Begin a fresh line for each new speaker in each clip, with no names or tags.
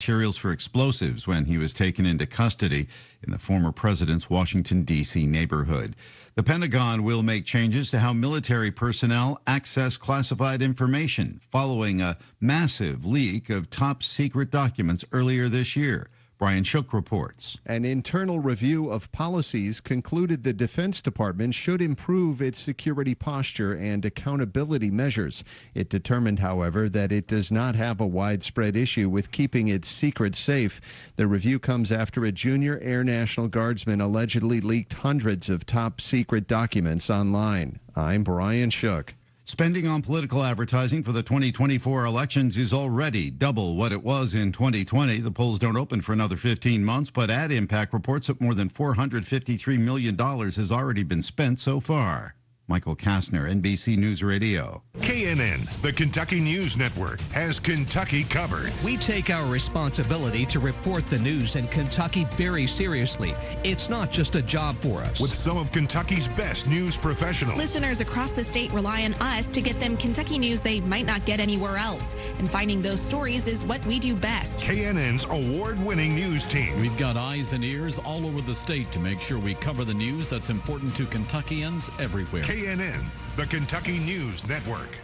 materials for explosives when he was taken into custody in the former president's Washington, D.C. neighborhood. The Pentagon will make changes to how military personnel access classified information following a massive leak of top secret documents earlier this year. Brian Shook reports.
An internal review of policies concluded the Defense Department should improve its security posture and accountability measures. It determined, however, that it does not have a widespread issue with keeping its secrets safe. The review comes after a junior Air National Guardsman allegedly leaked hundreds of top secret documents online. I'm Brian Shook.
Spending on political advertising for the 2024 elections is already double what it was in 2020. The polls don't open for another 15 months, but Ad Impact reports that more than $453 million has already been spent so far. Michael Kastner, NBC News Radio.
KNN, the Kentucky News Network, has Kentucky covered.
We take our responsibility to report the news in Kentucky very seriously. It's not just a job for us.
With some of Kentucky's best news professionals.
Listeners across the state rely on us to get them Kentucky news they might not get anywhere else. And finding those stories is what we do best.
KNN's award-winning news team.
We've got eyes and ears all over the state to make sure we cover the news that's important to Kentuckians everywhere.
KNN, the Kentucky News Network.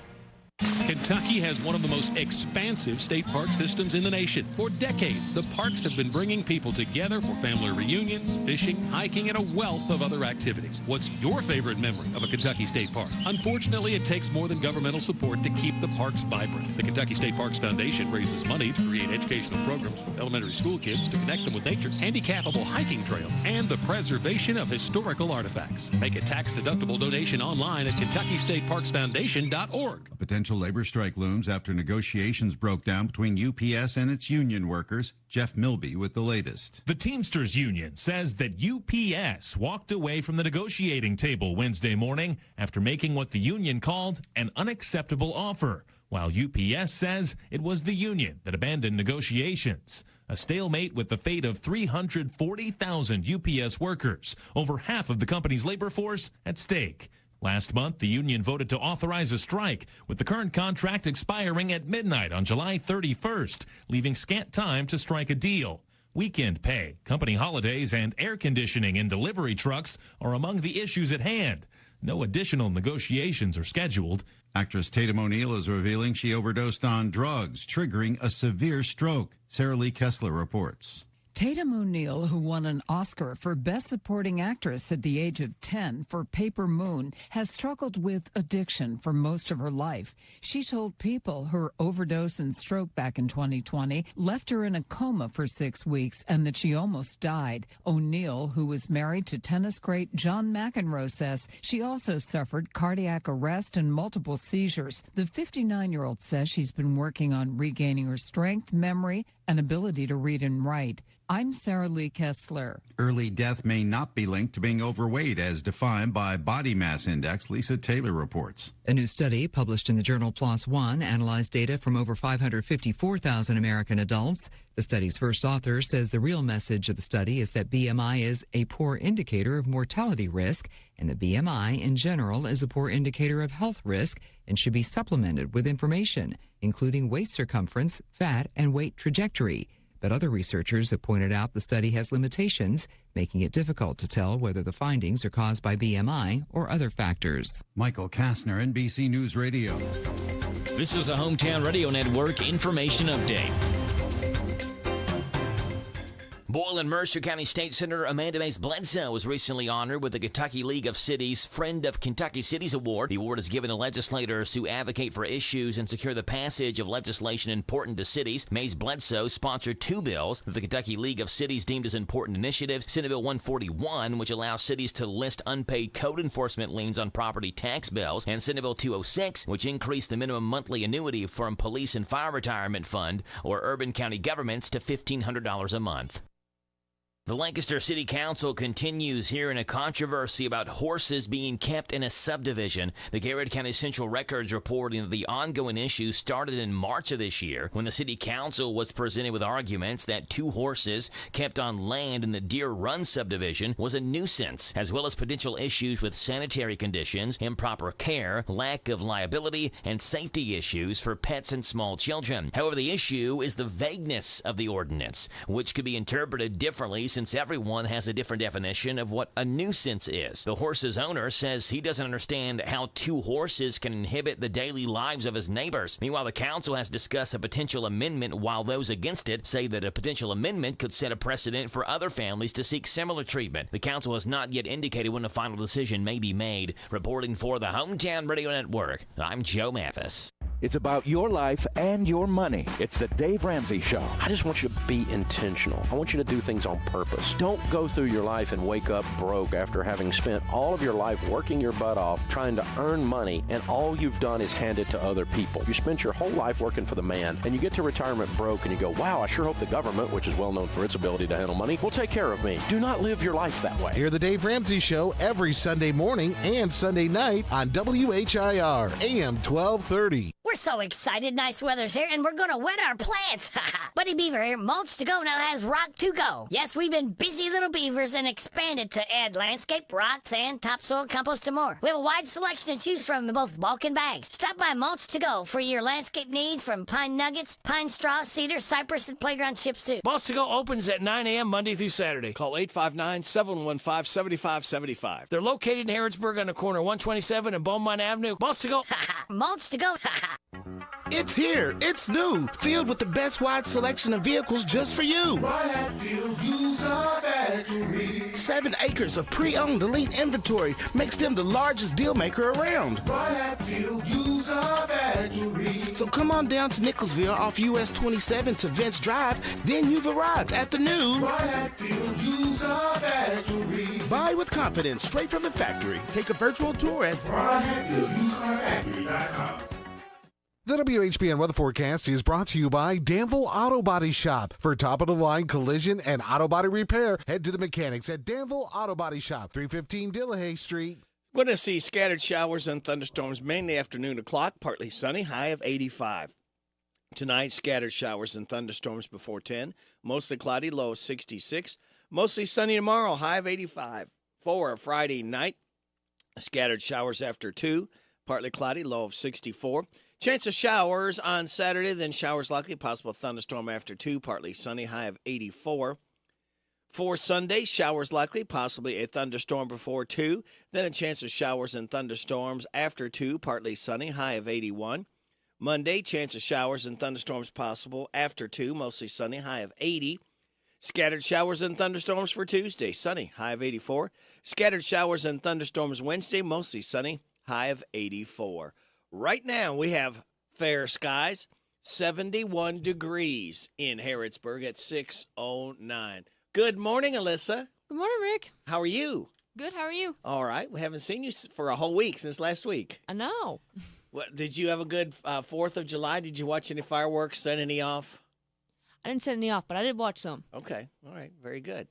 Kentucky has one of the most expansive state park systems in the nation. For decades, the parks have been bringing people together for family reunions, fishing, hiking, and a wealth of other activities. What's your favorite memory of a Kentucky state park? Unfortunately, it takes more than governmental support to keep the parks vibrant. The Kentucky State Parks Foundation raises money to create educational programs for elementary school kids to connect them with nature, handicappable hiking trails, and the preservation of historical artifacts. Make a tax-deductible donation online at KentuckyStateParksFoundation.org.
A potential labor strike looms after negotiations broke down between UPS and its union workers. Jeff Milby with the latest.
The Teamsters Union says that UPS walked away from the negotiating table Wednesday morning after making what the union called an unacceptable offer, while UPS says it was the union that abandoned negotiations. A stalemate with the fate of 340,000 UPS workers, over half of the company's labor force, at stake. Last month, the union voted to authorize a strike, with the current contract expiring at midnight on July 31st, leaving scant time to strike a deal. Weekend pay, company holidays, and air conditioning in delivery trucks are among the issues at hand. No additional negotiations are scheduled.
Actress Tatum O'Neal is revealing she overdosed on drugs, triggering a severe stroke. Sarah Lee Kessler reports.
Tatum O'Neal, who won an Oscar for Best Supporting Actress at the age of 10 for Paper Moon, has struggled with addiction for most of her life. She told People her overdose and stroke back in 2020 left her in a coma for 6 weeks and that she almost died. O'Neal, who was married to tennis great John McEnroe, says she also suffered cardiac arrest and multiple seizures. The 59-year-old says she's been working on regaining her strength, memory, and ability to read and write. I'm Sarah Lee Kessler.
Early death may not be linked to being overweight as defined by body mass index. Lisa Taylor reports.
A new study published in the journal PLOS ONE analyzed data from over 554,000 American adults. The study's first author says the real message of the study is that BMI is a poor indicator of mortality risk, and that BMI in general is a poor indicator of health risk and should be supplemented with information, including waist circumference, fat, and weight trajectory. But other researchers have pointed out the study has limitations, making it difficult to tell whether the findings are caused by BMI or other factors.
Michael Kastner, NBC News Radio.
This is a Hometown Radio Network information update. Boyle and Mercer County State Senator Amanda Mays Bledsoe was recently honored with the Kentucky League of Cities Friend of Kentucky Cities Award. The award is given to legislators who advocate for issues and secure the passage of legislation important to cities. Mays Bledsoe sponsored 2 bills that the Kentucky League of Cities deemed as important initiatives. Senate Bill 141, which allows cities to list unpaid code enforcement liens on property tax bills, and Senate Bill 206, which increased the minimum monthly annuity from Police and Fire Retirement Fund or urban county governments to $1,500 a month. The Lancaster City Council continues hearing a controversy about horses being kept in a subdivision. The Garrett County Central Records reporting that the ongoing issue started in March of this year when the City Council was presented with arguments that 2 horses kept on land in the Deer Run subdivision was a nuisance, as well as potential issues with sanitary conditions, improper care, lack of liability, and safety issues for pets and small children. However, the issue is the vagueness of the ordinance, which could be interpreted differently since everyone has a different definition of what a nuisance is. The horse's owner says he doesn't understand how 2 horses can inhibit the daily lives of his neighbors. Meanwhile, the council has discussed a potential amendment, while those against it say that a potential amendment could set a precedent for other families to seek similar treatment. The council has not yet indicated when a final decision may be made. Reporting for the Hometown Radio Network, I'm Joe Mathis.
It's about your life and your money. It's the Dave Ramsey Show.
I just want you to be intentional. I want you to do things on purpose. Don't go through your life and wake up broke after having spent all of your life working your butt off, trying to earn money, and all you've done is hand it to other people. You spent your whole life working for the man, and you get to retirement broke, and you go, wow, I sure hope the government, which is well known for its ability to handle money, will take care of me. Do not live your life that way.
Hear the Dave Ramsey Show every Sunday morning and Sunday night on WHIR, AM 1230.
We're so excited. Nice weather's here, and we're going to wet our plants. Buddy Beaver here. Mulch to Go now has Rock to Go. Yes, we've been busy little beavers and expanded to add landscape, rock, sand, topsoil, compost, and more. We have a wide selection to choose from in both bulk and bags. Stop by Mulch to Go for your landscape needs, from pine nuggets, pine straw, cedar, cypress, and playground chips, too.
Mulch to Go opens at 9 a.m. Monday through Saturday. Call 859-715-7575. They're located in Harrodsburg on the corner of 127 and Beaumont Avenue. Mulch to Go.
Mulch to Go.
It's here. It's new. Filled with the best wide selection of vehicles just for you. 7 acres of pre-owned elite inventory makes them the largest deal maker around. So come on down to Nicholsville off US 27 to Vince Drive. Then you've arrived at the new Buy with confidence straight from the factory. Take a virtual tour at BrianHatfieldUsedCarFactory.com.
The WHBN weather forecast is brought to you by Danville Auto Body Shop. For top-of-the-line collision and auto body repair, head to the mechanics at Danville Auto Body Shop, 315 Dillahay Street.
Going to see scattered showers and thunderstorms mainly afternoon o'clock, partly sunny, high of 85. Tonight, scattered showers and thunderstorms before 10, mostly cloudy, low of 66. Mostly sunny tomorrow, high of 85. For Friday night, scattered showers after 2, partly cloudy, low of 64. Chance of showers on Saturday, then showers likely, possible thunderstorm after 2, partly sunny, high of 84. For Sunday, showers likely, possibly a thunderstorm before 2, then a chance of showers and thunderstorms after 2, partly sunny, high of 81. Monday, chance of showers and thunderstorms possible after 2, mostly sunny, high of 80. Scattered showers and thunderstorms for Tuesday, sunny, high of 84. Scattered showers and thunderstorms Wednesday, mostly sunny, high of 84. Right now, we have fair skies, 71 degrees in Harrodsburg at 6:09. Good morning, Alyssa.
Good morning, Rick.
How are you?
Good, how are you?
All right. We haven't seen you for a whole week since last week.
I know.
What, did you have a good 4th of July? Did you watch any fireworks, set any off?
I didn't set any off, but I did watch some.
Okay. All right. Very good.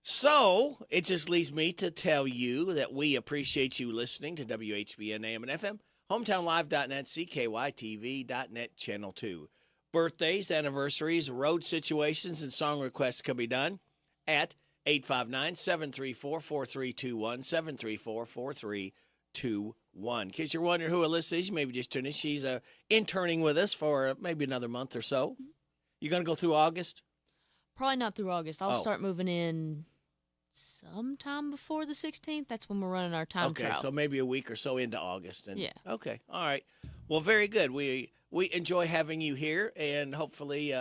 So it just leaves me to tell you that we appreciate you listening to WHBN AM and FM. HometownLive.net, CKYTV.net, Channel 2. Birthdays, anniversaries, road situations, and song requests can be done at 859-734-4321, 734-4321. In case you're wondering who Alyssa is, you maybe just tune in. She's interning with us for maybe another month or so. You going to go through August?
Probably not through August. I'll start moving in sometime before the 16th. That's when we're running our time trial.
Okay, so maybe a week or so into August.
Yeah.
Okay, all right. Well, very good. We enjoy having you here, and hopefully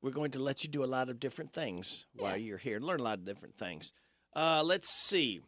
we're going to let you do a lot of different things while you're here. Learn a lot of different things. Let's see.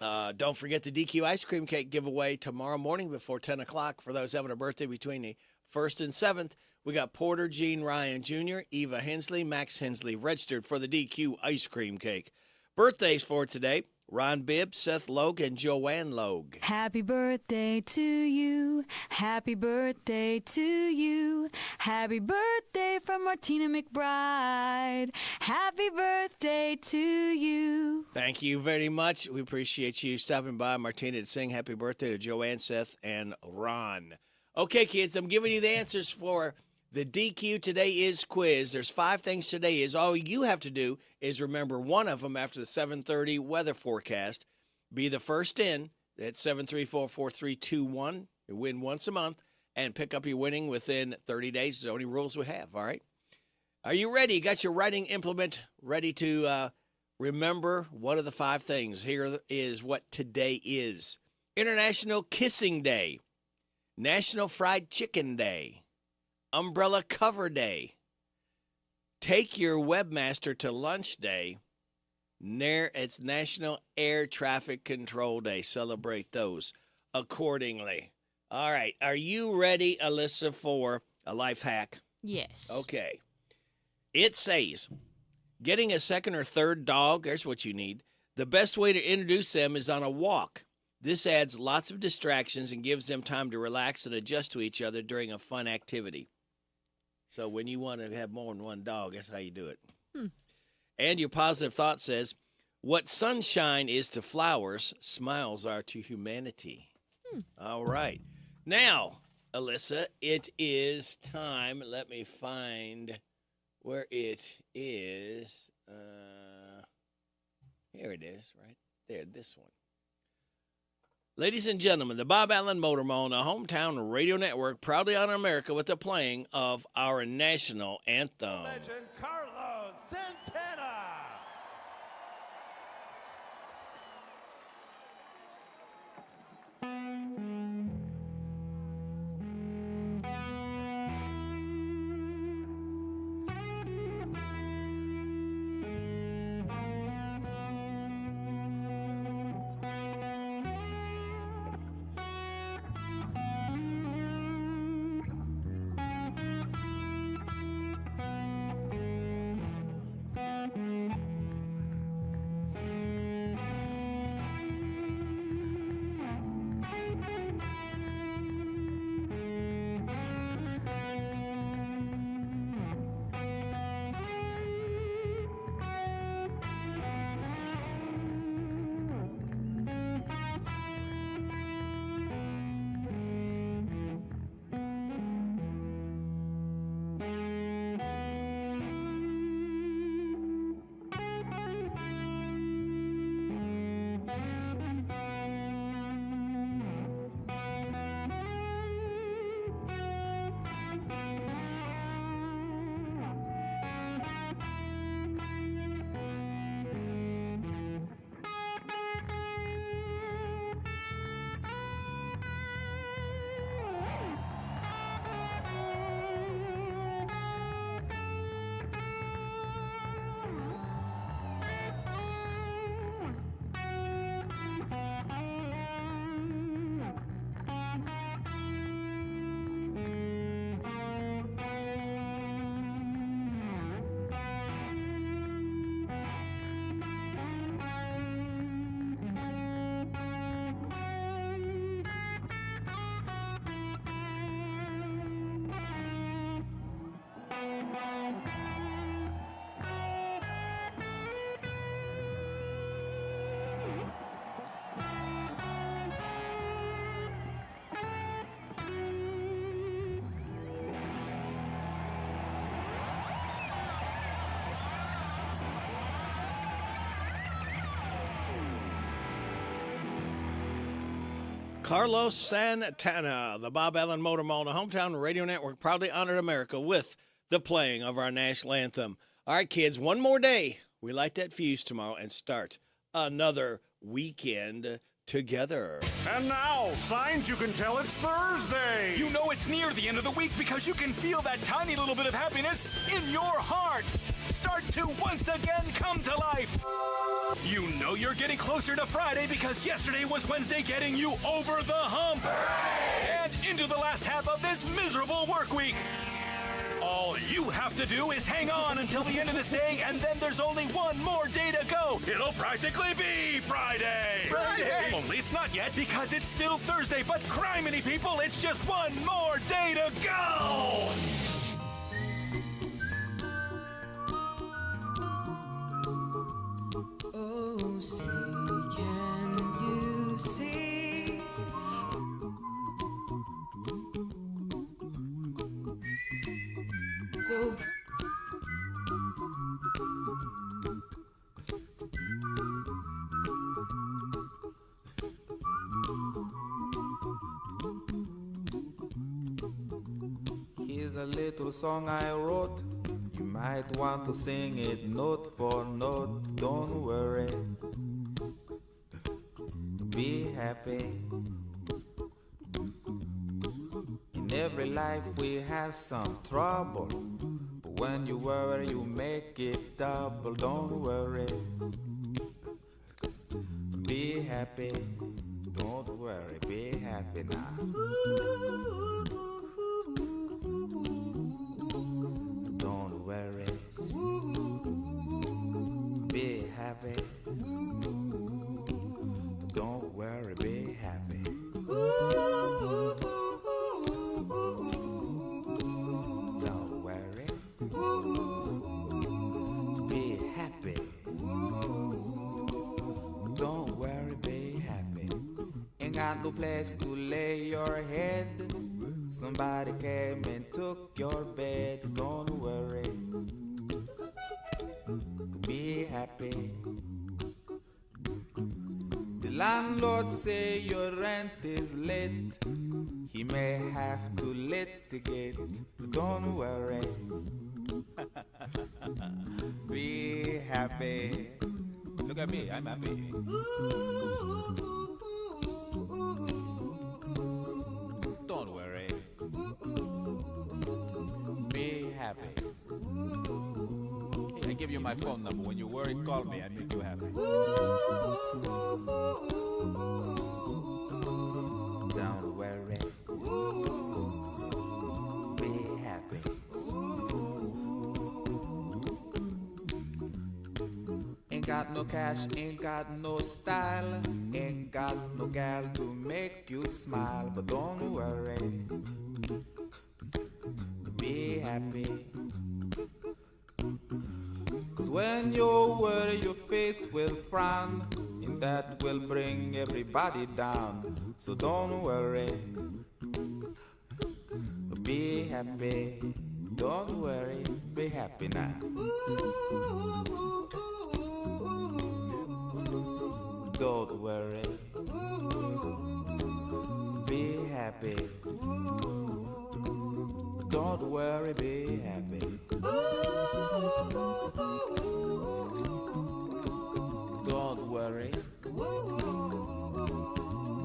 Don't forget the DQ ice cream cake giveaway tomorrow morning before 10 o'clock for those having a birthday between the 1st and 7th. We got Porter Gene Ryan Jr., Eva Hensley, Max Hensley registered for the DQ ice cream cake. Birthdays for today, Ron Bibb, Seth Logue, and Joanne Logue.
Happy birthday to you. Happy birthday to you. Happy birthday from Martina McBride. Happy birthday to you.
Thank you very much. We appreciate you stopping by, Martina, to sing happy birthday to Joanne, Seth, and Ron. Okay, kids, I'm giving you the answers for the DQ Today Is quiz. There's 5 things today is. All you have to do is remember one of them after the 7:30 weather forecast. Be the first in at 734-4321. You win once a month and pick up your winning within 30 days. The only rules we have, all right? Are you ready? You got your writing implement ready to remember one of the 5 things. Here is what today is. International Kissing Day. National Fried Chicken Day. Umbrella Cover Day. Take Your Webmaster to Lunch Day. It's National Air Traffic Control Day. Celebrate those accordingly. All right. Are you ready, Alyssa, for a life hack?
Yes.
Okay. It says, getting a second or third dog, here's what you need. The best way to introduce them is on a walk. This adds lots of distractions and gives them time to relax and adjust to each other during a fun activity. So when you want to have more than one dog, that's how you do it. And your positive thought says, what sunshine is to flowers, smiles are to humanity. All right. Now, Alyssa, it is time. Let me find where it is. Here it is, right there, this one. Ladies and gentlemen, the Bob Allen Motor Mall on the Hometown Radio Network proudly honor America with the playing of our national anthem.
Legend Carlos Santana.
Carlos Santana, the Bob Allen Motor Mall, the Hometown Radio Network, proudly honored America with the playing of our national anthem. All right, kids, one more day. We light that fuse tomorrow and start another weekend together.
And now, signs you can tell it's Thursday.
You know it's near the end of the week because you can feel that tiny little bit of happiness in your heart. Start to once again come to life. You know you're getting closer to Friday because yesterday was Wednesday getting you over the hump. Hooray! And into the last half of this miserable work week. All All you have to do is hang on until the end of this day, and then there's only one more day to go. It'll practically be Friday. Only it's not yet because it's still Thursday, but criminy people, it's just one more day to go.
Oh, see, can you see? So
here's a little song I wrote. You might want to sing it note for note. Don't worry, be happy. In every life we have some trouble, but when you worry you make it double. Don't worry, be happy. Don't worry, be happy now. Don't worry, be happy. Don't worry, be happy. Don't worry, be happy. Don't worry, be happy. Ain't got no place to lay your head. Somebody came and took your bed. Don't worry, be happy. The landlord say your rent is late. He may have to litigate. Don't worry, be happy. Look at me, I'm happy. Don't worry, be happy. Hey, I give you my phone number. When you worry, call me. I make you happy. Don't worry, be happy. Ain't got no cash, ain't got no style, ain't got no gal to make you smile. But don't worry, be happy. Cause when you worry your face will frown, and that will bring everybody down. So don't worry, be happy. Don't worry, be happy now. Don't worry, be happy. Don't worry, be happy. Don't worry,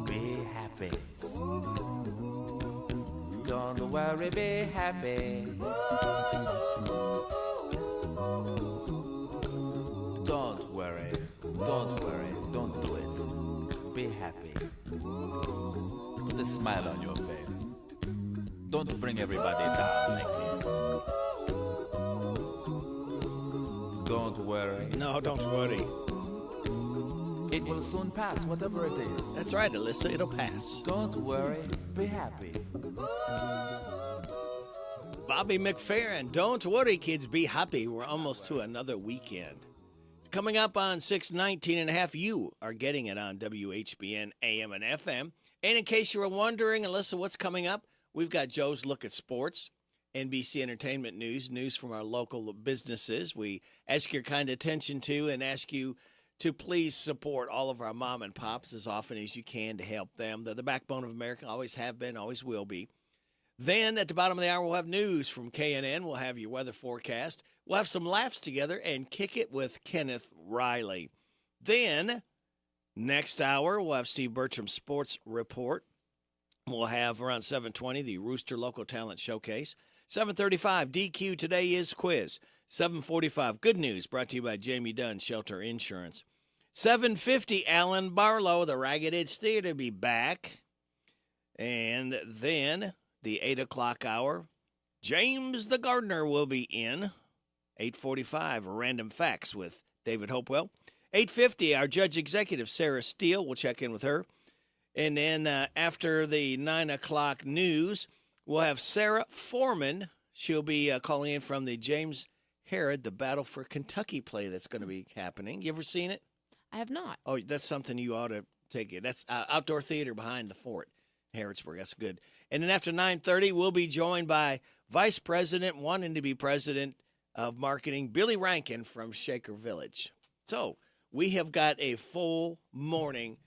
be happy. Don't worry, be happy. Don't worry, don't worry, don't do it. Be happy. Put a smile on your face. Don't bring everybody down like this. Don't worry.
No, don't worry.
It will soon pass, whatever it is.
That's right, Alyssa. It'll pass.
Don't worry. Be happy.
Bobby McFerrin. Don't worry, kids. Be happy. We're almost to another weekend. Coming up on 619 and a half, you are getting it on WHBN AM and FM. And in case you were wondering, Alyssa, what's coming up? We've got Joe's Look at Sports, NBC Entertainment news from our local businesses. We ask your kind attention to and ask you to please support all of our mom and pops as often as you can to help them. They're the backbone of America, always have been, always will be. Then at the bottom of the hour, we'll have news from KNN. We'll have your weather forecast. We'll have some laughs together and kick it with Kenneth Riley. Then next hour, we'll have Steve Bertram's Sports Report. We'll have around 7:20 the Rooster Local Talent Showcase. 7:35 DQ Today is Quiz. 7:45 Good News brought to you by Jamie Dunn Shelter Insurance. 7:50 Alan Barlow, the Ragged Edge Theater, be back. And then the 8 o'clock hour, James the Gardener will be in. 8:45, Random Facts with David Hopewell. 8:50, our Judge Executive, Sarah Steele. We'll check in with her. And then after the 9 o'clock news, we'll have Sarah Foreman. She'll be calling in from the James Herod, the Battle for Kentucky play that's going to be happening. You ever seen it?
I have not.
Oh, that's something you ought to take it. That's outdoor theater behind the fort, Harrodsburg. That's good. And then after 9:30, we'll be joined by Vice President, wanting to be President of Marketing, Billy Rankin from Shaker Village. So we have got a full morning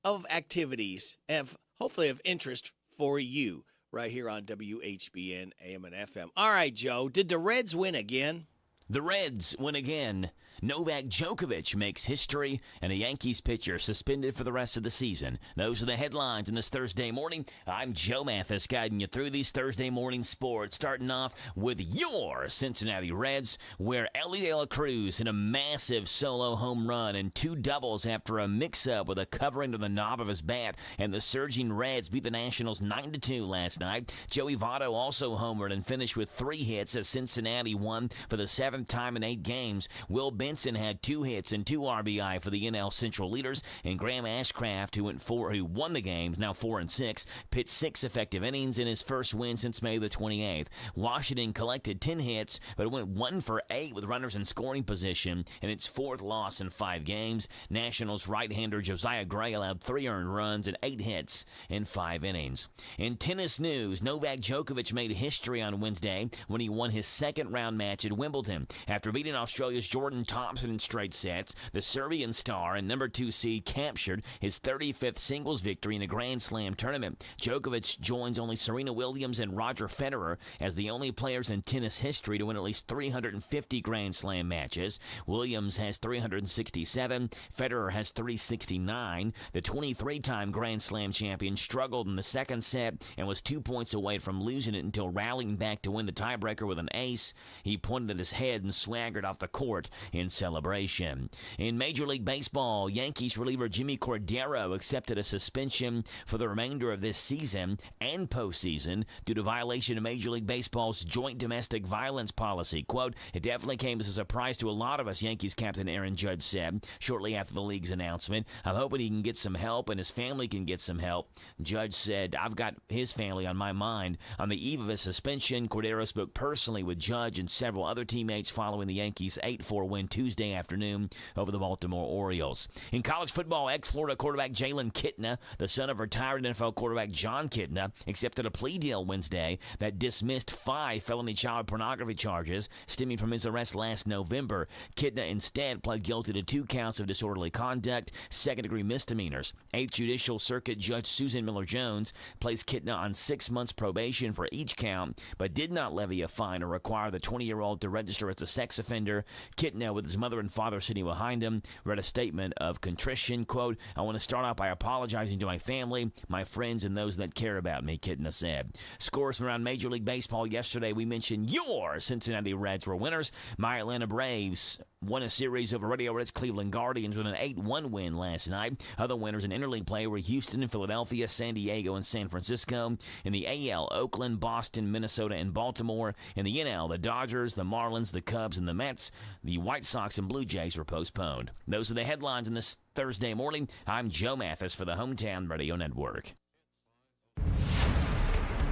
of activities, and hopefully of interest for you right here on WHBN AM and FM. All right, Joe, did the Reds win again?
The Reds win again. Novak Djokovic makes history, and a Yankees pitcher suspended for the rest of the season. Those are the headlines in this Thursday morning. I'm Joe Mathis, guiding you through these Thursday morning sports, starting off with your Cincinnati Reds, where Ellie De La Cruz hit a massive solo home run and 2 doubles after a mix-up with a covering to the knob of his bat, and the surging Reds beat the Nationals 9-2 last night. Joey Votto also homered and finished with 3 hits as Cincinnati won for the 7th time in 8 games. Will Benson had 2 hits and 2 RBI for the NL Central leaders, and Graham Ashcraft, who won the games, now 4-6, pitched 6 effective innings in his first win since May the 28th. Washington collected 10 hits, but went 1 for 8 with runners in scoring position in its 4th loss in 5 games. Nationals right-hander Josiah Gray allowed 3 earned runs and 8 hits in 5 innings. In tennis news, Novak Djokovic made history on Wednesday when he won his 2nd-round match at Wimbledon. After beating Australia's Jordan Thompson in straight sets, the Serbian star and number 2 seed captured his 35th singles victory in a Grand Slam tournament. Djokovic joins only Serena Williams and Roger Federer as the only players in tennis history to win at least 350 Grand Slam matches. Williams has 367, Federer has 369. The 23-time Grand Slam champion struggled in the 2nd set and was 2 points away from losing it until rallying back to win the tiebreaker with an ace. He pointed at his head and swaggered off the court in celebration. In Major League Baseball, Yankees reliever Jimmy Cordero accepted a suspension for the remainder of this season and postseason due to violation of Major League Baseball's joint domestic violence policy. Quote, "It definitely came as a surprise to a lot of us," Yankees captain Aaron Judge said shortly after the league's announcement. "I'm hoping he can get some help and his family can get some help." Judge said, "I've got his family on my mind." On the eve of his suspension, Cordero spoke personally with Judge and several other teammates following the Yankees' 8-4 win Tuesday afternoon over the Baltimore Orioles. In college football, ex-Florida quarterback Jalen Kitna, the son of retired NFL quarterback John Kitna, accepted a plea deal Wednesday that dismissed 5 felony child pornography charges stemming from his arrest last November. Kitna instead pled guilty to 2 counts of disorderly conduct, second-degree misdemeanors. 8th Judicial Circuit Judge Susan Miller-Jones placed Kitna on 6 months probation for each count, but did not levy a fine or require the 20-year-old to register as a sex offender. Kitna, with his mother and father sitting behind him, read a statement of contrition. Quote, "I want to start out by apologizing to my family, my friends, and those that care about me," Kitna said. Scores from around Major League Baseball yesterday. We mentioned your Cincinnati Reds were winners. My Atlanta Braves won a series over Radio Red's Cleveland Guardians with an 8-1 win last night. Other winners in interleague play were Houston and Philadelphia, San Diego and San Francisco. In the AL, Oakland, Boston, Minnesota, and Baltimore. In the NL, the Dodgers, the Marlins, the Cubs, and the Mets. The White Sox and Blue Jays were postponed. Those are the headlines in this Thursday morning. I'm Joe Mathis for the Hometown Radio Network.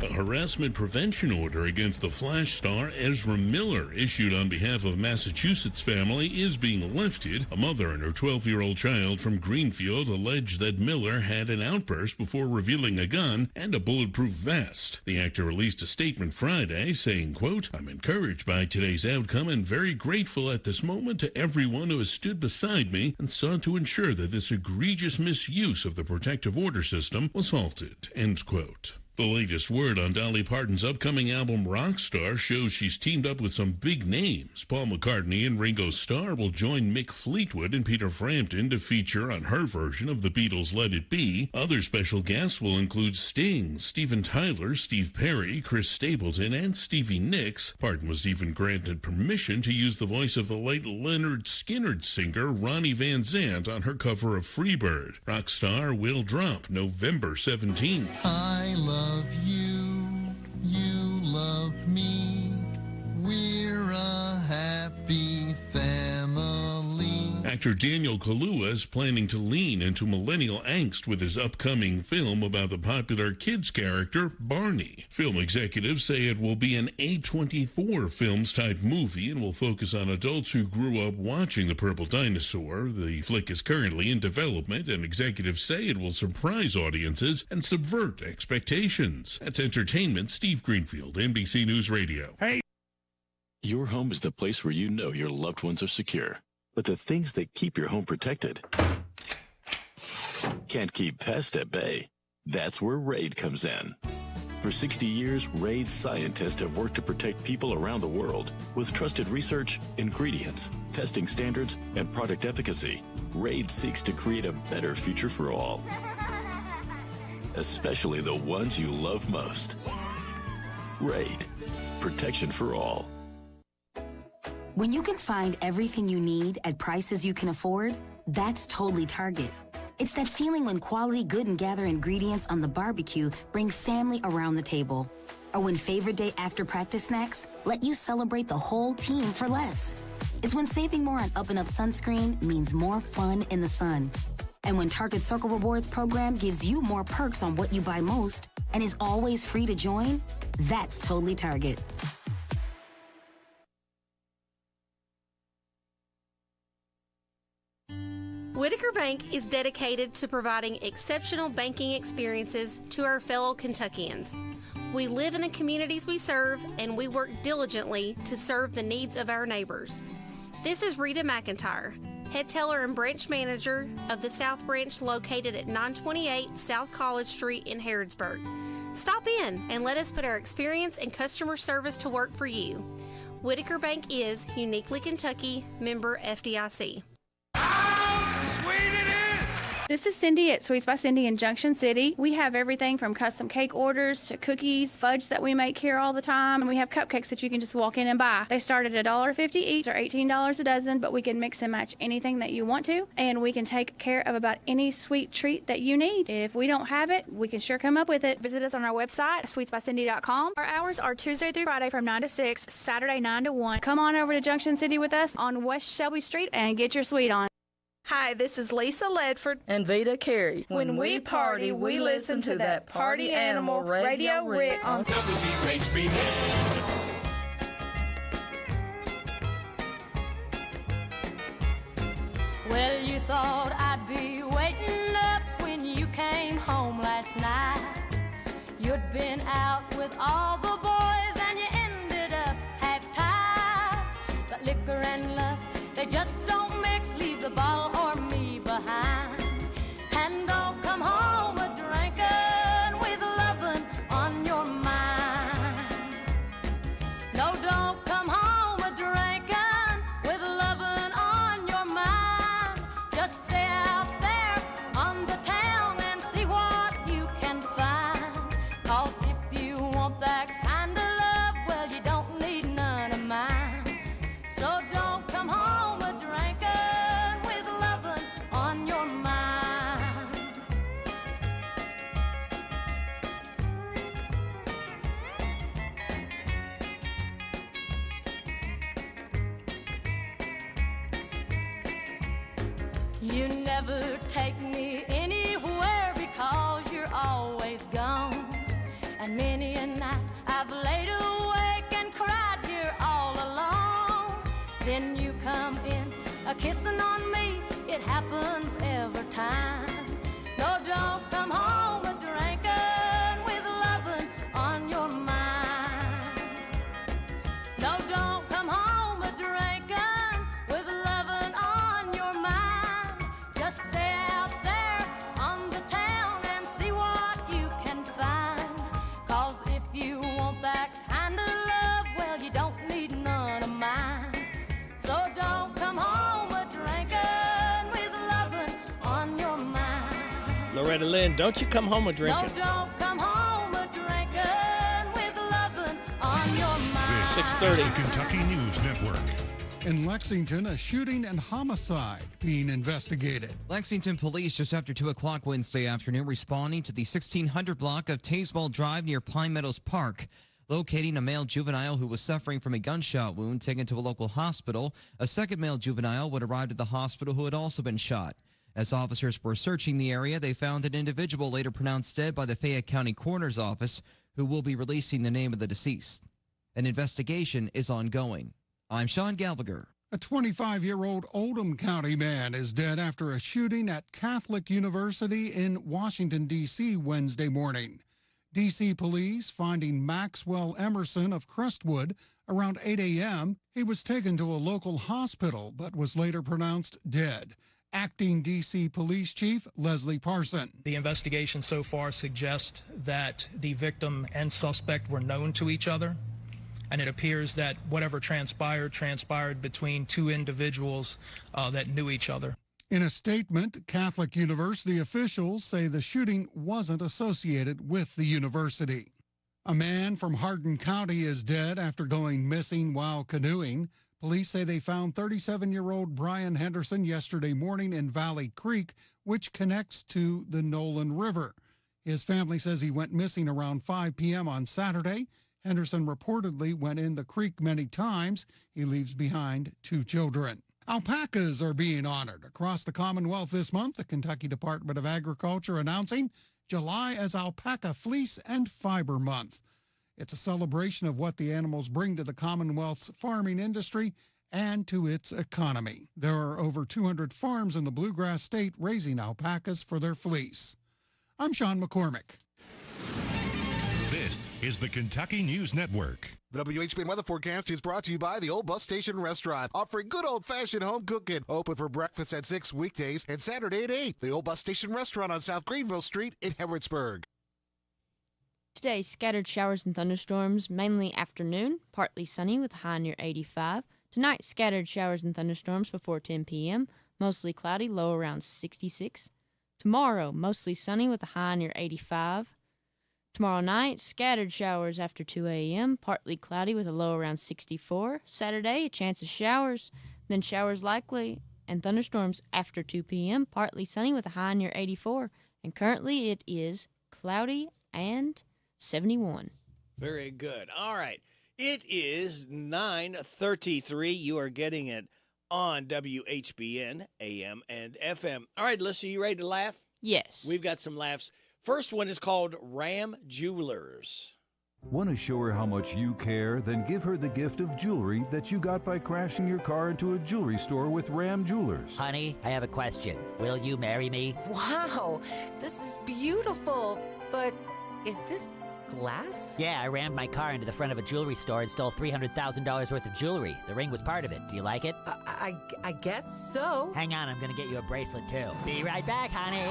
A harassment prevention order against the Flash star Ezra Miller, issued on behalf of Massachusetts family, is being lifted. A mother and her 12-year-old child from Greenfield allege that Miller had an outburst before revealing a gun and a bulletproof vest. The actor released a statement Friday saying, quote, "I'm encouraged by today's outcome and very grateful at this moment to everyone who has stood beside me and sought to ensure that this egregious misuse of the protective order system was halted," end quote. The latest word on Dolly Parton's upcoming album Rockstar shows she's teamed up with some big names. Paul McCartney and Ringo Starr will join Mick Fleetwood and Peter Frampton to feature on her version of the Beatles' Let It Be. Other special guests will include Sting, Steven Tyler, Steve Perry, Chris Stapleton, and Stevie Nicks. Parton was even granted permission to use the voice of the late Lynyrd Skynyrd singer Ronnie Van Zant on her cover of Freebird. Rockstar will drop November 17th.
I love you, you love me.
we're a happy family.
Actor Daniel Kaluuya is planning to lean into millennial angst with his upcoming film about the popular kids character Barney. Film executives say it will be an A24 Films type movie and will focus on adults who grew up watching The Purple Dinosaur. The flick is currently in development, and executives say it will surprise audiences and subvert expectations. That's entertainment. Steve Greenfield, NBC News Radio.
Hey! Your home is the place where you know your loved ones are secure. But the things that keep your home protected can't keep pests at bay. That's where RAID comes in. For 60 years, RAID scientists have worked to protect people around the world. With trusted research, ingredients, testing standards, and product efficacy, RAID seeks to create a better future for all, especially the ones you love most. RAID, protection for all.
When you can find everything you need at prices you can afford, that's totally Target. It's that feeling when quality Good and Gather ingredients on the barbecue bring family around the table. Or when favorite day after practice snacks let you celebrate the whole team for less. It's when saving more on Up and Up sunscreen means more fun in the sun. And when Target Circle Rewards program gives you more perks on what you buy most and is always free to join, that's totally Target.
Whitaker Bank is dedicated to providing exceptional banking experiences to our fellow Kentuckians. We live in the communities we serve, and we work diligently to serve the needs of our neighbors. This is Rita McIntyre, head teller and branch manager of the South Branch located at 928 South College Street in Harrodsburg. Stop in and let us put our experience and customer service to work for you. Whitaker Bank is uniquely Kentucky, member FDIC.
This is Cindy at Sweets by Cindy in Junction City. We have everything from custom cake orders to cookies, fudge that we make here all the time, and we have cupcakes that you can just walk in and buy. They start at $1.50 each or $18 a dozen, but we can mix and match anything that you want to, and we can take care of about any sweet treat that you need. If we don't have it, we can sure come up with it. Visit us on our website, sweetsbycindy.com. Our hours are Tuesday through Friday from 9 to 6, Saturday 9 to 1. Come on over to Junction City with us on West Shelby Street and get your sweet on.
Hi, this is Lisa Ledford and Vita Carey. When we party, we listen to that Party Animal Radio Rick on WHBN.
Well, you thought I'd be waiting up when you came home last night. You'd been out with all the boys and you ended up half-tied. But liquor and love, they just don't mix. Leave the bottle or me behind. And don't come home a drinking with lovin' on your mind. No, don't come home a drinking with lovin' on your mind. Just stay out there on the town and see what you can find. 'Cause if you want that kind of love, well, you don't need none of mine. So don't come home a drinking with lovin' on your mind. You never take me anywhere because you're always gone. And many a night I've laid awake and cried here all alone. Then you come in a-kissing on me, it happens every time. No, don't come home a drinking with lovin' on your mind. No, don't come home a drinking with lovin' on your mind. Just stay out there on the town and see what you can find. 'Cause if you want that kind of love, well, you don't need none of mine. So don't come home a drinking with lovin' on your mind.
Loretta Lynn, don't you come home a drinking.
No, don't come home a drinking with lovin' on your mind.
6:30.
The Kentucky News Network.
In Lexington, a shooting and homicide being investigated.
Lexington police just after 2 o'clock Wednesday afternoon responding to the 1600 block of Tazeball Drive near Pine Meadows Park. locating a male juvenile who was suffering from a gunshot wound taken to a local hospital. A second male juvenile would arrive at the hospital who had also been shot. As officers were searching the area, they found an individual later pronounced dead by the Fayette County Coroner's Office, who will be releasing the name of the deceased. An investigation is ongoing. I'm Sean Gallagher.
A 25-year-old Oldham County man is dead after a shooting at Catholic University in Washington, D.C. Wednesday morning. D.C. police finding Maxwell Emerson of Crestwood around 8 a.m. He was taken to a local hospital but was later pronounced dead. Acting D.C. Police Chief Leslie Parson.
The investigation so far suggests that the victim and suspect were known to each other, and it appears that whatever transpired between two individuals that knew each other.
In a statement, Catholic University officials say the shooting wasn't associated with the university. A man from Hardin County is dead after going missing while canoeing. Police say they found 37-year-old Brian Henderson yesterday morning in Valley Creek, which connects to the Nolan River. His family says he went missing around 5 p.m. on Saturday. Henderson reportedly went in the creek many times. He leaves behind 2 children. Alpacas are being honored across the Commonwealth this month. The Kentucky Department of Agriculture announcing July as Alpaca Fleece and Fiber Month. It's a celebration of what the animals bring to the Commonwealth's farming industry and to its economy. There are over 200 farms in the Bluegrass State raising alpacas for their fleece. I'm Sean McCormick.
This is the Kentucky News Network.
The WHBN weather forecast is brought to you by the Old Bus Station Restaurant, offering good old-fashioned home cooking. Open for breakfast at 6 weekdays and Saturday at 8. The Old Bus Station Restaurant on South Greenville Street in Harrodsburg.
Today, scattered showers and thunderstorms, mainly afternoon, partly sunny with a high near 85. Tonight, scattered showers and thunderstorms before 10 p.m., mostly cloudy, low around 66. Tomorrow, mostly sunny with a high near 85. Tomorrow night, scattered showers after 2 a.m., partly cloudy with a low around 64. Saturday, a chance of showers, then showers likely, and thunderstorms after 2 p.m., partly sunny with a high near 84. And currently, it is cloudy and 71.
Very good. All right. It is 9:33. You are getting it on WHBN, AM and FM. All right, Alyssa, you ready to laugh?
Yes.
We've got some laughs. First one is called Ram Jewelers.
Want to show her how much you care? Then give her the gift of jewelry that you got by crashing your car into a jewelry store with Ram Jewelers.
Honey, I have a question. Will you marry me?
Wow, this is beautiful, but is this glass?
Yeah, I rammed my car into the front of a jewelry store and stole $300,000 worth of jewelry. The ring was part of it. Do you like it?
I guess so.
Hang on, I'm gonna get you a bracelet too. Be right back, honey.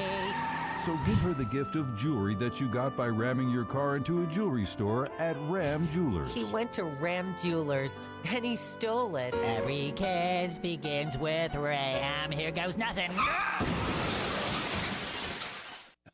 So give her the gift of jewelry that you got by ramming your car into a jewelry store at Ram Jewelers.
He went to Ram Jewelers and he stole it.
Every kiss begins with Ram. Here goes nothing.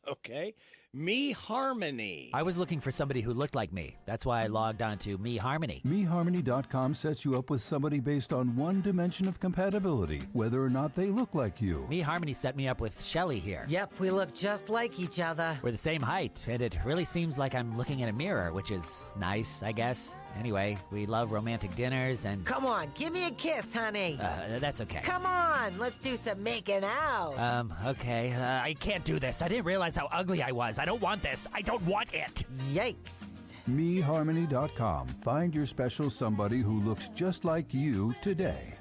Okay. Me Harmony.
I was looking for somebody who looked like me. That's why I logged on to Me Harmony.
MeHarmony.com sets you up with somebody based on one dimension of compatibility, whether or not they look like you.
Me Harmony set me up with Shelly here.
Yep, we look just like each other.
We're the same height, and it really seems like I'm looking in a mirror, which is nice, I guess. Anyway, we love romantic dinners and...
Come on, give me a kiss, honey.
That's okay.
Come on, let's do some making out.
Okay. I can't do this. I didn't realize how ugly I was. I don't want this. I don't want it.
Yikes.
MeHarmony.com. Find your special somebody who looks just like you today.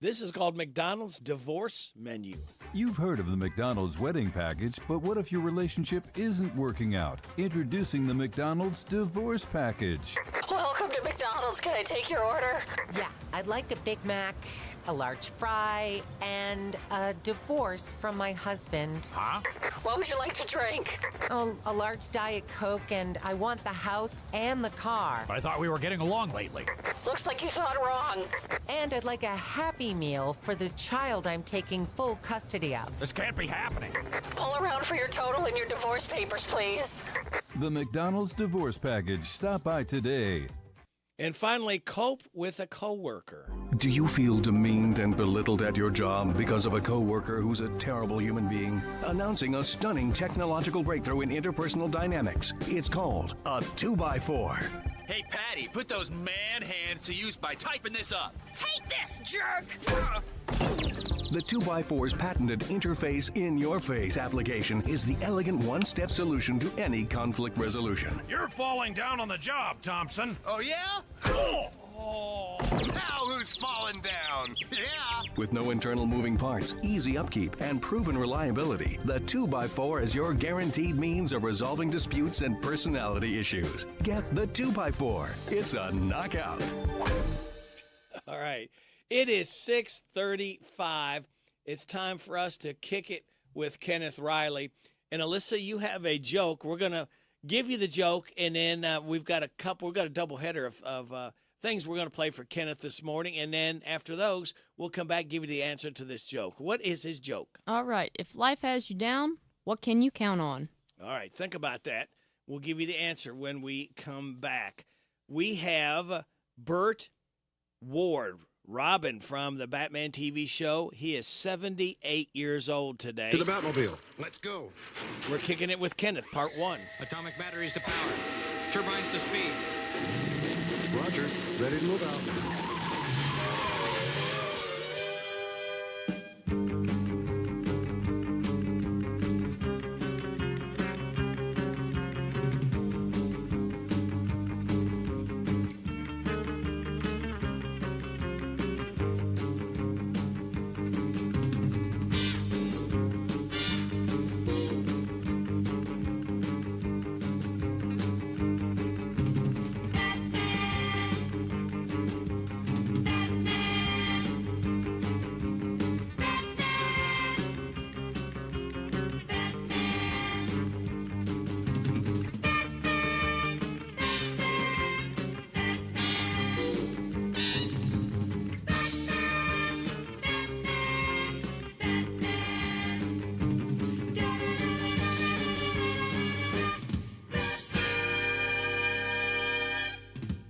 This is called McDonald's Divorce Menu.
You've heard of the McDonald's wedding package, but what if your relationship isn't working out? Introducing the McDonald's Divorce Package.
Welcome to McDonald's. Can I take your order? Yeah, I'd like a Big Mac, a large fry, and a divorce from my husband.
Huh?
What would you like to drink? Oh, a large Diet Coke, and I want the house and the car.
I thought we were getting along lately.
Looks like you thought wrong. And I'd like a Happy Meal for the child I'm taking full custody of.
This can't be happening.
Pull around for your total and your divorce papers, please.
The McDonald's Divorce Package. Stop by today.
And finally, cope with a coworker.
Do you feel demeaned and belittled at your job because of a coworker who's a terrible human being? Announcing a stunning technological breakthrough in interpersonal dynamics. It's called a 2x4.
Hey, Patty, put those man hands to use by typing this up.
Take this, jerk!
The 2x4's patented Interface In Your Face application is the elegant one-step solution to any conflict resolution.
You're falling down on the job, Thompson.
Oh, yeah? Now who's falling down? Yeah.
With no internal moving parts, easy upkeep, and proven reliability, the 2x4 is your guaranteed means of resolving disputes and personality issues. Get the 2x4. It's a knockout.
All right. It is 6:35. It's time for us to kick it with Kenneth Riley. And Alyssa, you have a joke. We're going to give you the joke, and then we've got a double header of things we're going to play for Kenneth this morning. And then after those, we'll come back and give you the answer to this joke. What is his joke?
All right. If life has you down, what can you count on?
All right. Think about that. We'll give you the answer when we come back. We have Burt Ward, Robin from the Batman TV show. He is 78 years old today.
To the Batmobile. Let's go.
We're kicking it with Kenneth, part 1.
Atomic batteries to power. Turbines to speed.
Roger. Ready to move out.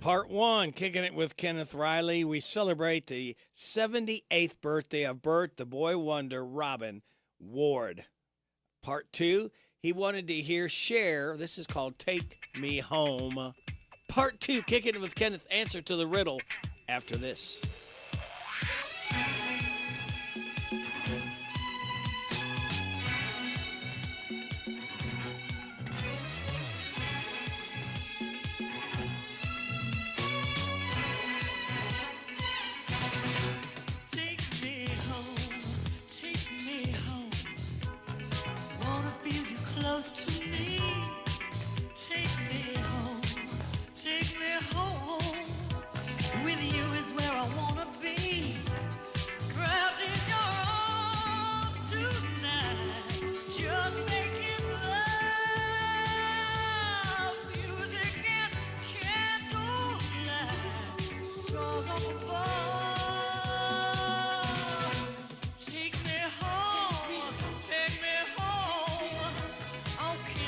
Part 1, kicking it with Kenneth Riley. We celebrate the 78th birthday of Burt, the boy wonder, Robin Ward. Part 2, he wanted to hear Cher. This is called Take Me Home. Part 2, kicking it with Kenneth. Answer to the riddle after this.
Close to me, take me home, with you is where I wanna be, wrapped in your arms tonight, just making love, music and candlelight, straws on the bar, take me home, take me home. Okay.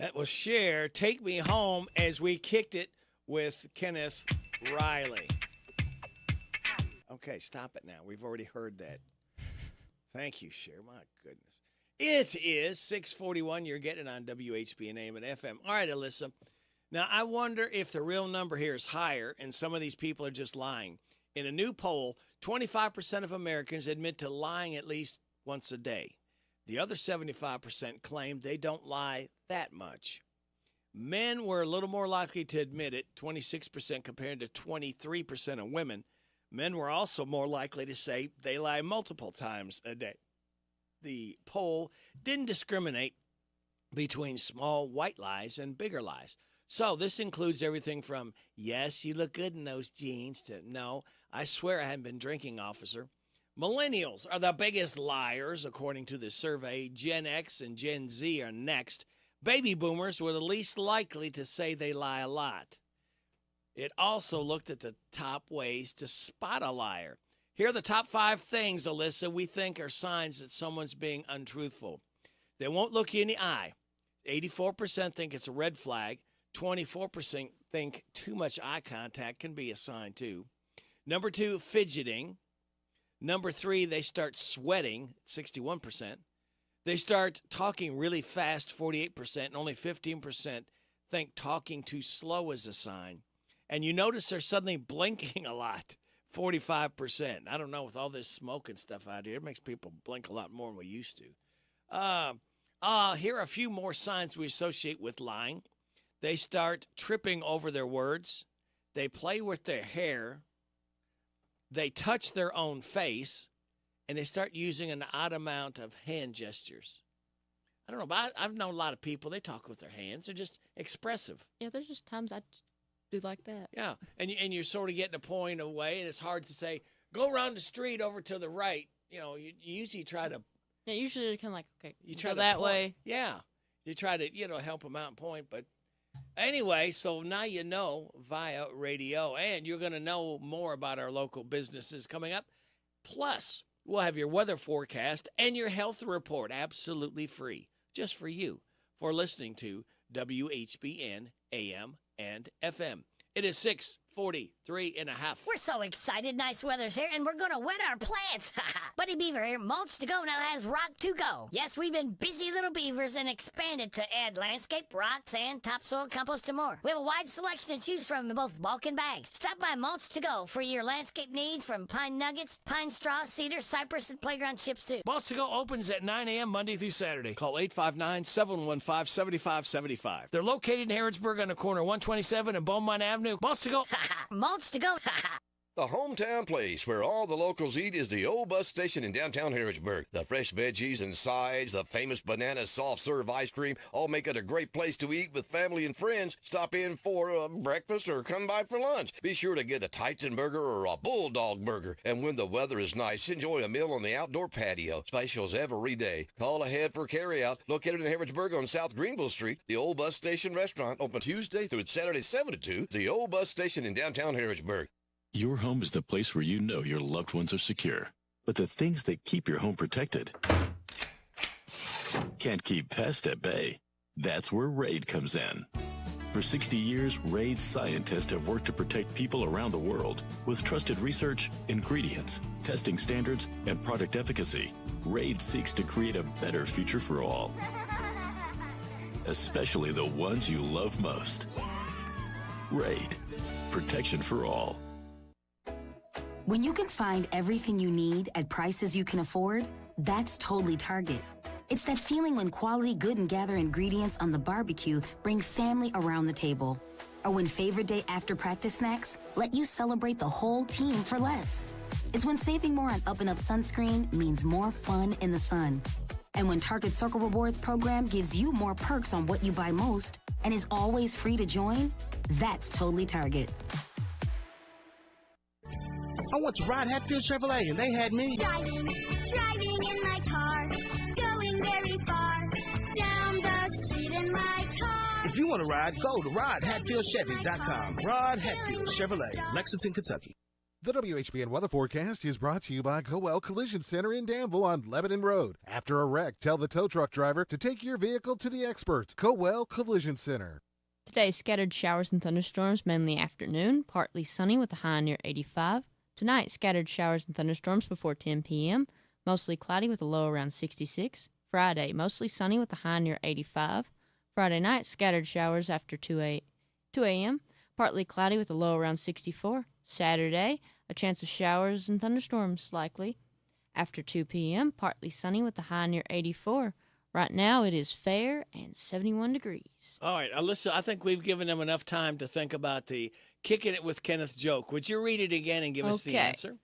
That was Cher, Take Me Home, as we kicked it with Kenneth Riley. Okay, stop it now. We've already heard that. Thank you, Cher. My goodness. It is 6:41. You're getting it on WHBN AM and FM. All right, Alyssa. Now, I wonder if the real number here is higher and some of these people are just lying. In a new poll, 25% of Americans admit to lying at least once a day. The other 75% claim they don't lie that much. Men were a little more likely to admit it, 26% compared to 23% of women. Men were also more likely to say they lie multiple times a day. The poll didn't discriminate between small white lies and bigger lies. So this includes everything from, yes, you look good in those jeans, to, no, I swear I haven't been drinking, officer. Millennials are the biggest liars, according to the survey. Gen X and Gen Z are next. Baby boomers were the least likely to say they lie a lot. It also looked at the top ways to spot a liar. Here are the top 5 things, Alyssa, we think are signs that someone's being untruthful. They won't look you in the eye. 84% think it's a red flag. 24% think too much eye contact can be a sign too. Number 2, fidgeting. Number 3, they start sweating, 61%. They start talking really fast, 48%, and only 15% think talking too slow is a sign. And you notice they're suddenly blinking a lot, 45%. I don't know, with all this smoke and stuff out here, it makes people blink a lot more than we used to. Here are a few more signs we associate with lying. They start tripping over their words. They play with their hair. They touch their own face. And they start using an odd amount of hand gestures. I don't know, but I've known a lot of people, they talk with their hands. They're just expressive.
Yeah, there's just times I just do like that.
Yeah, and you're sort of getting a point away, and it's hard to say, go around the street over to the right. You know, you usually try to...
Yeah, usually you're kind of like, okay,
you try
go
to
that
point.
way.
Yeah, you try to, help them out and point. But anyway, so now you know via radio, and you're going to know more about our local businesses coming up. Plus, we'll have your weather forecast and your health report absolutely free, just for you, for listening to WHBN AM and FM. It is 6:43 and a half.
We're so excited. Nice weather's here, and we're going to wet our plants. Buddy Beaver here, Mulch to Go now has Rock to Go. Yes, we've been busy little beavers and expanded to add landscape, rock, sand, topsoil, compost, and more. We have a wide selection to choose from in both bulk and bags. Stop by Mulch to Go for your landscape needs, from pine nuggets, pine straw, cedar, cypress, and playground chips too.
Mulch to Go opens at 9 a.m. Monday through Saturday.
Call 859-715-7575.
They're located in Harrodsburg on the corner of 127 and Beaumont Avenue. Mulch to Go.
Mulch to Go.
The hometown place where all the locals eat is the old bus station in downtown Harrodsburg. The fresh veggies and sides, the famous banana soft serve ice cream, all make it a great place to eat with family and friends. Stop in for breakfast or come by for lunch. Be sure to get a Titan burger or a Bulldog burger. And when the weather is nice, enjoy a meal on the outdoor patio. Specials every day. Call ahead for carryout. Located in Harrodsburg on South Greenville Street, the old bus station restaurant, open Tuesday through Saturday 7 to 2. The old bus station in downtown Harrodsburg.
Your home is the place where you know your loved ones are secure. But the things that keep your home protected can't keep pests at bay. That's where RAID comes in. For 60 years, RAID scientists have worked to protect people around the world. With trusted research, ingredients, testing standards, and product efficacy, RAID seeks to create a better future for all. Especially the ones you love most. RAID. Protection for all.
When you can find everything you need at prices you can afford, that's totally Target. It's that feeling when quality Good and Gather ingredients on the barbecue bring family around the table. Or when favorite day after practice snacks let you celebrate the whole team for less. It's when saving more on Up and Up sunscreen means more fun in the sun. And when Target Circle Rewards program gives you more perks on what you buy most and is always free to join, that's totally Target.
I went to ride Hatfield Chevrolet, and they had me
driving in my car, going very far, down the street in my car.
If you want to ride, go to RodHatfieldChevy.com. Rod Hatfield Chevrolet, Lexington, Kentucky.
The WHBN weather forecast is brought to you by Coel Collision Center in Danville on Lebanon Road. After a wreck, tell the tow truck driver to take your vehicle to the experts. Coel Collision Center.
Today, scattered showers and thunderstorms, mainly afternoon. Partly sunny with a high near 85. Tonight, scattered showers and thunderstorms before 10 p.m. Mostly cloudy with a low around 66. Friday, mostly sunny with a high near 85. Friday night, scattered showers after 2 a.m. Partly cloudy with a low around 64. Saturday, a chance of showers and thunderstorms likely. After 2 p.m., partly sunny with a high near 84. Right now, it is fair and 71 degrees.
All right, Alyssa, I think we've given them enough time to think about the Kicking It with Kenneth joke. Would you read it again and give us the answer?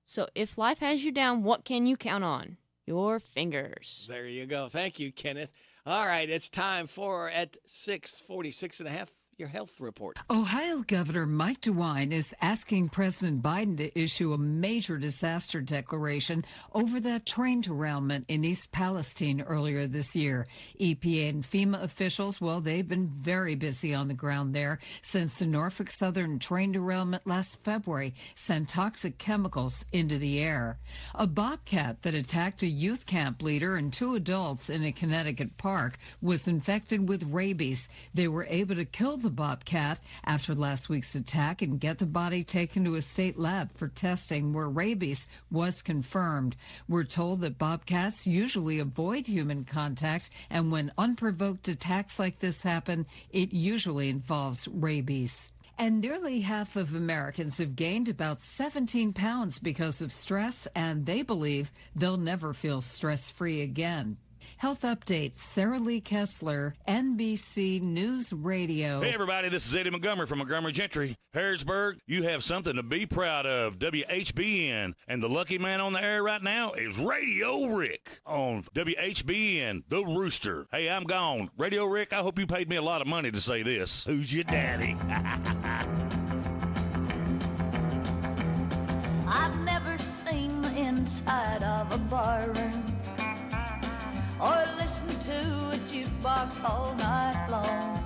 So, if life has you down, what can you count on? Your fingers.
There you go. Thank you, Kenneth. All right, it's time for, at 6:46.5, your health report.
Ohio Governor Mike DeWine is asking President Biden to issue a major disaster declaration over that train derailment in East Palestine earlier this year. EPA and FEMA officials, well, they've been very busy on the ground there since the Norfolk Southern train derailment last February sent toxic chemicals into the air. A bobcat that attacked a youth camp leader and 2 adults in a Connecticut park was infected with rabies. They were able to kill the bobcat after last week's attack and get the body taken to a state lab for testing where rabies was confirmed. We're told that bobcats usually avoid human contact, and when unprovoked attacks like this happen, it usually involves rabies. And nearly half of Americans have gained about 17 pounds because of stress, and they believe they'll never feel stress-free again. Health updates, Sarah Lee Kessler, NBC News Radio.
Hey, everybody, this is Eddie Montgomery from Montgomery Gentry. Harrodsburg, you have something to be proud of. WHBN. And the lucky man on the air right now is Radio Rick on WHBN, The Rooster. Hey, I'm gone. Radio Rick, I hope you paid me a lot of money to say this. Who's your daddy?
I've never seen the inside of a bar room or listen to a jukebox all night long.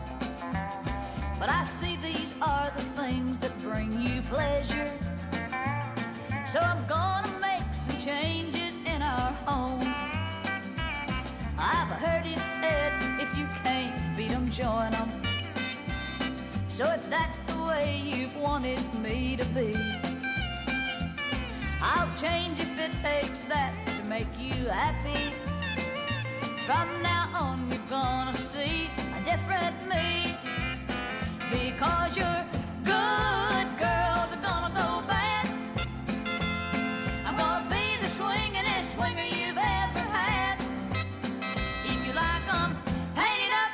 But I see these are the things that bring you pleasure. So I'm gonna make some changes in our home. I've heard it said, if you can't beat 'em, join 'em. So if that's the way you've wanted me to be, I'll change if it takes that to make you happy. From now on, you're gonna see a different me. Because you're good girls are gonna go bad. I'm gonna be the swingin'est swinger you've ever had. If you like 'em painted up,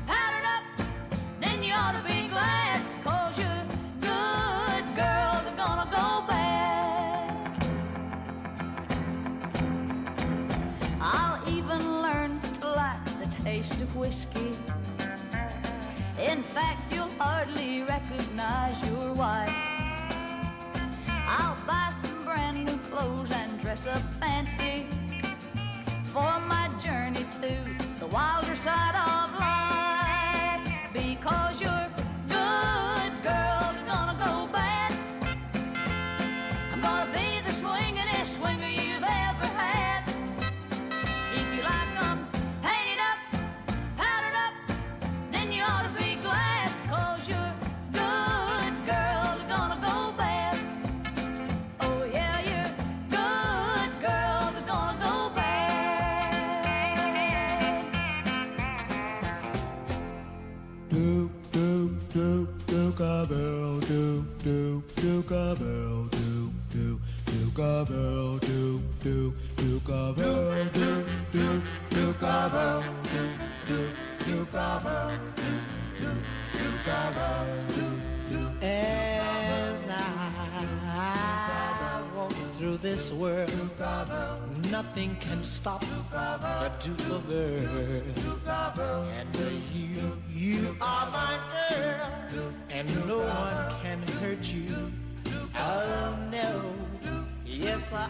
powdered up, then you ought to be glad. 'Cause you're good girls are gonna go bad. I'll even learn to like the taste of whiskey. In fact, you'll hardly recognize your wife. I'll buy some brand new clothes and dress up fancy for my journey to the wilder side of life. Because you're good girls are gonna go bad. I'm gonna be the swingin'est swinger you've ever had. If you like 'em painted up, powdered up, then you ought to be glad. 'Cause you're good girls are gonna go bad. Oh yeah, you're good girls are gonna go bad.
Doop doop doop doop bell doop doop doop bell doop doop doop bell doop doop doop bell doop doop doop bell doop doop doop bell doop doop doop bell doop doop. As I walk through this world, nothing can stop the Duke of Earl. And you are my girl, and no one can hurt you. Oh no, yes I.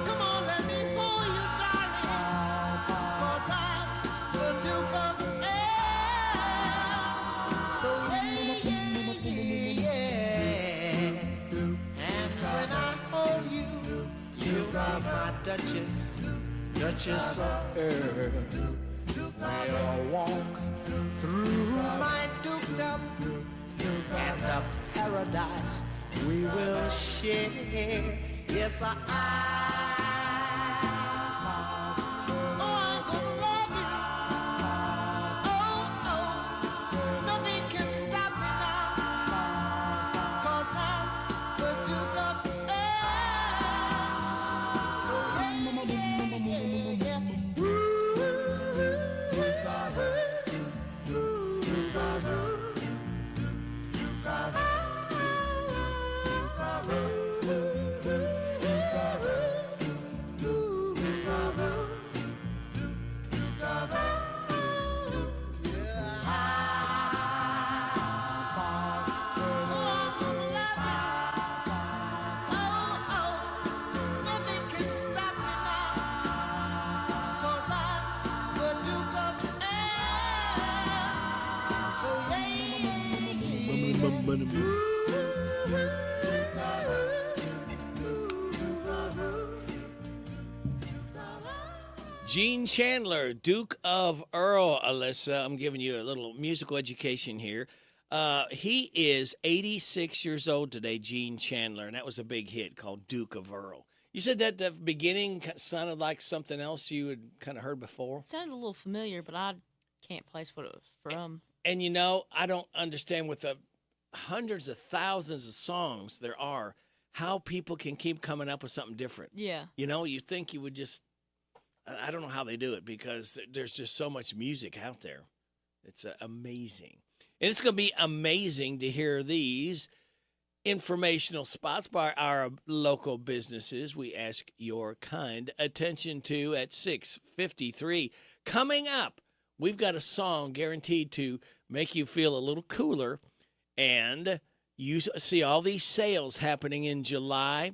Come on, let me pull you, darling, 'cause I'm the Duke my Duchess, Duchess of Earl. We'll walk through my duked up and a paradise we will share. Yes, I'm gonna love you. Oh, oh, nothing can stop me now, 'cause I'm the Duke of Earl. So yeah.
Gene Chandler, Duke of Earl, Alyssa. I'm giving you a little musical education here. He is 86 years old today, Gene Chandler, and that was a big hit called Duke of Earl. You said that the beginning sounded like something else you had kind of heard before?
It sounded a little familiar, but I can't place what it was from.
And you know, I don't understand with the hundreds of thousands of songs there are, how people can keep coming up with something different.
Yeah.
You know, you think you would just, I don't know how they do it because there's just so much music out there. It's amazing. And it's going to be amazing to hear these informational spots by our local businesses we ask your kind attention to at 6:53. Coming up, we've got a song guaranteed to make you feel a little cooler. And you see all these sales happening in July.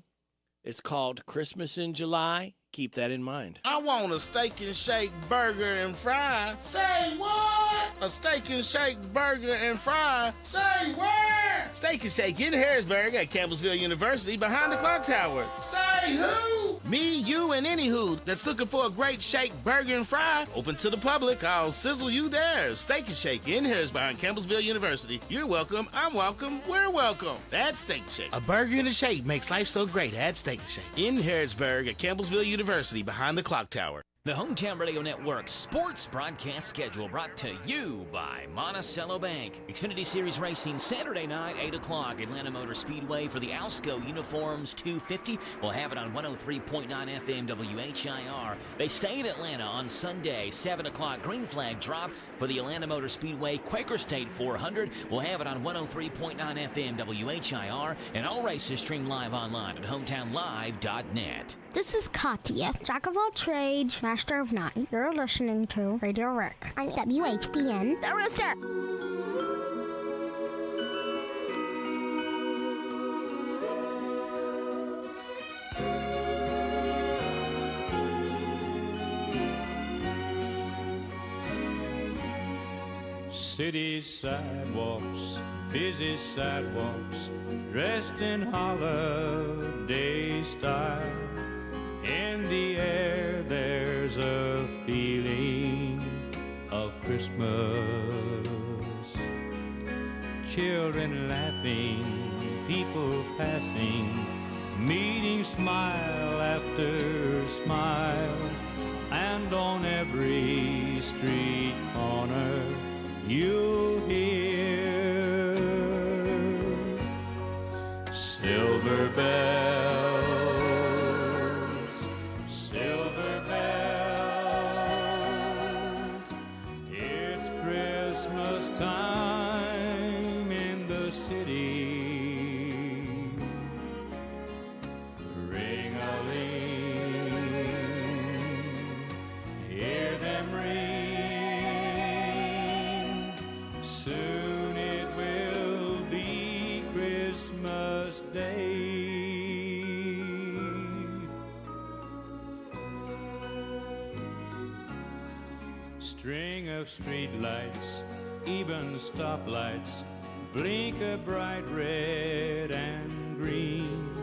It's called Christmas in July. Keep that in mind.
I want a steak and shake burger and fries. Say what? A steak and shake burger and fries. Say where? Steak and Shake in Harrodsburg at Campbellsville University behind the clock tower. Say who? Me, you, and any who that's looking for a great shake burger and fry. Open to the public. I'll sizzle you there. Steak and Shake in Harrodsburg behind Campbellsville University. You're welcome. I'm welcome. We're welcome. That's Steak and Shake. A burger and a shake makes life so great at Steak and Shake in Harrodsburg at Campbellsville University behind the clock tower.
The Hometown Radio Network sports broadcast schedule brought to you by Monticello Bank. Xfinity Series Racing Saturday night, 8 o'clock, Atlanta Motor Speedway for the Alsco Uniforms 250. We'll have it on 103.9 FM WHIR. They stay in Atlanta on Sunday, 7 o'clock, green flag drop for the Atlanta Motor Speedway Quaker State 400. We'll have it on 103.9 FM WHIR, and all races stream live online at hometownlive.net.
This is Katya, Jack of all trades, master of none. You're listening to Radio Rick on WHBN, The Rooster.
City sidewalks, busy sidewalks, dressed in holiday style. In the air there's a feeling of Christmas. Children laughing, people passing, meeting smile after smile. And on every street corner you'll hear silver bells. String of streetlights, even stoplights, blink a bright red and green.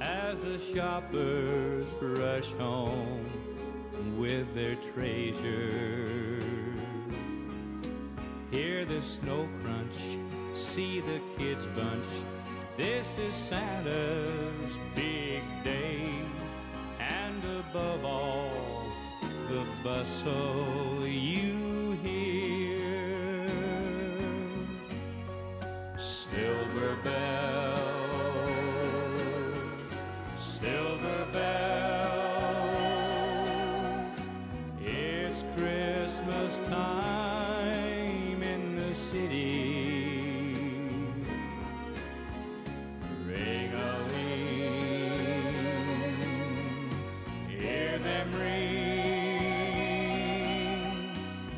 as the shoppers rush home with their treasures. Hear the snow crunch, see the kids bunch. This is Santa's big day, and above all, the bustle you hear. Silver bells, silver bells, it's Christmas time in the city. Ring-a-ling, hear them ring.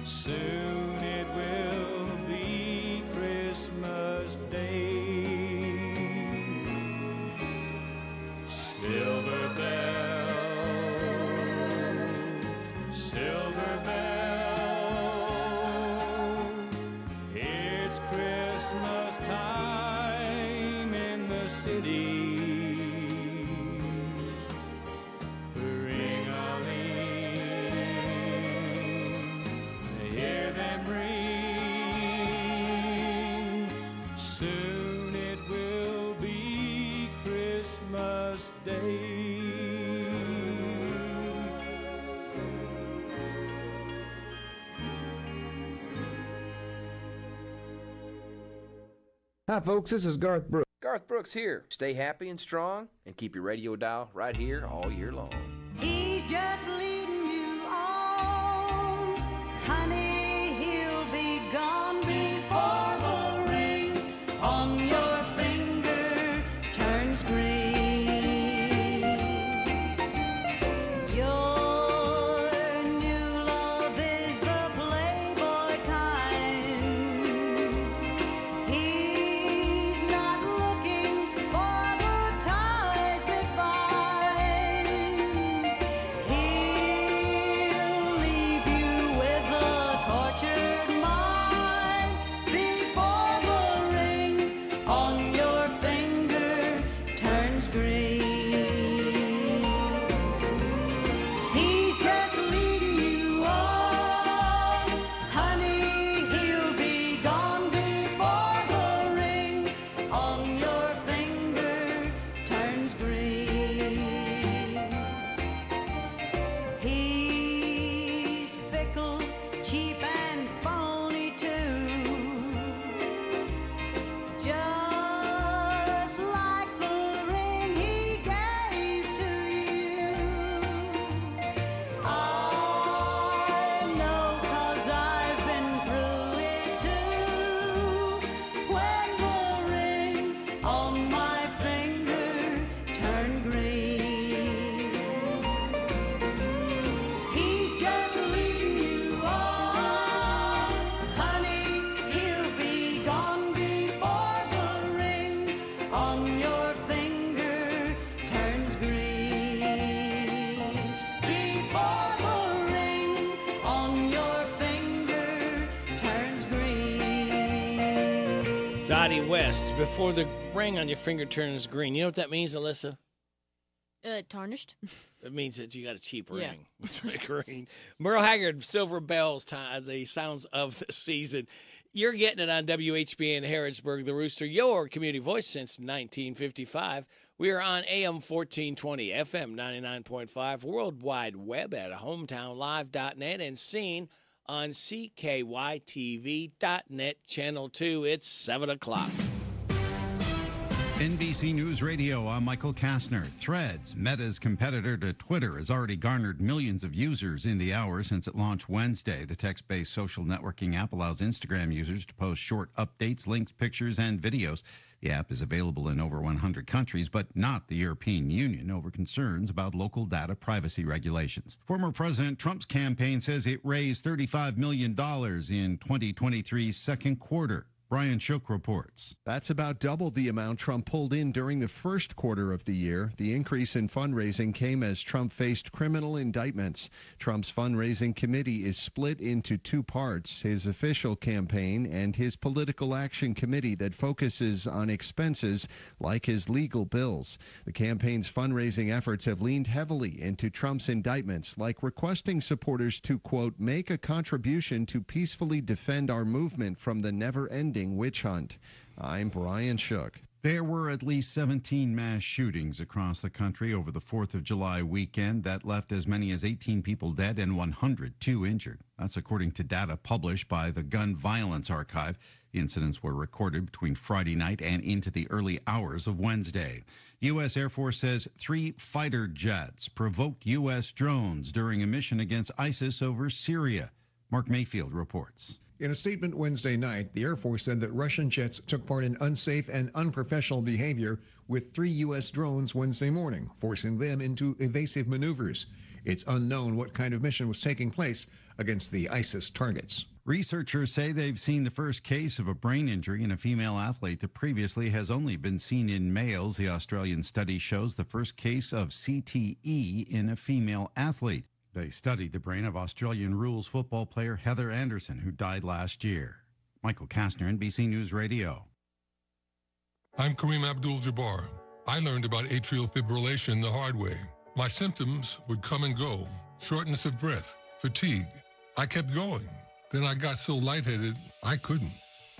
Soon it will be Christmas Day. Silver bells, silver bells, it's Christmas time in the city. Ring-a-ling, hear them ring. Soon it will be Christmas Day.
Hi, folks. This is Garth Brooks. Garth Brooks here. Stay happy and strong and keep your radio dial right here all year long.
He's just leading you on, honey, he'll be gone before the ring on your finger turns green. Your new love is the playboy kind. He's not looking for the ties that bind. He'll leave you with a tortured mind before the ring on your finger turns green. He's just leading you on, honey, he'll be gone before the ring on your finger turns green. He's fickle, cheap, and phony too, just like the ring he gave to you. I know 'cause I've been through it too. When the ring on my finger turned green. He's just leading you on, honey, he'll be gone before the ring on your finger turns green. Before the ring on your finger turns green.
Dottie West, before the ring on your finger turns green. You know what that means, Alyssa?
Tarnished.
It means that you got a cheap
Yeah.
ring with the green. Merle Haggard, Silver Bells, the sounds of the season. You're getting it on WHBN Harrodsburg, the Rooster, your community voice since 1955. We are on AM 1420, FM 99.5, World Wide Web at hometownlive.net, and seen on CKYTV.net, Channel 2. It's 7 o'clock.
NBC News Radio, I'm Michael Kastner. Threads, Meta's competitor to Twitter, has already garnered millions of users in the hour since it launched Wednesday. The text-based social networking app allows Instagram users to post short updates, links, pictures, and videos. The app is available in over 100 countries, but not the European Union, over concerns about local data privacy regulations. Former President Trump's campaign says it raised $35 million in 2023's second quarter. Brian Shook reports.
That's about double the amount Trump pulled in during the first quarter of the year. The increase in fundraising came as Trump faced criminal indictments. Trump's fundraising committee is split into two parts, his official campaign and his political action committee that focuses on expenses like his legal bills. The campaign's fundraising efforts have leaned heavily into Trump's indictments, like requesting supporters to, quote, make a contribution to peacefully defend our movement from the never-ending witch hunt. I'm Brian Shook.
There were at least 17 mass shootings across the country over the 4th of July weekend that left as many as 18 people dead and 102 injured. That's according to data published by the Gun Violence Archive. The incidents were recorded between Friday night and into the early hours of Wednesday. The U.S. Air Force says 3 fighter jets provoked U.S. drones during a mission against ISIS over Syria. Mark Mayfield reports.
In a statement Wednesday night, the Air Force said that Russian jets took part in unsafe and unprofessional behavior with 3 U.S. drones Wednesday morning, forcing them into evasive maneuvers. It's unknown what kind of mission was taking place against the ISIS targets.
Researchers say they've seen the first case of a brain injury in a female athlete that previously has only been seen in males. The Australian study shows the first case of CTE in a female athlete. They studied the brain of Australian rules football player Heather Anderson, who died last year. Michael Kastner, NBC News Radio.
I'm Kareem Abdul-Jabbar. I learned about atrial fibrillation the hard way. My symptoms would come and go: shortness of breath, fatigue. I kept going. Then I got so lightheaded, I couldn't.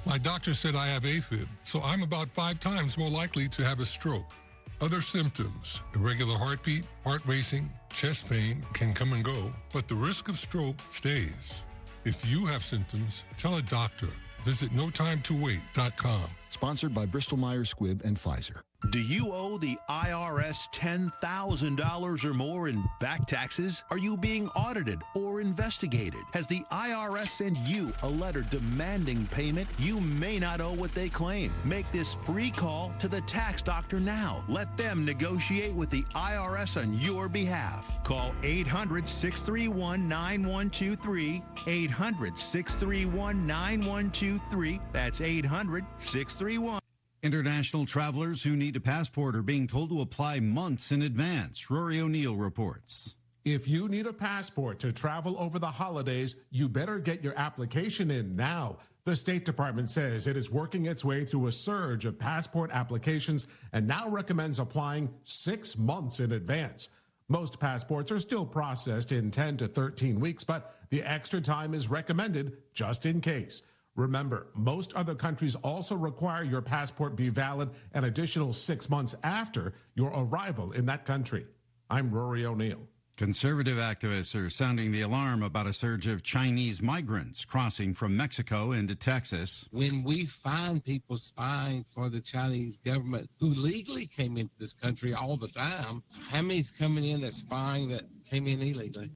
My doctor said I have AFib, so I'm about 5 times more likely to have a stroke. Other symptoms, irregular heartbeat, heart racing, chest pain can come and go, but the risk of stroke stays. If you have symptoms, tell a doctor. Visit notimetowait.com.
Sponsored by Bristol-Myers Squibb and Pfizer.
Do you owe the IRS $10,000 or more in back taxes? Are you being audited or investigated? Has the IRS sent you a letter demanding payment? You may not owe what they claim. Make this free call to the tax doctor now. Let them negotiate with the IRS on your behalf. Call 800-631-9123. 800-631-9123. That's 800-631.
International travelers who need a passport are being told to apply months in advance. Rory O'Neill reports.
If you need a passport to travel over the holidays, you better get your application in now. The State Department says it is working its way through a surge of passport applications and now recommends applying 6 months in advance. Most passports are still processed in 10 to 13 weeks, but the extra time is recommended just in case. Remember, most other countries also require your passport be valid an additional 6 months after your arrival in that country. I'm Rory O'Neill.
Conservative activists are sounding the alarm about a surge of Chinese migrants crossing from Mexico into Texas.
When we find people spying for the Chinese government who legally came into this country all the time, how many's coming in as spying that came in illegally?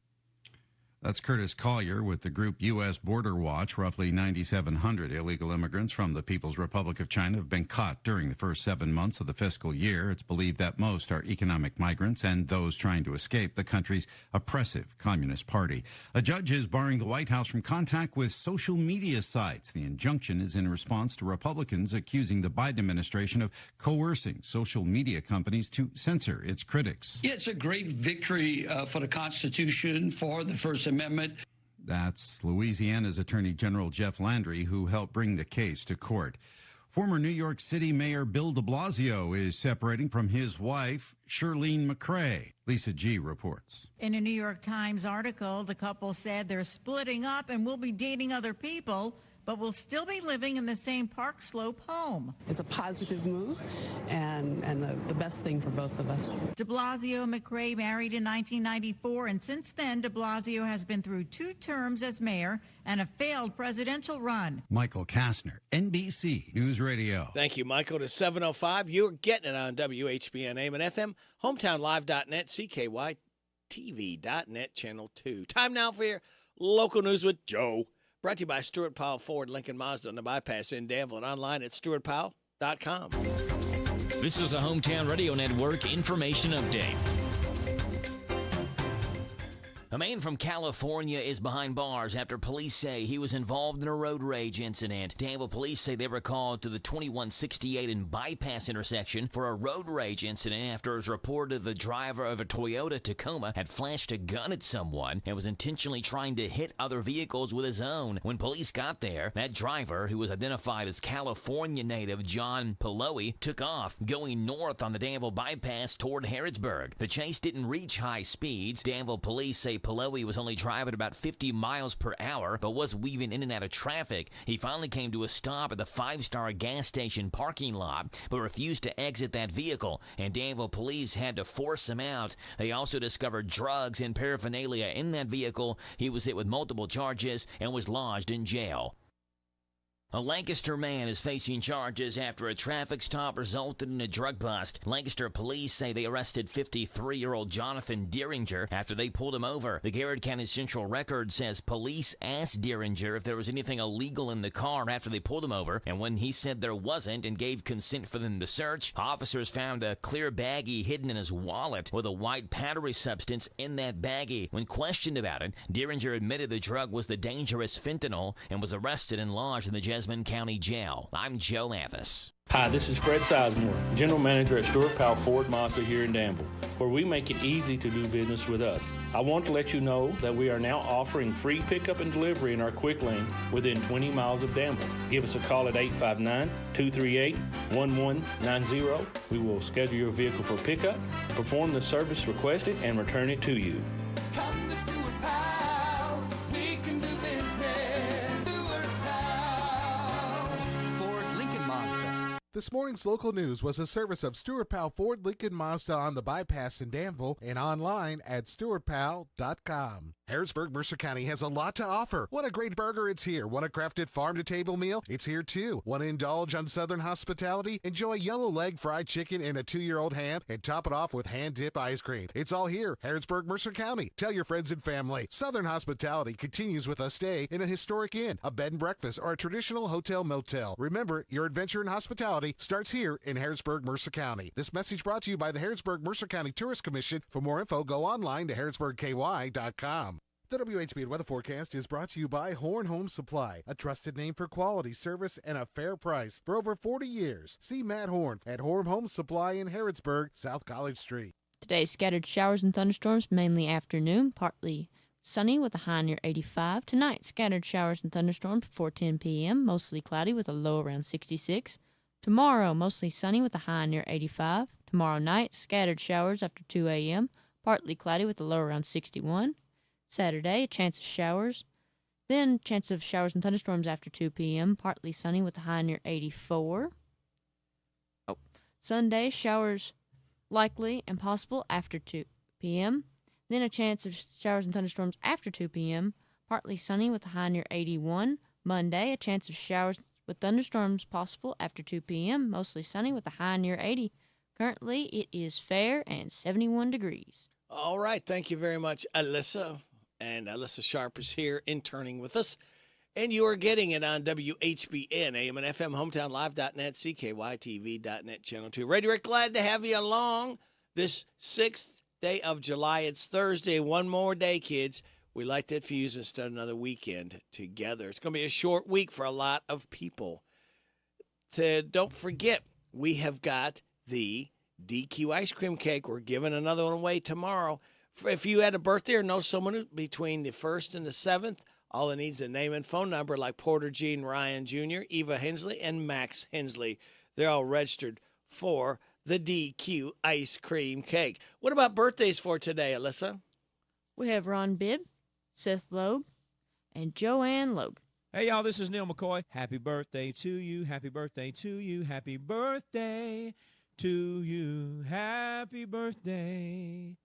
That's Curtis Collier with the group U.S. Border Watch. Roughly 9,700 illegal immigrants from the People's Republic of China have been caught during the first 7 months of the fiscal year. It's believed that most are economic migrants and those trying to escape the country's oppressive Communist Party. A judge is barring the White House from contact with social media sites. The injunction is in response to Republicans accusing the Biden administration of coercing social media companies to censor its critics.
Yeah, it's a great victory for the Constitution, for the First Amendment.
That's Louisiana's Attorney General Jeff Landry, who helped bring the case to court. Former New York City Mayor Bill de Blasio is separating from his wife, Shirlene McCrae. Lisa G. reports.
In a New York Times article, the couple said they're splitting up and will be dating other people, but will still be living in the same Park Slope home.
It's a positive move and the best thing for both of us.
De Blasio and McCrae married in 1994, and since then, de Blasio has been through 2 terms as mayor and a failed presidential run.
Michael Kastner, NBC News Radio.
Thank you, Michael. To 7:05, you're getting it on WHBN AM and FM, hometownlive.net, CKYTV.net, Channel 2. Time now for your local news with Joe. Brought to you by Stuart Powell Ford, Lincoln Mazda on the bypass in Danville and online at stuartpowell.com.
This is a Hometown Radio Network information update. A man from California is behind bars after police say he was involved in a road rage incident. Danville police say they were called to the 2168 and Bypass intersection for a road rage incident after it was reported the driver of a Toyota Tacoma had flashed a gun at someone and was intentionally trying to hit other vehicles with his own. When police got there, that driver, who was identified as California native John Paloe, took off, going north on the Danville Bypass toward Harrodsburg. The chase didn't reach high speeds. Danville police say Paloe was only driving about 50 miles per hour, but was weaving in and out of traffic. He finally came to a stop at the 5-Star gas station parking lot, but refused to exit that vehicle, and Danville police had to force him out. They also discovered drugs and paraphernalia in that vehicle. He was hit with multiple charges and was lodged in jail. A Lancaster man is facing charges after a traffic stop resulted in a drug bust. Lancaster police say they arrested 53-year-old Jonathan Deeringer after they pulled him over. The Garrett County Central Record says police asked Deeringer if there was anything illegal in the car after they pulled him over, and when he said there wasn't and gave consent for them to search, officers found a clear baggie hidden in his wallet with a white powdery substance in that baggie. When questioned about it, Deeringer admitted the drug was the dangerous fentanyl and was arrested and lodged in the Jessamine County Jail. I'm Joe Mathis.
Hi, this is Fred Sizemore, General Manager at Stewart Powell Ford Mazda here in Danville, where we make it easy to do business with us. I want to let you know that we are now offering free pickup and delivery in our quick lane within 20 miles of Danville. Give us a call at 859-238-1190. We will schedule your vehicle for pickup, perform the service requested, and return it to you.
Come to Stewart Powell, we can do business. Stewart Powell, Ford Lincoln Mazda.
This morning's local news was a service of Stewart Powell Ford Lincoln Mazda on the Bypass in Danville and online at stewartpowell.com. Harrodsburg, Mercer County has a lot to offer. Want a great burger? It's here. Want a crafted farm-to-table meal? It's here too. Want to indulge on Southern hospitality? Enjoy yellow leg fried chicken and a 2-year-old ham and top it off with hand-dip ice cream. It's all here. Harrodsburg, Mercer County. Tell your friends and family. Southern hospitality continues with a stay in a historic inn, a bed and breakfast, or a traditional hotel motel. Remember, your adventure in hospitality starts here in Harrodsburg, Mercer County. This message brought to you by the Harrodsburg Mercer County Tourist Commission. For more info, go online to harrodsburgky.com. The WHBN weather forecast is brought to you by Horn Home Supply, a trusted name for quality service and a fair price for over 40 years. See Matt Horn at Horn Home Supply in Harrodsburg, South College Street.
Today, scattered showers and thunderstorms, mainly afternoon, partly sunny with a high near 85. Tonight, scattered showers and thunderstorms before 10 p.m., mostly cloudy with a low around 66. Tomorrow, mostly sunny with a high near 85. Tomorrow night, scattered showers after 2 a.m., partly cloudy with a low around 61. Saturday, a chance of showers. Then, chance of showers and thunderstorms after 2 p.m., partly sunny with a high near 84. Sunday, showers likely and possible after 2 p.m. Then a chance of showers and thunderstorms after 2 p.m., partly sunny with a high near 81. Monday, a chance of showers with thunderstorms possible after 2 p.m., mostly sunny with a high near 80. Currently, it is fair and 71 degrees.
All right. Thank you very much, Alyssa. And Alyssa Sharp is here interning with us. And you are getting it on WHBN, AM and FM, HometownLive.net, CKYTV.net, Channel 2. Radio Rick, glad to have you along this 6th day of July. It's Thursday. One more day, kids. We light that fuse and start another weekend together. It's going to be a short week for a lot of people. Don't forget, we have got the DQ ice cream cake. We're giving another one away tomorrow. If you had a birthday or know someone between the 1st and the 7th, all it needs is a name and phone number like Porter Jean Ryan Jr., Eva Hensley, and Max Hensley. They're all registered for the DQ ice cream cake. What about birthdays for today, Alyssa?
We have Ron Bibb, Seth Loeb, and Joanne Loeb.
Hey, y'all, this is Neil McCoy. Happy birthday to you. Happy birthday to you. Happy birthday to you. Happy birthday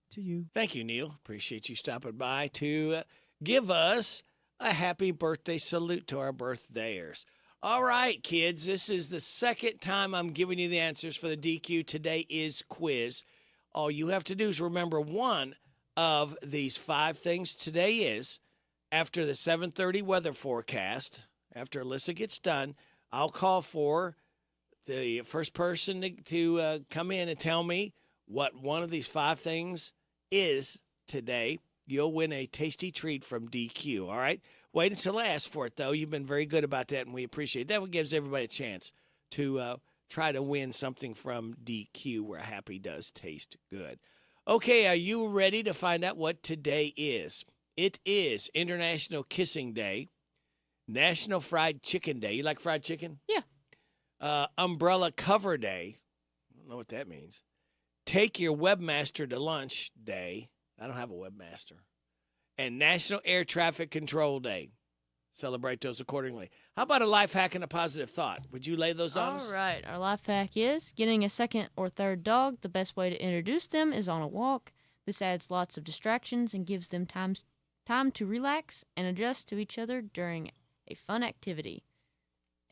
to you.
Thank you, Neil. Appreciate you stopping by to give us a happy birthday salute to our birthdayers. All right, kids, this is the second time I'm giving you the answers for the DQ. Today is quiz. All you have to do is remember one of these 5 things. Today is, after the 7:30 weather forecast, after Alyssa gets done, I'll call for the first person to come in and tell me what one of these 5 things is today. you'll win a tasty treat from DQ, all right? Wait until I ask for it, though. You've been very good about that, and we appreciate it. That one gives everybody a chance to try to win something from DQ, where happy does taste good. Okay, are you ready to find out what today is? It is International Kissing Day, National Fried Chicken Day. You like fried chicken?
Yeah.
Umbrella Cover Day. I don't know what that means. Take Your Webmaster to Lunch Day. I don't have a webmaster. And National Air Traffic Control Day. Celebrate those accordingly. How about a life hack and a positive thought? Would you lay those on us?
All right. Our life hack is getting a second or third dog. The best way to introduce them is on a walk. This adds lots of distractions and gives them time to relax and adjust to each other during a fun activity.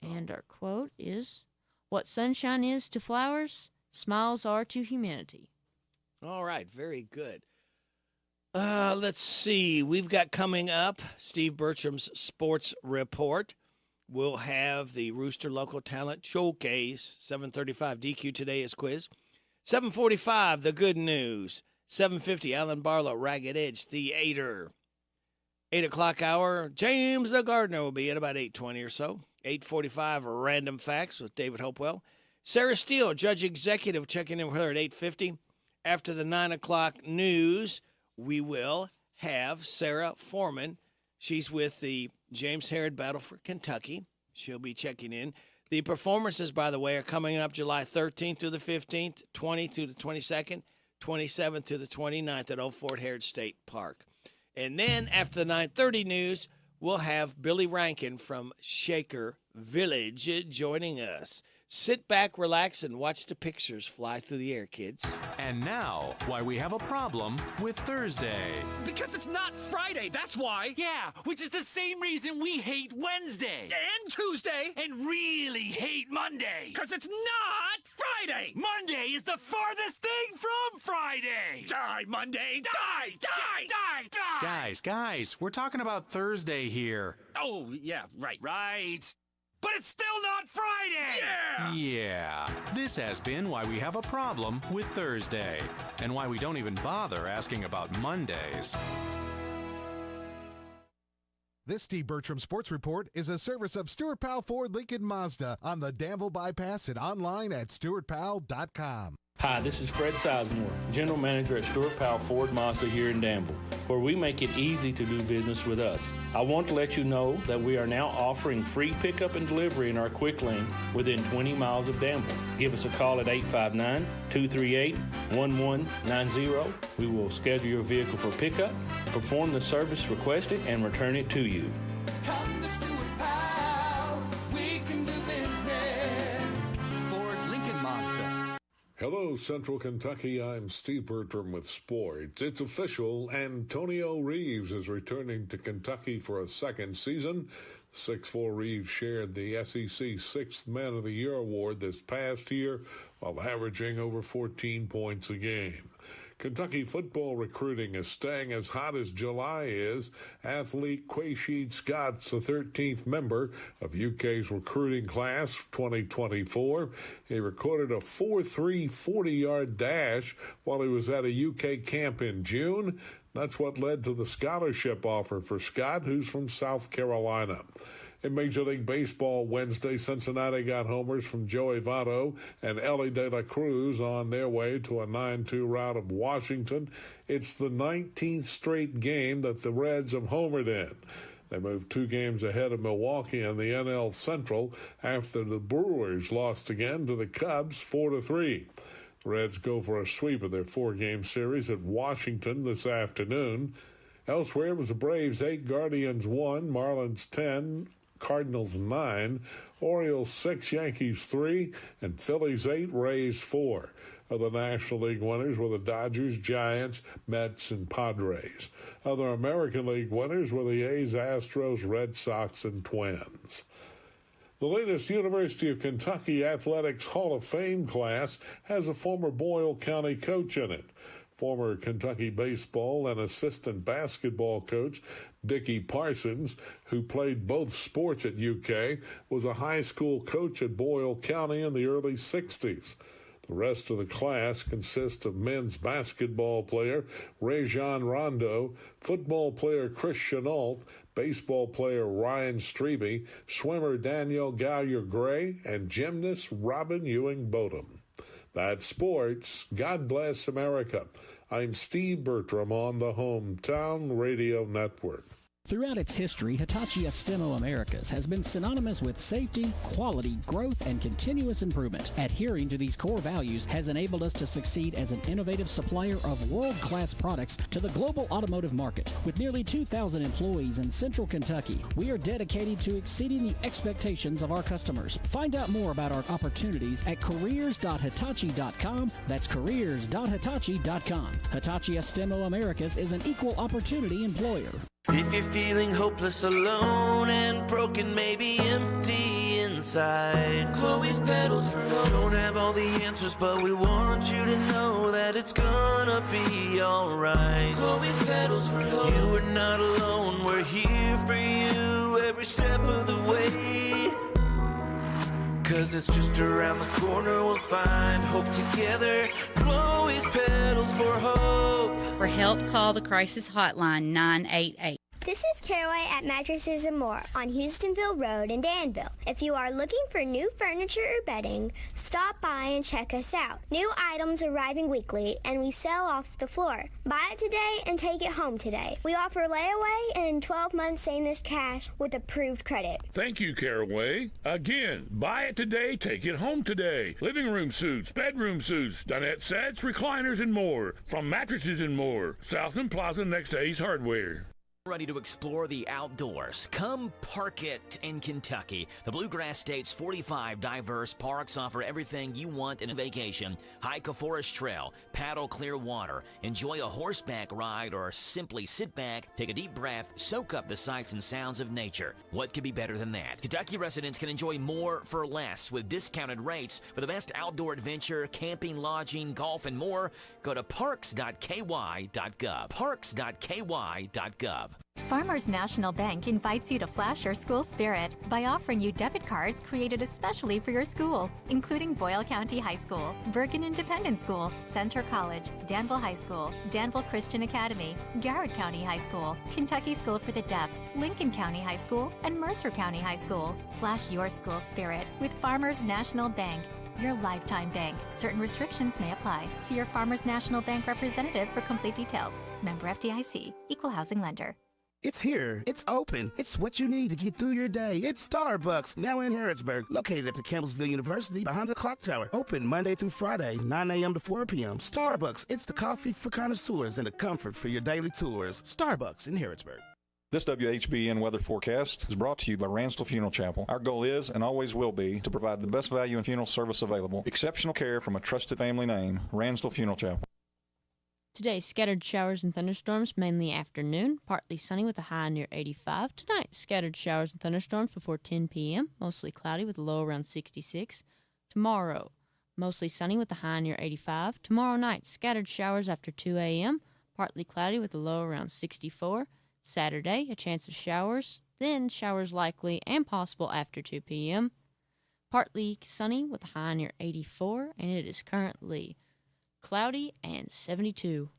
And our quote is, "What sunshine is to flowers, smiles are to humanity."
All right, very good. Let's see. We've got coming up Steve Bertram's Sports Report. We'll have the Rooster Local Talent Showcase. 7:35 DQ Today is quiz. 7:45 The Good News. 7:50 Alan Barlow Ragged Edge Theater. 8 o'clock hour, James the Gardener will be at about 8:20 or so. 8:45 Random Facts with David Hopewell. Sarah Steele, Judge Executive, checking in with her at 8:50. After the 9 o'clock news, we will have Sarah Foreman. She's with the James Herod Battle for Kentucky. She'll be checking in. The performances, by the way, are coming up July 13th through the 15th, 20th through the 22nd, 27th through the 29th at Old Fort Herod State Park. And then after the 9:30 news, we'll have Billy Rankin from Shaker Village joining us. Sit back, relax, and watch the pictures fly through the air, kids.
And now, why we have a problem with Thursday.
Because it's not Friday, that's why.
Yeah, which is the same reason we hate Wednesday.
And Tuesday.
And really hate Monday.
Because it's not Friday.
Monday is the farthest thing from Friday.
Die, Monday. Die, die, die, die.
Guys, we're talking about Thursday here.
Oh, yeah, right.
Right. But it's still not Friday! Yeah. This has been why we have a problem with Thursday, and why we don't even bother asking about Mondays.
This Steve Bertram Sports Report is a service of Stuart Powell Ford Lincoln Mazda on the Danville Bypass and online at stuartpowell.com.
Hi, this is Fred Sizemore, General Manager at Stuart Powell Ford Mazda here in Danville, where we make it easy to do business with us. I want to let you know that we are now offering free pickup and delivery in our quick lane within 20 miles of Danville. Give us a call at 859-238-1190. We will schedule your vehicle for pickup, perform the service requested, and return it to you.
Come to Stuart Powell, we can do business.
Ford Lincoln Mazda.
Hello, Central Kentucky. I'm Steve Bertram with sports. It's official. Antonio Reeves is returning to Kentucky for a second season. 6'4" Reeves shared the SEC Sixth Man of the Year award this past year while averaging over 14 points a game. Kentucky football recruiting is staying as hot as July is. Athlete Quaysheed Scott's the 13th member of UK's recruiting class 2024. He recorded a 4.3 40-yard dash while he was at a UK camp in June. That's what led to the scholarship offer for Scott, who's from South Carolina. In Major League Baseball Wednesday, Cincinnati got homers from Joey Votto and Ellie De La Cruz on their way to a 9-2 rout of Washington. It's the 19th straight game that the Reds have homered in. They moved 2 games ahead of Milwaukee in the NL Central after the Brewers lost again to the Cubs 4-3. The Reds go for a sweep of their 4-game series at Washington this afternoon. Elsewhere, it was the Braves 8, Guardians 1, Marlins 10, Cardinals 9, Orioles 6, Yankees 3, and Phillies 8, Rays 4. Other National League winners were the Dodgers, Giants, Mets, and Padres. Other American League winners were the A's, Astros, Red Sox, and Twins. The latest University of Kentucky Athletics Hall of Fame class has a former Boyle County coach in it. Former Kentucky baseball and assistant basketball coach Dickie Parsons, who played both sports at UK, was a high school coach at Boyle County in the early 60s. The rest of the class consists of men's basketball player Rajon Rondo, football player Chris Chenault, baseball player Ryan Strebe, swimmer Danielle Gallier-Gray, and gymnast Robin Ewing-Bodum. That's sports. God bless America. I'm Steve Bertram on the Hometown Radio Network.
Throughout its history, Hitachi Astemo Americas has been synonymous with safety, quality, growth, and continuous improvement. Adhering to these core values has enabled us to succeed as an innovative supplier of world-class products to the global automotive market. With nearly 2,000 employees in Central Kentucky, we are dedicated to exceeding the expectations of our customers. Find out more about our opportunities at careers.hitachi.com. That's careers.hitachi.com. Hitachi Astemo Americas is an equal opportunity employer.
If you're feeling hopeless, alone, and broken, maybe empty inside, Chloe's Pedals for Hope don't have all the answers, but we want you to know that it's gonna be alright. Chloe's Pedals for Hope. You are not alone, we're here for you every step of the way. 'Cause it's just around the corner, we'll find hope together. Chloe's Pedals for Hope.
For help, call the crisis hotline 988.
This is Caraway at Mattresses and More on Houstonville Road in Danville. If you are looking for new furniture or bedding, stop by and check us out. New items arriving weekly, and we sell off the floor. Buy it today and take it home today. We offer layaway and 12 months same-as cash with approved credit.
Thank you, Caraway. Again, buy it today, take it home today. Living room suits, bedroom suits, dinette sets, recliners, and more. From Mattresses and More, Southland Plaza next to Ace Hardware.
Ready to explore the outdoors? Come park it in Kentucky. The Bluegrass State's 45 diverse parks offer everything you want in a vacation. Hike a forest trail, paddle clear water, enjoy a horseback ride, or simply sit back, take a deep breath, soak up the sights and sounds of nature. What could be better than that? Kentucky residents can enjoy more for less with discounted rates for the best outdoor adventure, camping, lodging, golf, and more. Go to parks.ky.gov. Parks.ky.gov.
Farmers National Bank invites you to flash your school spirit by offering you debit cards created especially for your school, including Boyle County High School, Bergen Independent School, Center College, Danville High School, Danville Christian Academy, Garrett County High School, Kentucky School for the Deaf, Lincoln County High School, and Mercer County High School. Flash your school spirit with Farmers National Bank, your lifetime bank. Certain restrictions may apply. See your Farmers National Bank representative for complete details. Member FDIC, Equal Housing Lender.
It's here. It's open. It's what you need to get through your day. It's Starbucks, now in Harrodsburg, located at the Campbellsville University behind the clock tower. Open Monday through Friday, 9 a.m. to 4 p.m. Starbucks, it's the coffee for connoisseurs and the comfort for your daily tours. Starbucks in Harrodsburg.
This WHBN weather forecast is brought to you by Ransdell Funeral Chapel. Our goal is, and always will be, to provide the best value in funeral service available. Exceptional care from a trusted family name, Ransdell Funeral Chapel.
Today, scattered showers and thunderstorms, mainly afternoon. Partly sunny with a high near 85. Tonight, scattered showers and thunderstorms before 10 p.m. Mostly cloudy with a low around 66. Tomorrow, mostly sunny with a high near 85. Tomorrow night, scattered showers after 2 a.m. Partly cloudy with a low around 64. Saturday, a chance of showers. Then showers likely and possible after 2 p.m. Partly sunny with a high near 84. And it is currently cloudy and 72.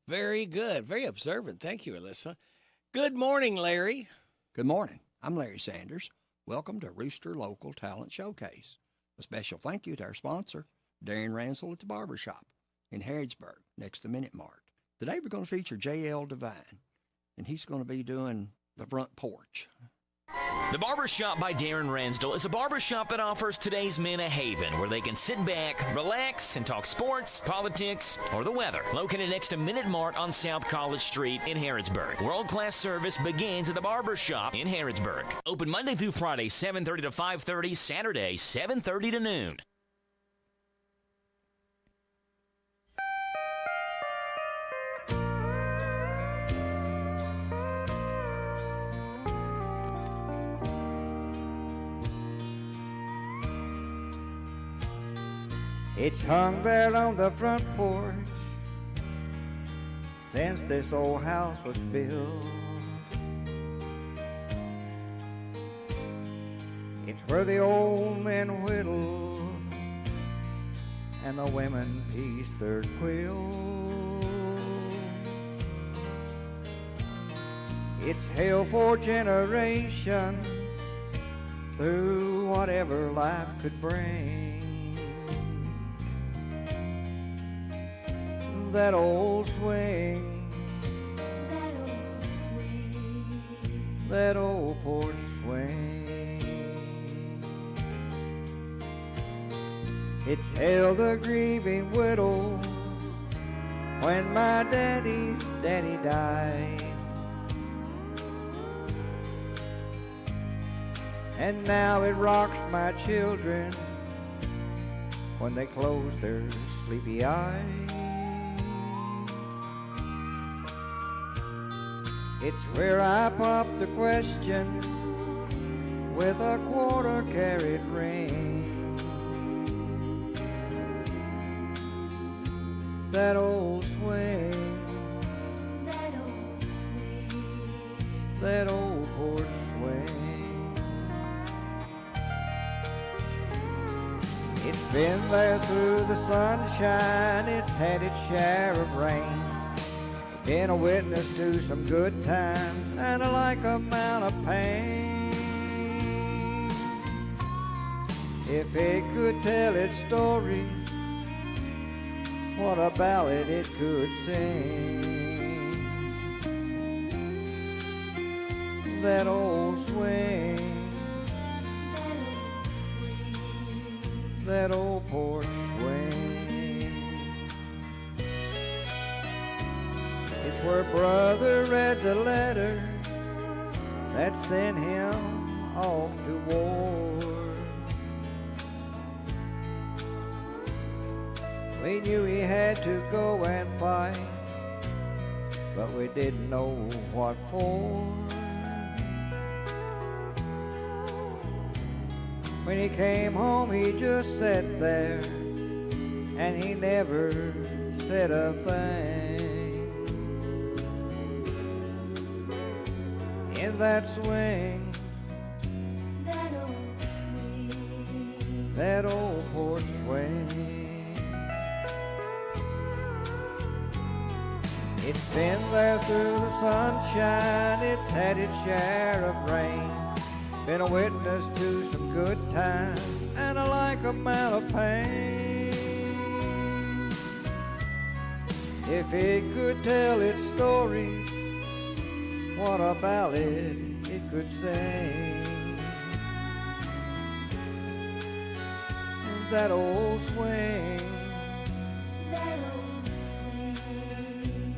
Very good. Very observant. Thank you, Alyssa. Good morning, Larry.
Good morning. I'm Larry Sanders. Welcome to Rooster Local Talent Showcase. A special thank you to our sponsor, Darren Ransel at the Barber Shop in Harrodsburg, next to Minute Mart. Today we're going to feature J.L. Devine, and he's going to be doing the front porch.
The Barbershop by Darren Ransdell is a barbershop that offers today's men a haven where they can sit back, relax, and talk sports, politics, or the weather. Located next to Minute Mart on South College Street in Harrodsburg. World-class service begins at the Barbershop in Harrodsburg. Open Monday through Friday, 7:30 to 5:30, Saturday, 7:30 to noon.
It's hung there on the front porch since this old house was built. It's where the old men whittled and the women piece third quill. It's hell for generations through whatever life could bring. That old swing, that old porch swing. It's held a grieving widow when my daddy died. And now it rocks my children when they close their sleepy eyes. It's where I pop the question with a quarter-carat ring. That old swing, that old porch swing. It's been there through the sunshine, it's had its share of rain. Been a witness to some good times and a like amount of pain. If it could tell its story, what a ballad it could sing. That old swing, that old porch swing. It's where brother read the letter that sent him off to war. We knew he had to go and fight, but we didn't know what for. When he came home, he just sat there, and he never said a thing. In that swing, that old porch swing. It's been there through the sunshine, it's had its share of rain. Been a witness to some good times and a like amount of pain. If it could tell its story, what a ballad it could sing. That old swing,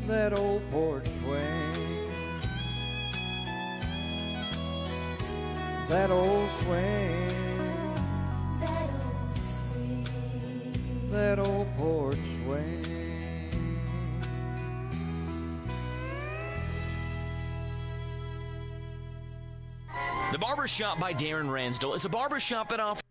that old porch swing, that old swing, that old porch swing.
The Barbershop by Darren Ransdell is a barbershop that offers...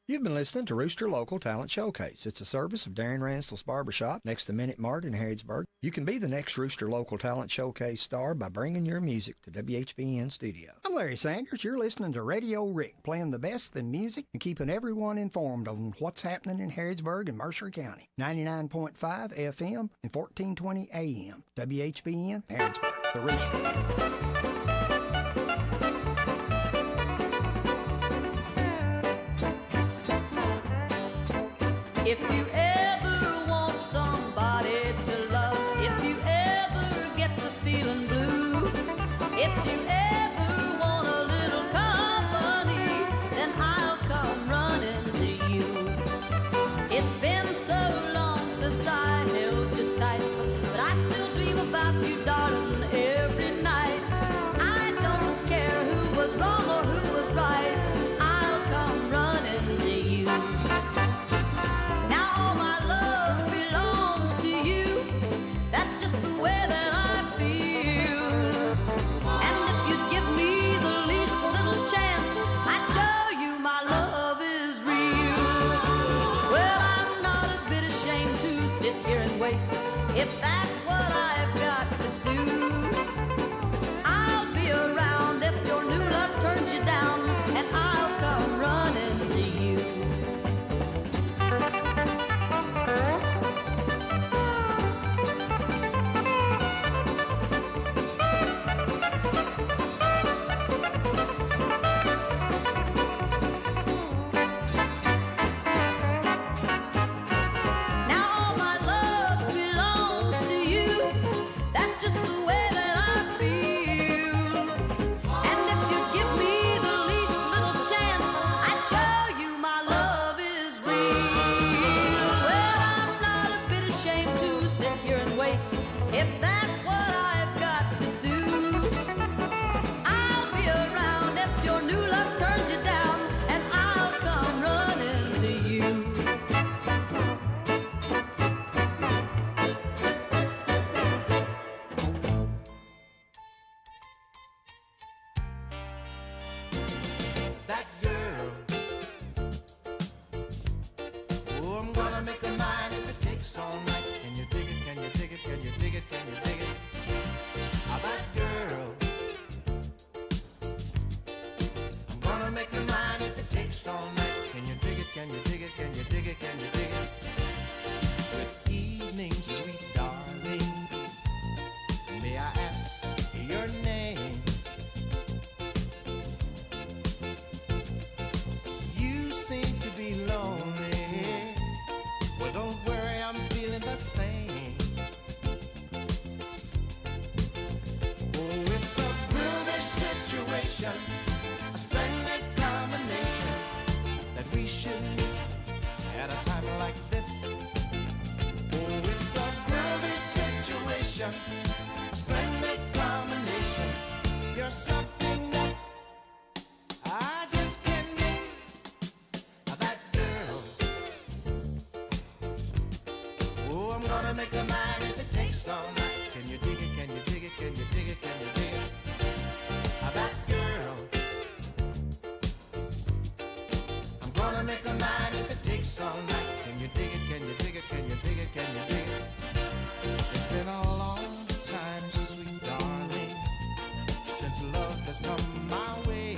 You've been listening to Rooster Local Talent Showcase. It's a service of Darren Ransdell's Barbershop next to Minute Mart in Harrodsburg. You can be the next Rooster Local Talent Showcase star by bringing your music to WHBN Studio.
I'm Larry Sanders. You're listening to Radio Rick, playing the best in music and keeping everyone informed on what's happening in Harrodsburg and Mercer County. 99.5 FM and 1420 AM. WHBN, Harrodsburg, the Rooster.
If you ever want somebody to love, if you ever get to feeling blue, if you ever want a little company, then I'll come running to you. It's been so long since I held you tight, but I still dream about you, darling, every night. I don't care who was wrong or who was right, I'll come running to you. If that's what I've got to do, if that's what I've got to do. I'll be around if your new love turns you down, and I'll come running to you.
That girl, oh, I'm gonna make her mine if it takes all night. Can you dig it? Can you dig it? Can you dig it? Can you dig it? Ah, that girl, I'm gonna make her mine if it takes all night. Can you dig it? Can you dig it? Can you dig it? Can you dig it? Good evening, sweet darling. May I ask your name? You seem to be lonely. Well, don't worry, I'm feeling the same. Oh, it's a groovy situation, a splendid combination that we should meet at a time like this. Oh, it's a groovy situation, a splendid combination. You're something that I just can't miss. That girl, oh, I'm gonna make her mine if it takes all night. Can you dig it? Can you dig it? Can you dig it? Can you dig it? That girl, I'm gonna make her mine if it takes all night. Can you dig it? Can you dig it? Can you dig it? Can you dig it? It's been a long time, sweet darling, since love has come my way.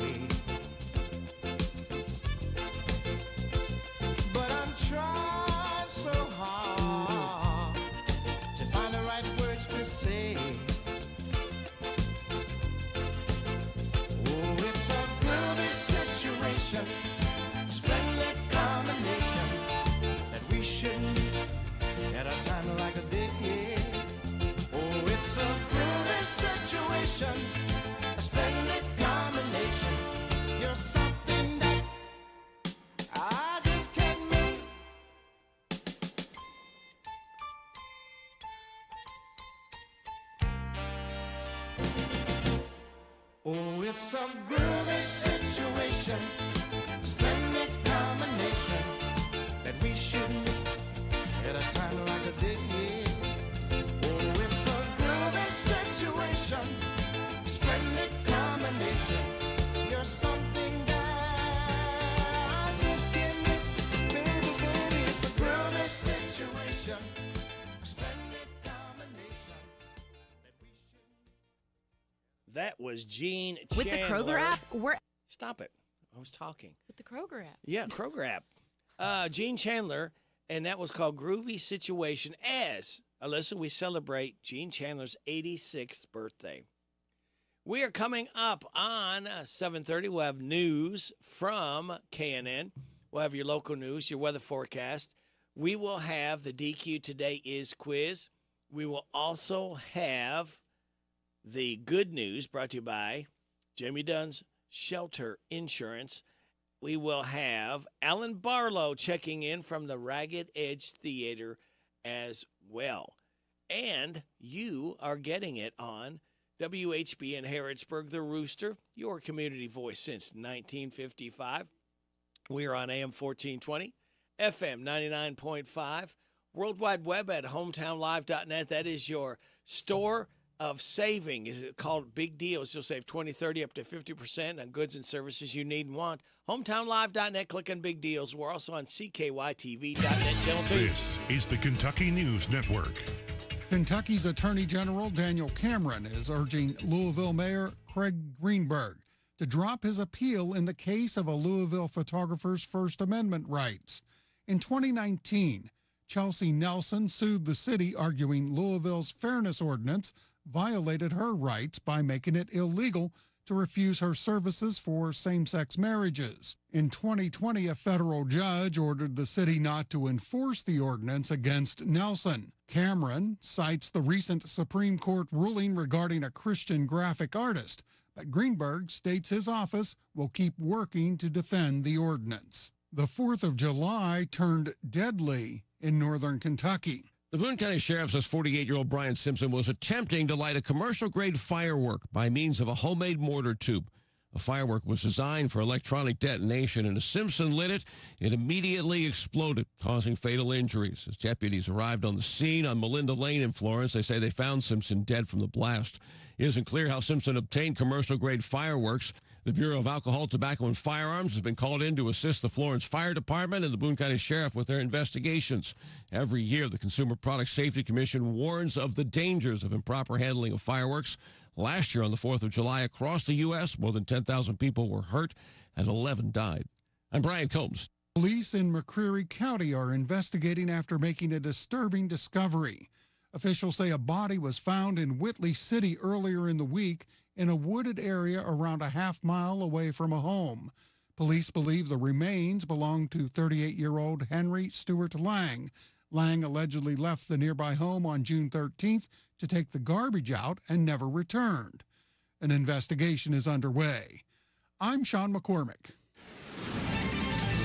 But I'm trying so hard to find the right words to say. Oh, it's a groovy situation, splendid combination that we should meet at a time like this. Oh, it's a groovy situation, a splendid combination. You're something that I just can't miss. Oh, it's a groovy situation, a splendid combination that we should meet at a time like this. Oh, it's a groovy situation, a splendid combination. You're something that I just can't miss. Baby, baby, it's a groovy situation, a splendid combination.
That was Gene
With the
Chandler.
Kroger app, we're...
Stop it. I was talking.
With the Kroger app.
Yeah, Kroger app. Gene Chandler, and that was called Groovy Situation as, Alyssa, we celebrate Gene Chandler's 86th birthday. We are coming up on 7:30. We'll have news from KNN. We'll have your local news, your weather forecast. We will have the DQ Today Is quiz. We will also have the good news brought to you by Jamie Dunn's Shelter Insurance. We will have Alan Barlow checking in from the Ragged Edge Theater as well. And you are getting it on WHBN Harrodsburg, The Rooster, your community voice since 1955. We are on AM 1420, FM 99.5, World Wide Web at hometownlive.net. That is your store of saving. Is it called Big Deals? You'll save 20, 30, up to 50% on goods and services you need and want. Hometownlive.net, click on Big Deals. We're also on CKYTV.net, Channel 2.
This is the Kentucky News Network.
Kentucky's Attorney General Daniel Cameron is urging Louisville Mayor Craig Greenberg to drop his appeal in the case of a Louisville photographer's First Amendment rights. In 2019, Chelsea Nelson sued the city, arguing Louisville's Fairness Ordinance violated her rights by making it illegal to refuse her services for same-sex marriages. In 2020, a federal judge ordered the city not to enforce the ordinance against Nelson. Cameron cites the recent Supreme Court ruling regarding a Christian graphic artist, but Greenberg states his office will keep working to defend the ordinance. The 4th of July turned deadly in northern Kentucky.
The Boone County Sheriff says 48-year-old Brian Simpson was attempting to light a commercial-grade firework by means of a homemade mortar tube. The firework was designed for electronic detonation, and as Simpson lit it, it immediately exploded, causing fatal injuries. As deputies arrived on the scene on Melinda Lane in Florence, they say they found Simpson dead from the blast. It isn't clear how Simpson obtained commercial-grade fireworks. The Bureau of Alcohol, Tobacco, and Firearms has been called in to assist the Florence Fire Department and the Boone County Sheriff with their investigations. Every year, the Consumer Product Safety Commission warns of the dangers of improper handling of fireworks. Last year, on the 4th of July, across the U.S., more than 10,000 people were hurt and 11 died. I'm Brian Combs.
Police in McCreary County are investigating after making a disturbing discovery. Officials say a body was found in Whitley City earlier in the week in a wooded area around a half-mile away from a home. Police believe the remains belong to 38-year-old Henry Stewart Lang. Lang allegedly left the nearby home on June 13th to take the garbage out and never returned. An investigation is underway. I'm Sean McCormick.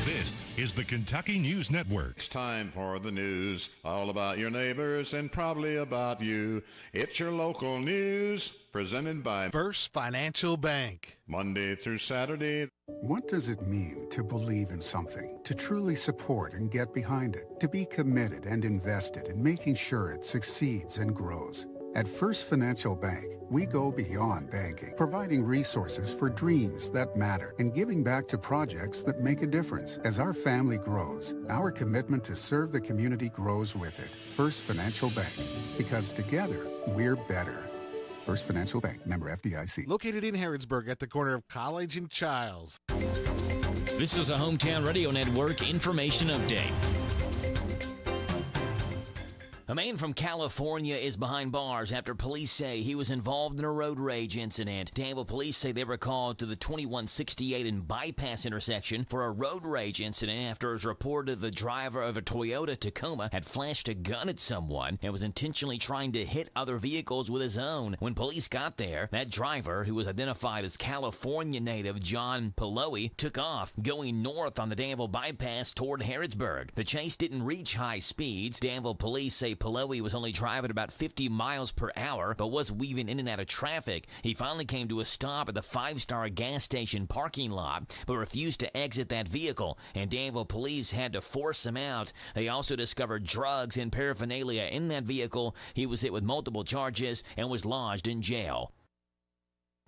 This is the Kentucky News Network.
It's time for the news, all about your neighbors and probably about you. It's your local news, presented by
First Financial Bank.
Monday through Saturday.
What does it mean to believe in something, to truly support and get behind it, to be committed and invested in making sure it succeeds and grows? At First Financial Bank, we go beyond banking, providing resources for dreams that matter and giving back to projects that make a difference. As our family grows, our commitment to serve the community grows with it. First Financial Bank, because together, we're better. First Financial Bank, member FDIC.
Located in Harrodsburg at the corner of College and Childs.
This is a Hometown Radio Network information update. A man from California is behind bars after police say he was involved in a road rage incident. Danville police say they were called to the 2168 and Bypass intersection for a road rage incident after it was reported the driver of a Toyota Tacoma had flashed a gun at someone and was intentionally trying to hit other vehicles with his own. When police got there, that driver, who was identified as California native John Paloe, took off, going north on the Danville Bypass toward Harrodsburg. The chase didn't reach high speeds. Danville police say Paloe was only driving about 50 miles per hour, but was weaving in and out of traffic. He finally came to a stop at the 5-Star gas station parking lot, but refused to exit that vehicle, and Danville police had to force him out. They also discovered drugs and paraphernalia in that vehicle. He was hit with multiple charges and was lodged in jail.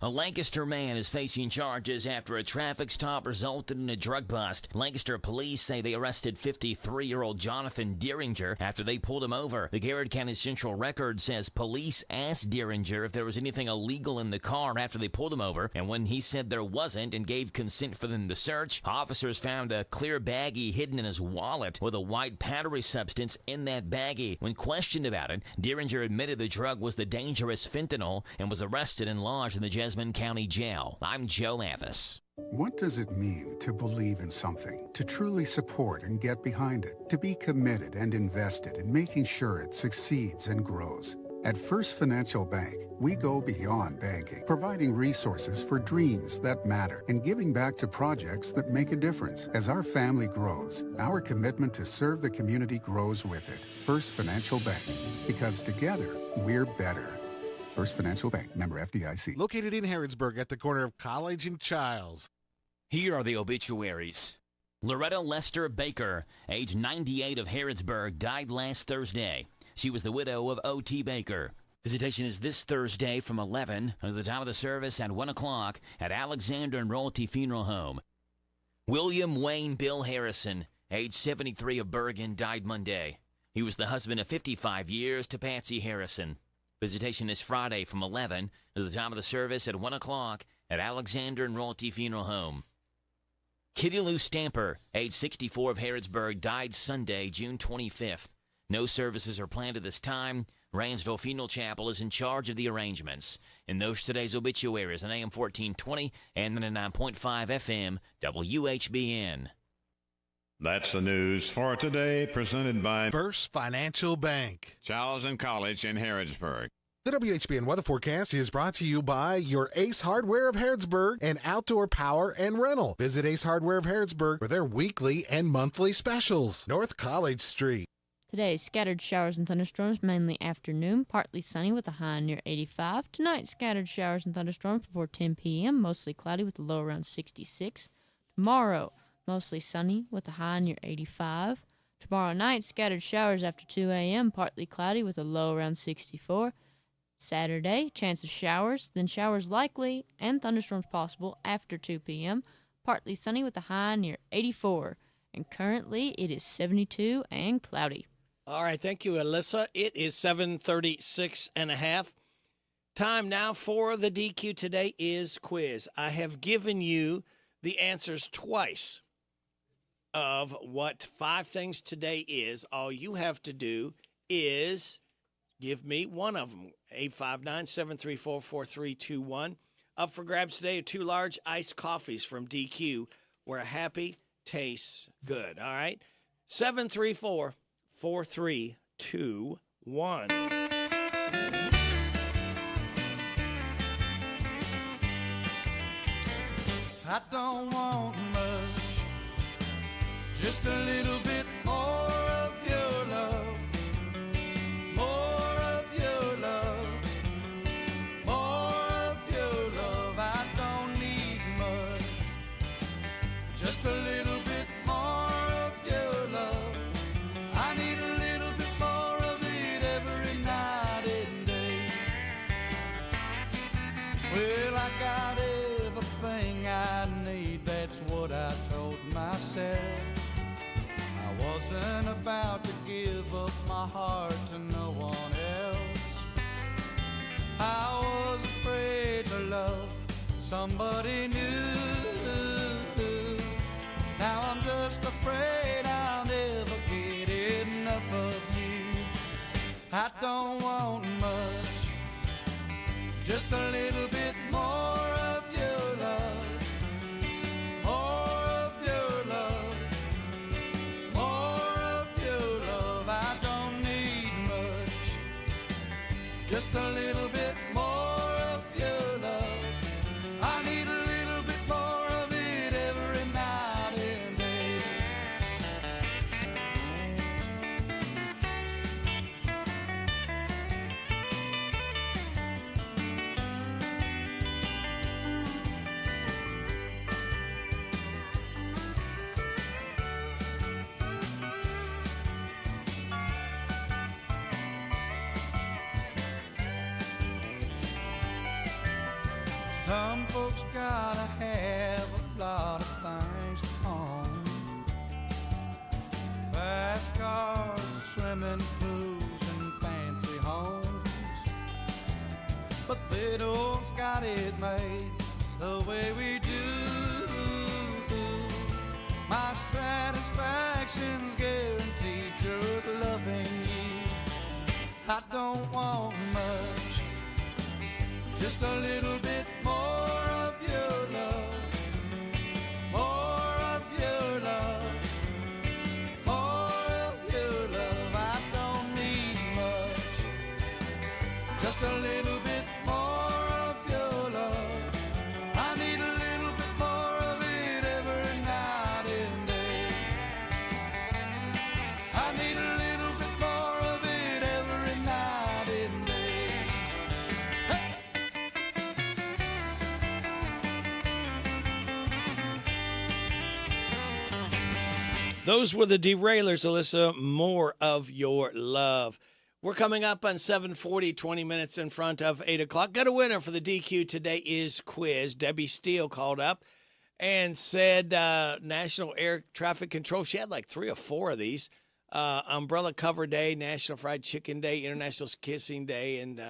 A Lancaster man is facing charges after a traffic stop resulted in a drug bust. Lancaster police say they arrested 53-year-old Jonathan Deeringer after they pulled him over. The Garrett County Central Record says police asked Deeringer if there was anything illegal in the car after they pulled him over, and when he said there wasn't and gave consent for them to search, officers found a clear baggie hidden in his wallet with a white powdery substance in that baggie. When questioned about it, Deeringer admitted the drug was the dangerous fentanyl and was arrested and lodged in the Jasmine County Jail. I'm Joe Mathis.
What does it mean to believe in something, to truly support and get behind it, to be committed and invested in making sure it succeeds and grows? At First Financial Bank, we go beyond banking, providing resources for dreams that matter and giving back to projects that make a difference. As our family grows, our commitment to serve the community grows with it. First Financial Bank, because together, we're better. First Financial Bank, member FDIC.
Located in Harrodsburg at the corner of College and Childs.
Here are the obituaries. Loretta Lester Baker, age 98 of Harrodsburg, died last Thursday. She was the widow of O.T. Baker. Visitation is this Thursday from 11 until the time of the service at 1 o'clock at Alexander and Royalty Funeral Home. William Wayne Bill Harrison, age 73 of Bergen, died Monday. He was the husband of 55 years to Patsy Harrison. Visitation is Friday from 11 to the time of the service at 1 o'clock at Alexander and Royalty Funeral Home. Kitty Lou Stamper, age 64 of Harrodsburg, died Sunday, June 25th. No services are planned at this time. Ransville Funeral Chapel is in charge of the arrangements. And those today's obituaries on AM 1420 and 99.5 FM WHBN.
That's the news for today, presented by
First Financial Bank.
Charles and College in Harrodsburg.
The WHBN weather forecast is brought to you by your Ace Hardware of Harrodsburg and Outdoor Power and Rental. Visit Ace Hardware of Harrodsburg for their weekly and monthly specials. North College Street.
Today, scattered showers and thunderstorms, mainly afternoon, partly sunny with a high near 85. Tonight, scattered showers and thunderstorms before 10 p.m., mostly cloudy with a low around 66. Tomorrow, mostly sunny with a high near 85. Tomorrow night, scattered showers after 2 a.m., partly cloudy with a low around 64. Saturday, chance of showers, then showers likely and thunderstorms possible after 2 p.m., partly sunny with a high near 84. And currently, it is 72 and cloudy.
All right, thank you, Alyssa. It is 7:36 and a half. Time now for the DQ Today is quiz. I have given you the answers twice of what 5 things today is. All you have to do is give me one of them. 859-734-4321. Up for grabs today are 2 large iced coffees from DQ, where happy tastes good. All right? 734-4321.
I don't want much, just a little bit more of your love, more of your love, more of your love. I don't need much, just a little bit more of your love. I need a little bit more of it every night and day. Well, I got everything I need, that's what I told myself. I wasn't about to give up my heart to no one else. I was afraid to love somebody new. Now I'm just afraid I'll never get enough of you. I don't want much, just a little bit more of your love, more of your love, more of your love. I don't need much, just a little bit more of your love. I need a little bit more of it every night and day. Some folks gotta have a lot of things to own. Fast cars, swimming pools, and fancy homes. But they don't got it made the way we do. My satisfaction's guaranteed just loving you. I don't want much, just a little bit more of your love, more of your love, more of your love. I don't need much, just a little bit more of your love. I need a little bit more of it every night and day. I need a little bit more of it every night and day. Hey!
Those were the Derailers, Alyssa. More of your love. We're coming up on 7:40, 20 minutes in front of 8 o'clock. Got a winner for the DQ Today is quiz. Debbie Steele called up and said National Air Traffic Control. She had like 3 or 4 of these. Umbrella Cover Day, National Fried Chicken Day, International Kissing Day, and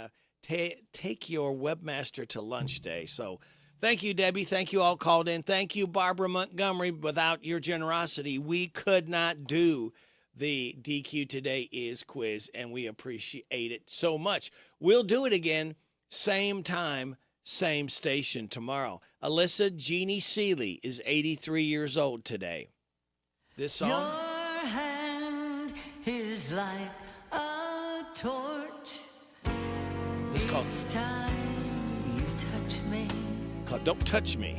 Take Your Webmaster to Lunch Day. So thank you, Debbie. Thank you all called in. Thank you, Barbara Montgomery. Without your generosity, we could not do the DQ Today is quiz, and we appreciate it so much. We'll do it again, same time, same station tomorrow. Alyssa Jeannie Seeley is 83 years old today. This song?
Your hand is like a torch.
It's called
Each time you touch me.
Called Don't Touch Me.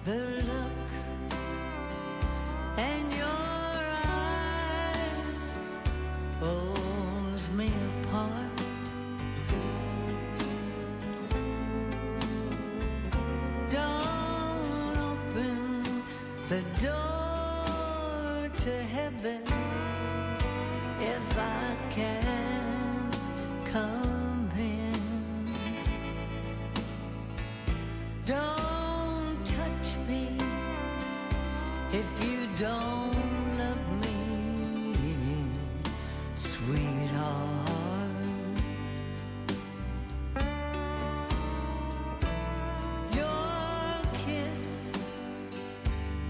The look and your eye pulls me apart. Don't open the door to heaven if I can't come in. Don't touch me if you don't love me, sweetheart. Your kiss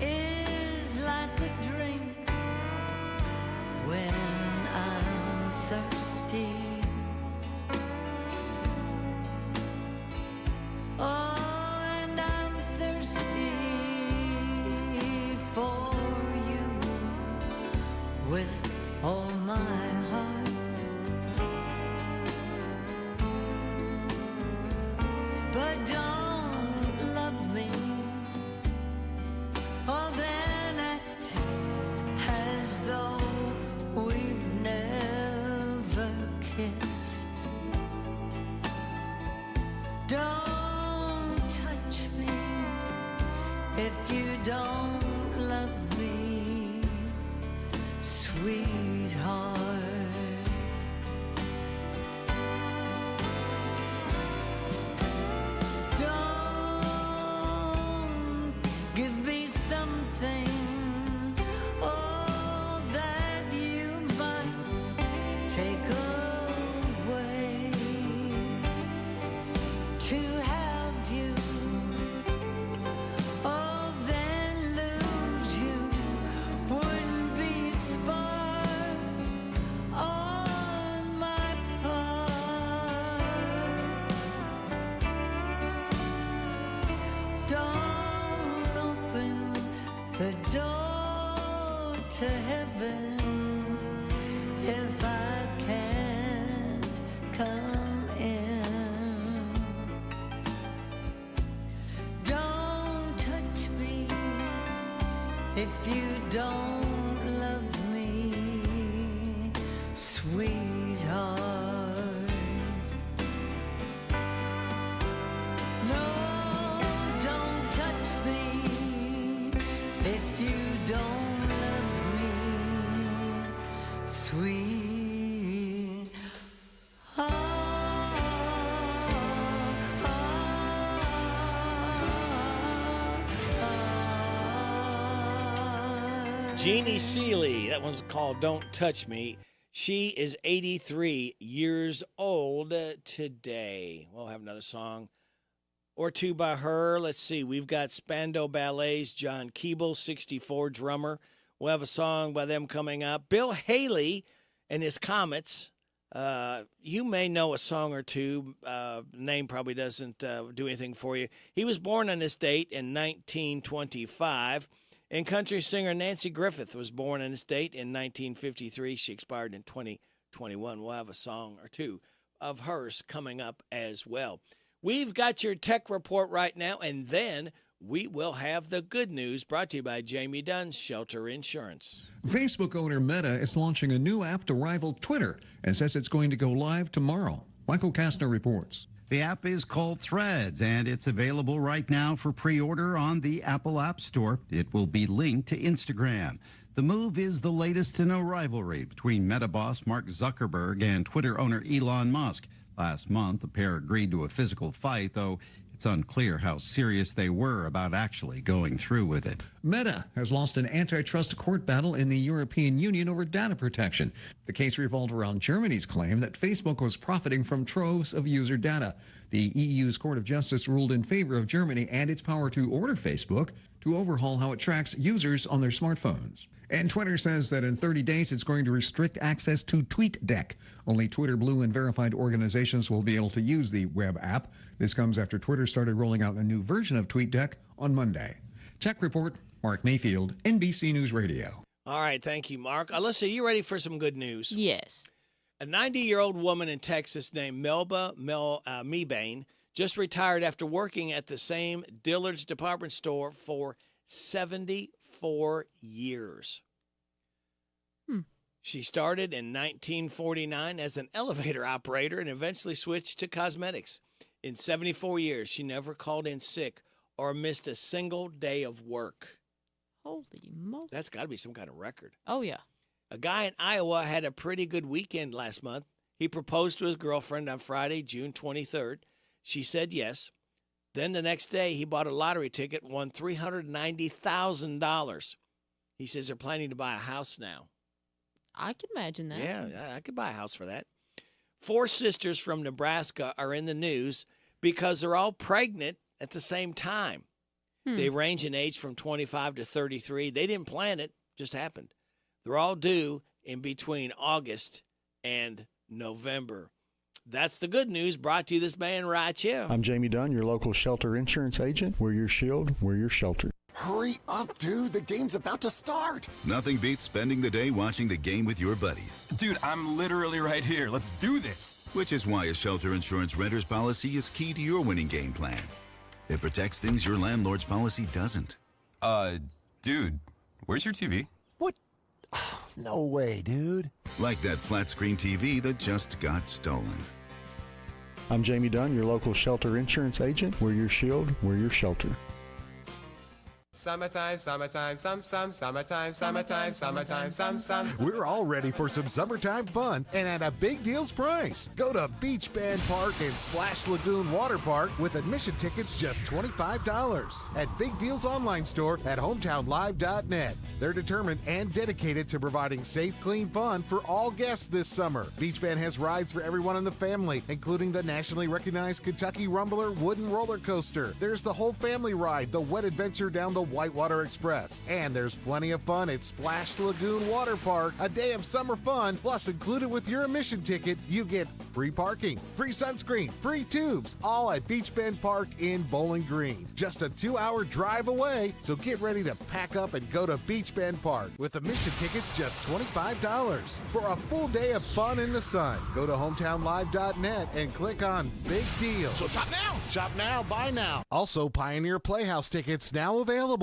is like a drink when I'm thirsty. Oh, and I'm thirsty for you with all my heart. But don't love me, or then act as though we've never kissed. Don't touch me if you don't love me, sweetheart. Don't give me something, oh, that you might take away. To have you, oh, then lose you wouldn't be smart on my part. Don't open the door to heaven if I can't come in. Don't touch me if you don't love me, sweetheart. No, don't touch me if you don't love me, sweet.
Jeannie Seeley, that one's called Don't Touch Me. She is 83 years old today. We'll have another song or two by her. Let's see. We've got Spandau Ballet's John Keeble, 64, drummer. We'll have a song by them coming up. Bill Haley and his Comets. You may know a song or two. Name probably doesn't do anything for you. He was born on this date in 1925. And country singer Nancy Griffith was born on this date in 1953. She expired in 2021. We'll have a song or two of hers coming up as well. We've got your tech report right now, and then we will have the good news brought to you by Jamie Dunn's Shelter Insurance.
Facebook owner Meta is launching a new app to rival Twitter and says it's going to go live tomorrow. Michael Kastner reports.
The app is called Threads, and it's available right now for pre-order on the Apple App Store. It will be linked to Instagram. The move is the latest in a rivalry between Meta boss Mark Zuckerberg and Twitter owner Elon Musk. Last month, the pair agreed to a physical fight, though it's unclear how serious they were about actually going through with it.
Meta has lost an antitrust court battle in the European Union over data protection. The case revolved around Germany's claim that Facebook was profiting from troves of user data. The EU's Court of Justice ruled in favor of Germany and its power to order Facebook to overhaul how it tracks users on their smartphones. And Twitter says that in 30 days it's going to restrict access to TweetDeck. Only Twitter Blue and verified organizations will be able to use the web app. This comes after Twitter started rolling out a new version of TweetDeck on Monday. Tech Report, Mark Mayfield, NBC News Radio.
All right, thank you, Mark. Alyssa, you ready for some good news?
Yes.
A 90-year-old woman in Texas named Melba Mebane just retired after working at the same Dillard's department store for 74 74 years. She started in 1949 as an elevator operator and eventually switched to cosmetics. In 74 years, she never called in sick or missed a single day of work.
Holy moly.
That's got to be some kind of record.
Oh, yeah.
A guy in Iowa had a pretty good weekend last month. He proposed to his girlfriend on Friday, June 23rd. She said yes. Then the next day, he bought a lottery ticket, won $390,000. He says they're planning to buy a house now.
I can imagine that.
Yeah, I could buy a house for that. 4 sisters from Nebraska are in the news because they're all pregnant at the same time. They range in age from 25 to 33. They didn't plan it, just happened. They're all due in between August and November. That's the good news brought to you this man right here.
I'm Jamie Dunn, your local shelter insurance agent. We're your shield, we're your shelter.
Hurry up, dude. The game's about to start.
Nothing beats spending the day watching the game with your buddies.
Dude, I'm literally right here. Let's do this.
Which is why a shelter insurance renter's policy is key to your winning game plan. It protects things your landlord's policy doesn't.
Dude, where's your TV? What? No way, dude.
Like that flat screen TV that just got stolen.
I'm Jamie Dunn, your local shelter insurance agent. We're your shield, we're your shelter.
Summertime, summertime, summertime, some.
We're all ready for some summertime fun and at a big deals price. Go to Beach Bend Park and Splash Lagoon Water Park with admission tickets just $25 at Big Deals online store at hometownlive.net. They're determined and dedicated to providing safe, clean fun for all guests this summer. Beach Bend has rides for everyone in the family, including the nationally recognized Kentucky Rumbler wooden roller coaster. There's the whole family ride, the wet adventure down the Whitewater Express. And there's plenty of fun at Splash Lagoon Water Park. A day of summer fun, plus included with your admission ticket, you get free parking, free sunscreen, free tubes, all at Beach Bend Park in Bowling Green. Just a 2-hour drive away, so get ready to pack up and go to Beach Bend Park with admission tickets just $25. For a full day of fun in the sun, go to hometownlive.net and click on Big Deals.
So shop now!
Shop now, buy now. Also, Pioneer Playhouse tickets now available.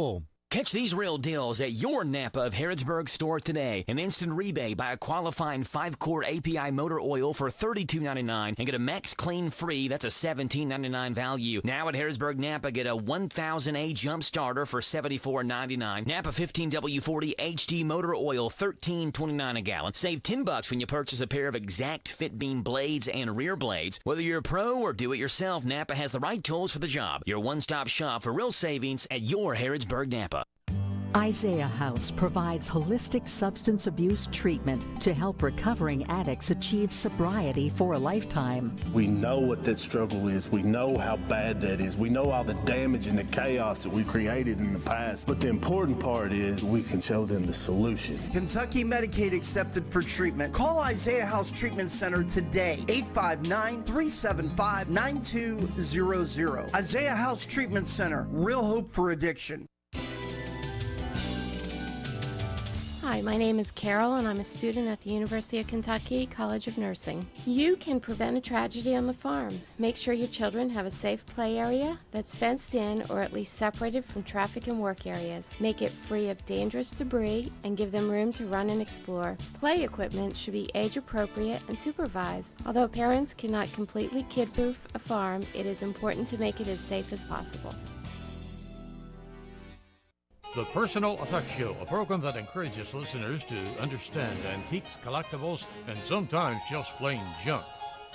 Catch these real deals at your Napa of Harrodsburg store today. An instant rebate by a qualifying 5-quart API motor oil for $32.99 and get a Max Clean free. That's a $17.99 value. Now at Harrodsburg Napa, get a 1000A jump starter for $74.99. Napa 15W40 HD motor oil, $13.29 a gallon. Save $10 when you purchase a pair of exact fit beam blades and rear blades. Whether you're a pro or do it yourself, Napa has the right tools for the job. Your one-stop shop for real savings at your Harrodsburg Napa.
Isaiah House provides holistic substance abuse treatment to help recovering addicts achieve sobriety for a lifetime.
We know what that struggle is. We know how bad that is. We know all the damage and the chaos that we created in the past. But the important part is we can show them the solution.
Kentucky Medicaid accepted for treatment. Call Isaiah House Treatment Center today. 859-375-9200. Isaiah House Treatment Center. Real hope for addiction.
Hi, my name is Carol, and I'm a student at the University of Kentucky College of Nursing. You can prevent a tragedy on the farm. Make sure your children have a safe play area that's fenced in or at least separated from traffic and work areas. Make it free of dangerous debris and give them room to run and explore. Play equipment should be age appropriate and supervised. Although parents cannot completely kid-proof a farm, it is important to make it as safe as possible.
The Personal Effects Show, a program that encourages listeners to understand antiques, collectibles, and sometimes just plain junk.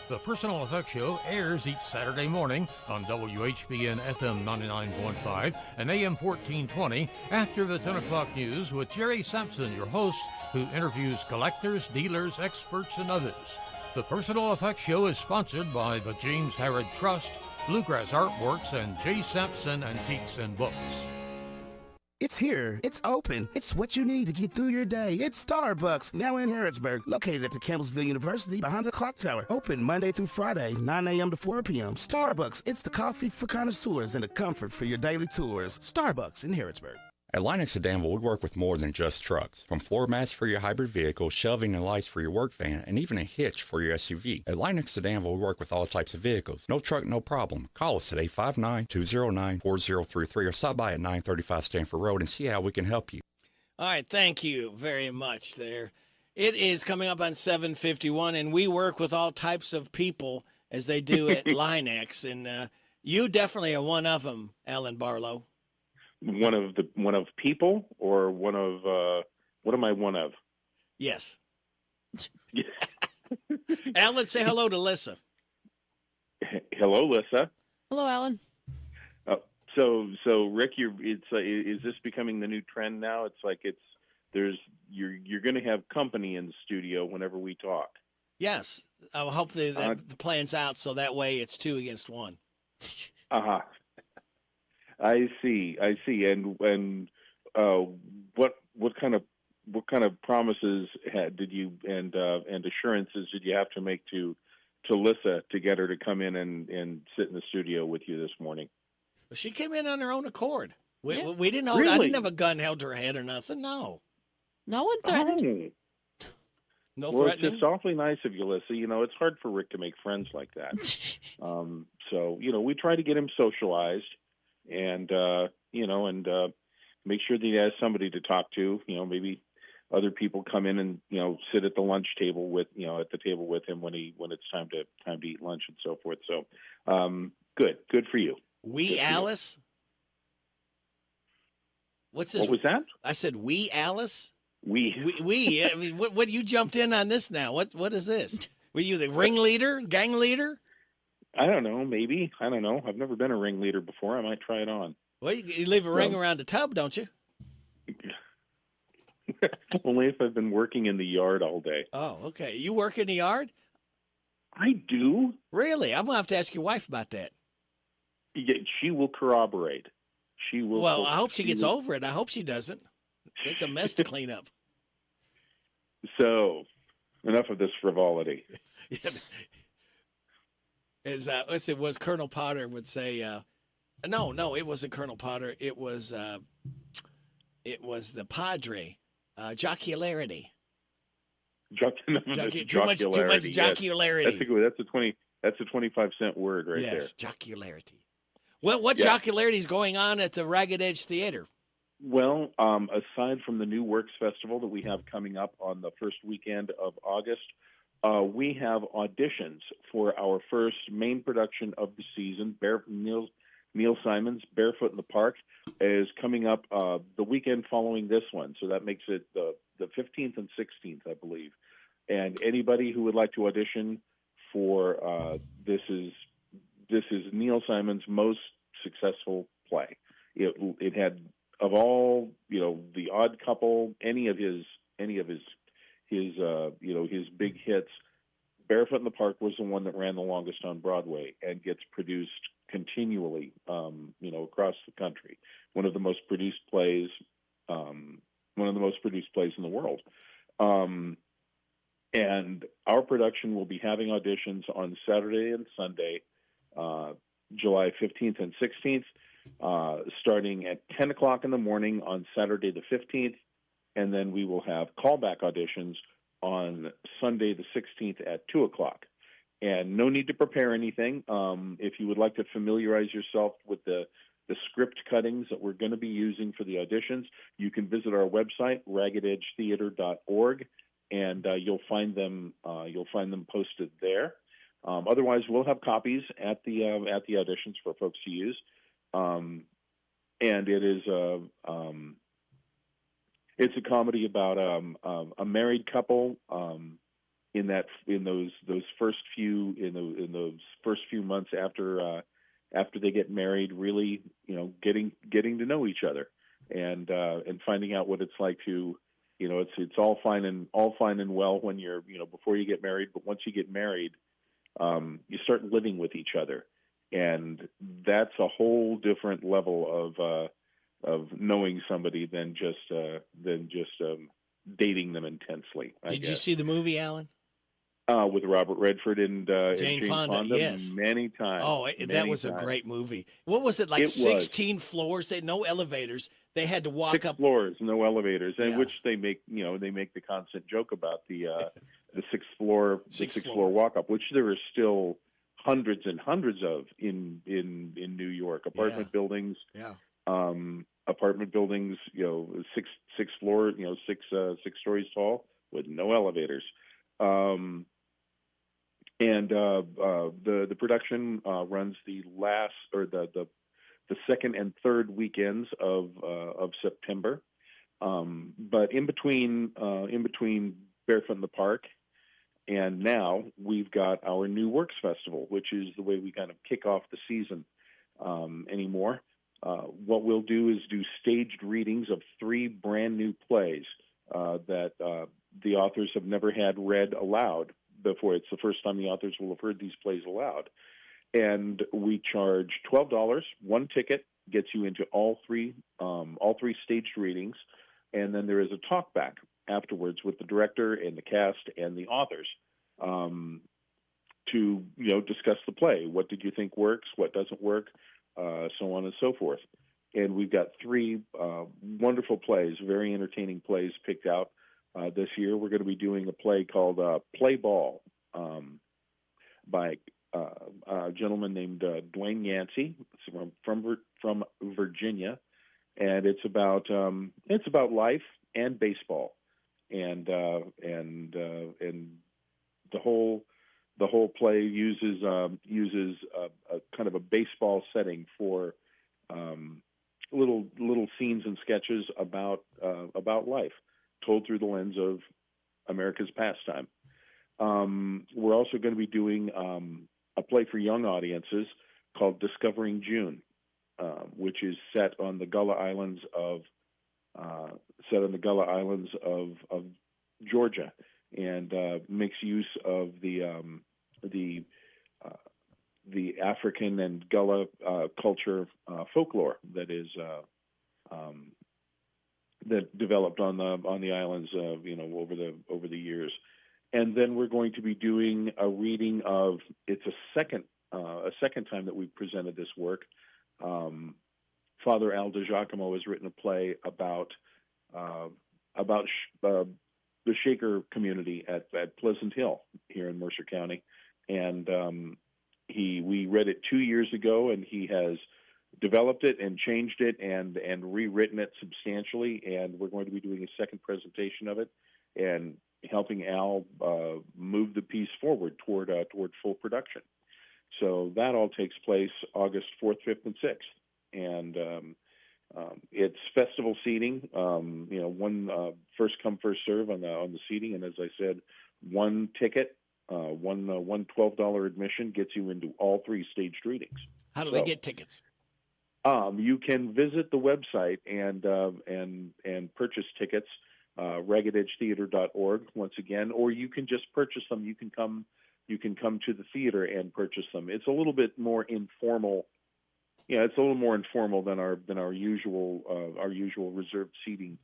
The Personal Effects Show airs each Saturday morning on WHBN FM 99.5 and AM 1420 after the 10 o'clock news with Jerry Sampson, your host, who interviews collectors, dealers, experts, and others. The Personal Effects Show is sponsored by the James Harrod Trust, Bluegrass Artworks, and J. Sampson Antiques and Books.
It's here. It's open. It's what you need to get through your day. It's Starbucks, now in Harrodsburg, located at the Campbellsville University behind the clock tower. Open Monday through Friday, 9 a.m. to 4 p.m. Starbucks, it's the coffee for connoisseurs and the comfort for your daily tours. Starbucks in Harrodsburg.
At Linux of Danville, we work with more than just trucks. From floor mats for your hybrid vehicle, shelving and lights for your work van, and even a hitch for your SUV. At Linux of Danville, we work with all types of vehicles. No truck, no problem. Call us at 859-209-4033 or stop by at 935 Stanford Road and see how we can help you.
All right, thank you very much there. It is coming up on 7:51, and we work with all types of people as they do at Line-X, and you definitely are one of them, Alan Barlow.
One of people, or one of what am I one of?
Yes. Alan, say hello to Lissa.
Hello, Lissa.
Hello, Alan.
So Rick, is this becoming the new trend now? It's like you're going to have company in the studio whenever we talk.
Yes, I hope that the plan's out so that way it's 2 against 1.
Uh-huh. I see. And what kind of promises did you and assurances did you have to make to Lissa to get her to come in and sit in the studio with you this morning?
She came in on her own accord. We didn't know.
Really?
I didn't have a gun held to her head or nothing. No.
No one threatened.
No
Well,
threatening.
it's just awfully nice of you, Lissa. It's hard for Rick to make friends like that. So we try to get him socialized, and make sure that he has somebody to talk to. Maybe other people come in and sit at the lunch table with at the table with him when it's time to eat lunch and so forth. So good for you.
Alice. What's this?
What was that?
I said Alice.
We.
I mean, what you jumped in on this now? What is this? Were you the ringleader, gang leader?
I don't know. Maybe. I don't know. I've never been a ringleader before. I might try it on.
Well, you leave a ring around the tub, don't you?
Only if I've been working in the yard all day.
Oh, okay. You work in the yard?
I do.
Really? I'm going to have to ask your wife about that.
Yeah, she will corroborate. She will.
Well, I hope she gets over it. I hope she doesn't. It's a mess to clean up.
So, enough of this frivolity.
As it was Colonel Potter would say, no, it wasn't Colonel Potter. It was the Padre, jocularity.
Too
much jocularity.
Yes. That's a 25-cent word right there.
Yes, jocularity. Well, what jocularity is going on at the Ragged Edge Theater?
Well, aside from the New Works Festival that we have coming up on the first weekend of August, we have auditions for our first main production of the season. Neil Simon's Barefoot in the Park is coming up the weekend following this one, so that makes it the 15th and 16th, I believe. And anybody who would like to audition for this is Neil Simon's most successful play. It had, of all The Odd Couple, any of his big hits, Barefoot in the Park was the one that ran the longest on Broadway and gets produced continually, across the country. One of the most produced plays in the world. And our production will be having auditions on Saturday and Sunday, July 15th and 16th, starting at 10 o'clock in the morning on Saturday the 15th, and then we will have callback auditions on Sunday the 16th at 2 o'clock. And no need to prepare anything. If you would like to familiarize yourself with the script cuttings that we're going to be using for the auditions, you can visit our website, raggededgetheater.org, and you'll find them posted there. Otherwise, we'll have copies at the auditions for folks to use. And it is it's a comedy about a married couple in those first few months after they get married, really getting to know each other and finding out what it's like to it's all fine and well when you're before you get married, but once you get married, you start living with each other, and that's a whole different level of knowing somebody than just dating them intensely.
Did you see the movie, Alan?
With Robert Redford and
Jane Fonda, yes,
many times.
Oh, that was a great movie. What was it, like 16 floors? They had no elevators. They had to walk
6
up
floors, no elevators, and which they make the constant joke about the sixth floor walk up, which there are still hundreds and hundreds of in New York apartment buildings.
Yeah.
apartment buildings, six floor, six stories tall with no elevators. And the production runs the second and third weekends of September. But in between Barefoot in the Park and now, we've got our New Works Festival, which is the way we kind of kick off the season anymore. What we'll do is do staged readings of 3 brand new plays that the authors have never had read aloud before. It's the first time the authors will have heard these plays aloud. And we charge $12. One ticket gets you into all three staged readings. And then there is a talk back afterwards with the director and the cast and the authors to discuss the play. What did you think works? What doesn't work? So on and so forth. And we've got 3 wonderful plays, very entertaining plays picked out this year. We're going to be doing a play called Play Ball by a gentleman named Dwayne Yancey from Virginia, and it's about life and baseball, and the whole play uses a kind of a baseball setting for little scenes and sketches about life, told through the lens of America's pastime. We're also going to be doing a play for young audiences called Discovering June, which is set on the Gullah Islands of Georgia, and makes use of the African and Gullah culture folklore that is that developed on the islands over the years. And then we're going to be doing a reading of, it's a second time that we've presented this work. Father Al DiGiacomo has written a play about the Shaker community at Pleasant Hill here in Mercer County, and we read it 2 years ago, and he has developed it and changed it and rewritten it substantially, and we're going to be doing a second presentation of it and helping Al move the piece forward toward full production. So that all takes place August 4th, 5th, and 6th, and it's festival seating. One first come first serve on the seating, and as I said, one ticket, one $12 admission gets you into all 3 staged readings.
How do they get tickets?
You can visit the website and purchase tickets, raggededgetheater.org once again, or you can just purchase them. You can come to the theater and purchase them. It's a little bit more informal. Yeah, it's a little more informal than our usual reserved seating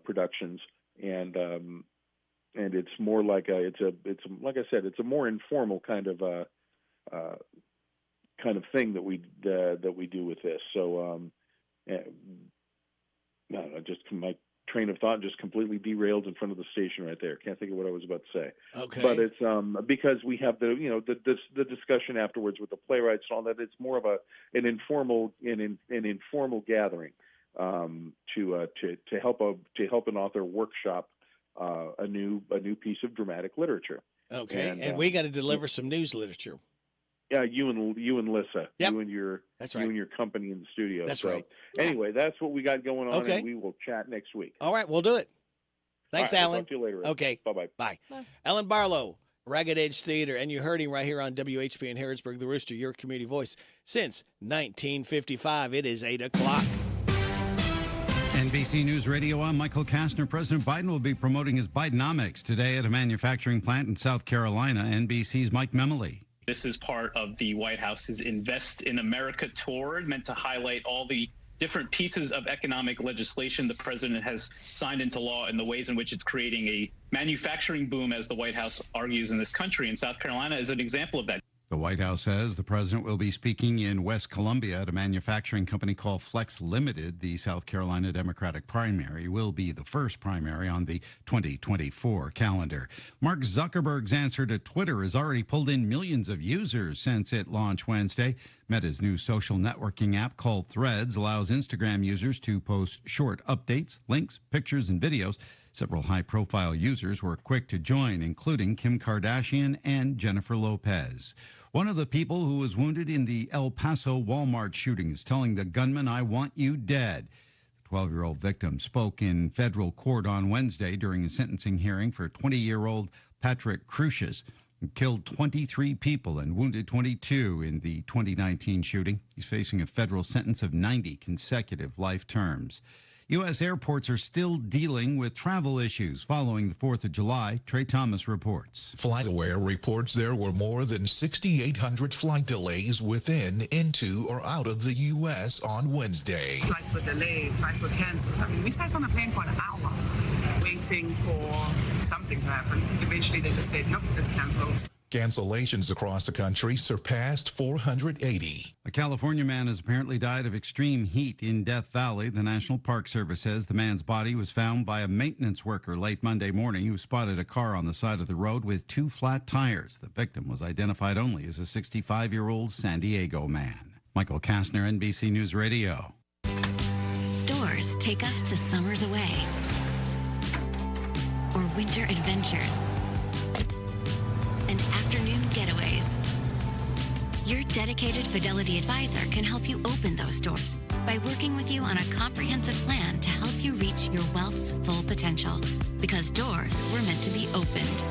productions, and it's more like it's like I said, it's a more informal kind of thing that we do with this. So my train of thought just completely derailed in front of the station right there. Can't think of what I was about to say.
Okay.
But it's because we have the discussion afterwards with the playwrights and all that. It's more of an informal gathering to help an author workshop a new piece of dramatic literature.
Okay. And we got to deliver some news literature.
Yeah, you and Lissa,
yep.
You and your company in the studio.
That's
so,
right.
Anyway, that's what we got going on,
okay.
And we will chat next week.
All right, we'll do it. Thanks,
right,
Alan.
I'll talk to you later.
Okay.
Bye-bye.
Bye. Alan Barlow, Ragged Edge Theater, and you heard him right here on WHBN Harrodsburg, The Rooster, your community voice. Since 1955, it is 8 o'clock.
NBC News Radio, I'm Michael Kastner. President Biden will be promoting his Bidenomics today at a manufacturing plant in South Carolina. NBC's Mike Memoli.
This is part of the White House's Invest in America tour, meant to highlight all the different pieces of economic legislation the president has signed into law and the ways in which it's creating a manufacturing boom, as the White House argues, in this country. And South Carolina is an example of that.
The White House says the president will be speaking in West Columbia at a manufacturing company called Flex Limited. The South Carolina Democratic primary will be the first primary on the 2024 calendar. Mark Zuckerberg's answer to Twitter has already pulled in millions of users since it launched Wednesday. Meta's new social networking app called Threads allows Instagram users to post short updates, links, pictures, and videos. Several high-profile users were quick to join, including Kim Kardashian and Jennifer Lopez. One of the people who was wounded in the El Paso Walmart shooting is telling the gunman, "I want you dead." The 12-year-old victim spoke in federal court on Wednesday during a sentencing hearing for 20-year-old Patrick Crucius, who killed 23 people and wounded 22 in the 2019 shooting. He's facing a federal sentence of 90 consecutive life terms. U.S. airports are still dealing with travel issues following the 4th of July. Trey Thomas reports.
FlightAware reports there were more than 6,800 flight delays within, into, or out of the U.S. on Wednesday.
Flights were delayed, flights were canceled. I mean, we sat on a plane for an hour waiting for something to happen. Eventually, they just said, nope, it's canceled.
Cancellations across the country surpassed 480.
A California man has apparently died of extreme heat in Death Valley. The National Park Service says the man's body was found by a maintenance worker late Monday morning who spotted a car on the side of the road with 2 flat tires. The victim was identified only as a 65-year-old San Diego man. Michael Kastner, NBC News Radio.
Doors take us to summers away or winter adventures and afternoon getaways. Your dedicated Fidelity advisor can help you open those doors by working with you on a comprehensive plan to help you reach your wealth's full potential. Because doors were meant to be opened.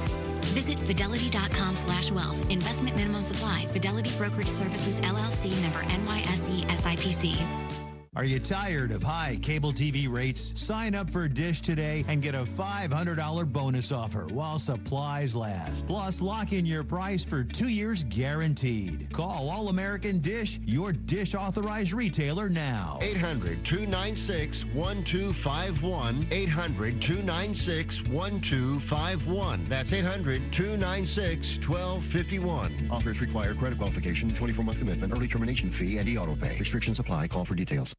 Visit fidelity.com/wealth. Investment minimum supply. Fidelity Brokerage Services, LLC, member NYSE SIPC.
Are you tired of high cable TV rates? Sign up for Dish today and get a $500 bonus offer while supplies last. Plus, lock in your price for 2 years guaranteed. Call All-American Dish, your Dish authorized retailer now.
800-296-1251. 800-296-1251. That's 800-296-1251.
Offers require credit qualification, 24-month commitment, early termination fee, and e-auto pay. Restrictions apply. Call for details.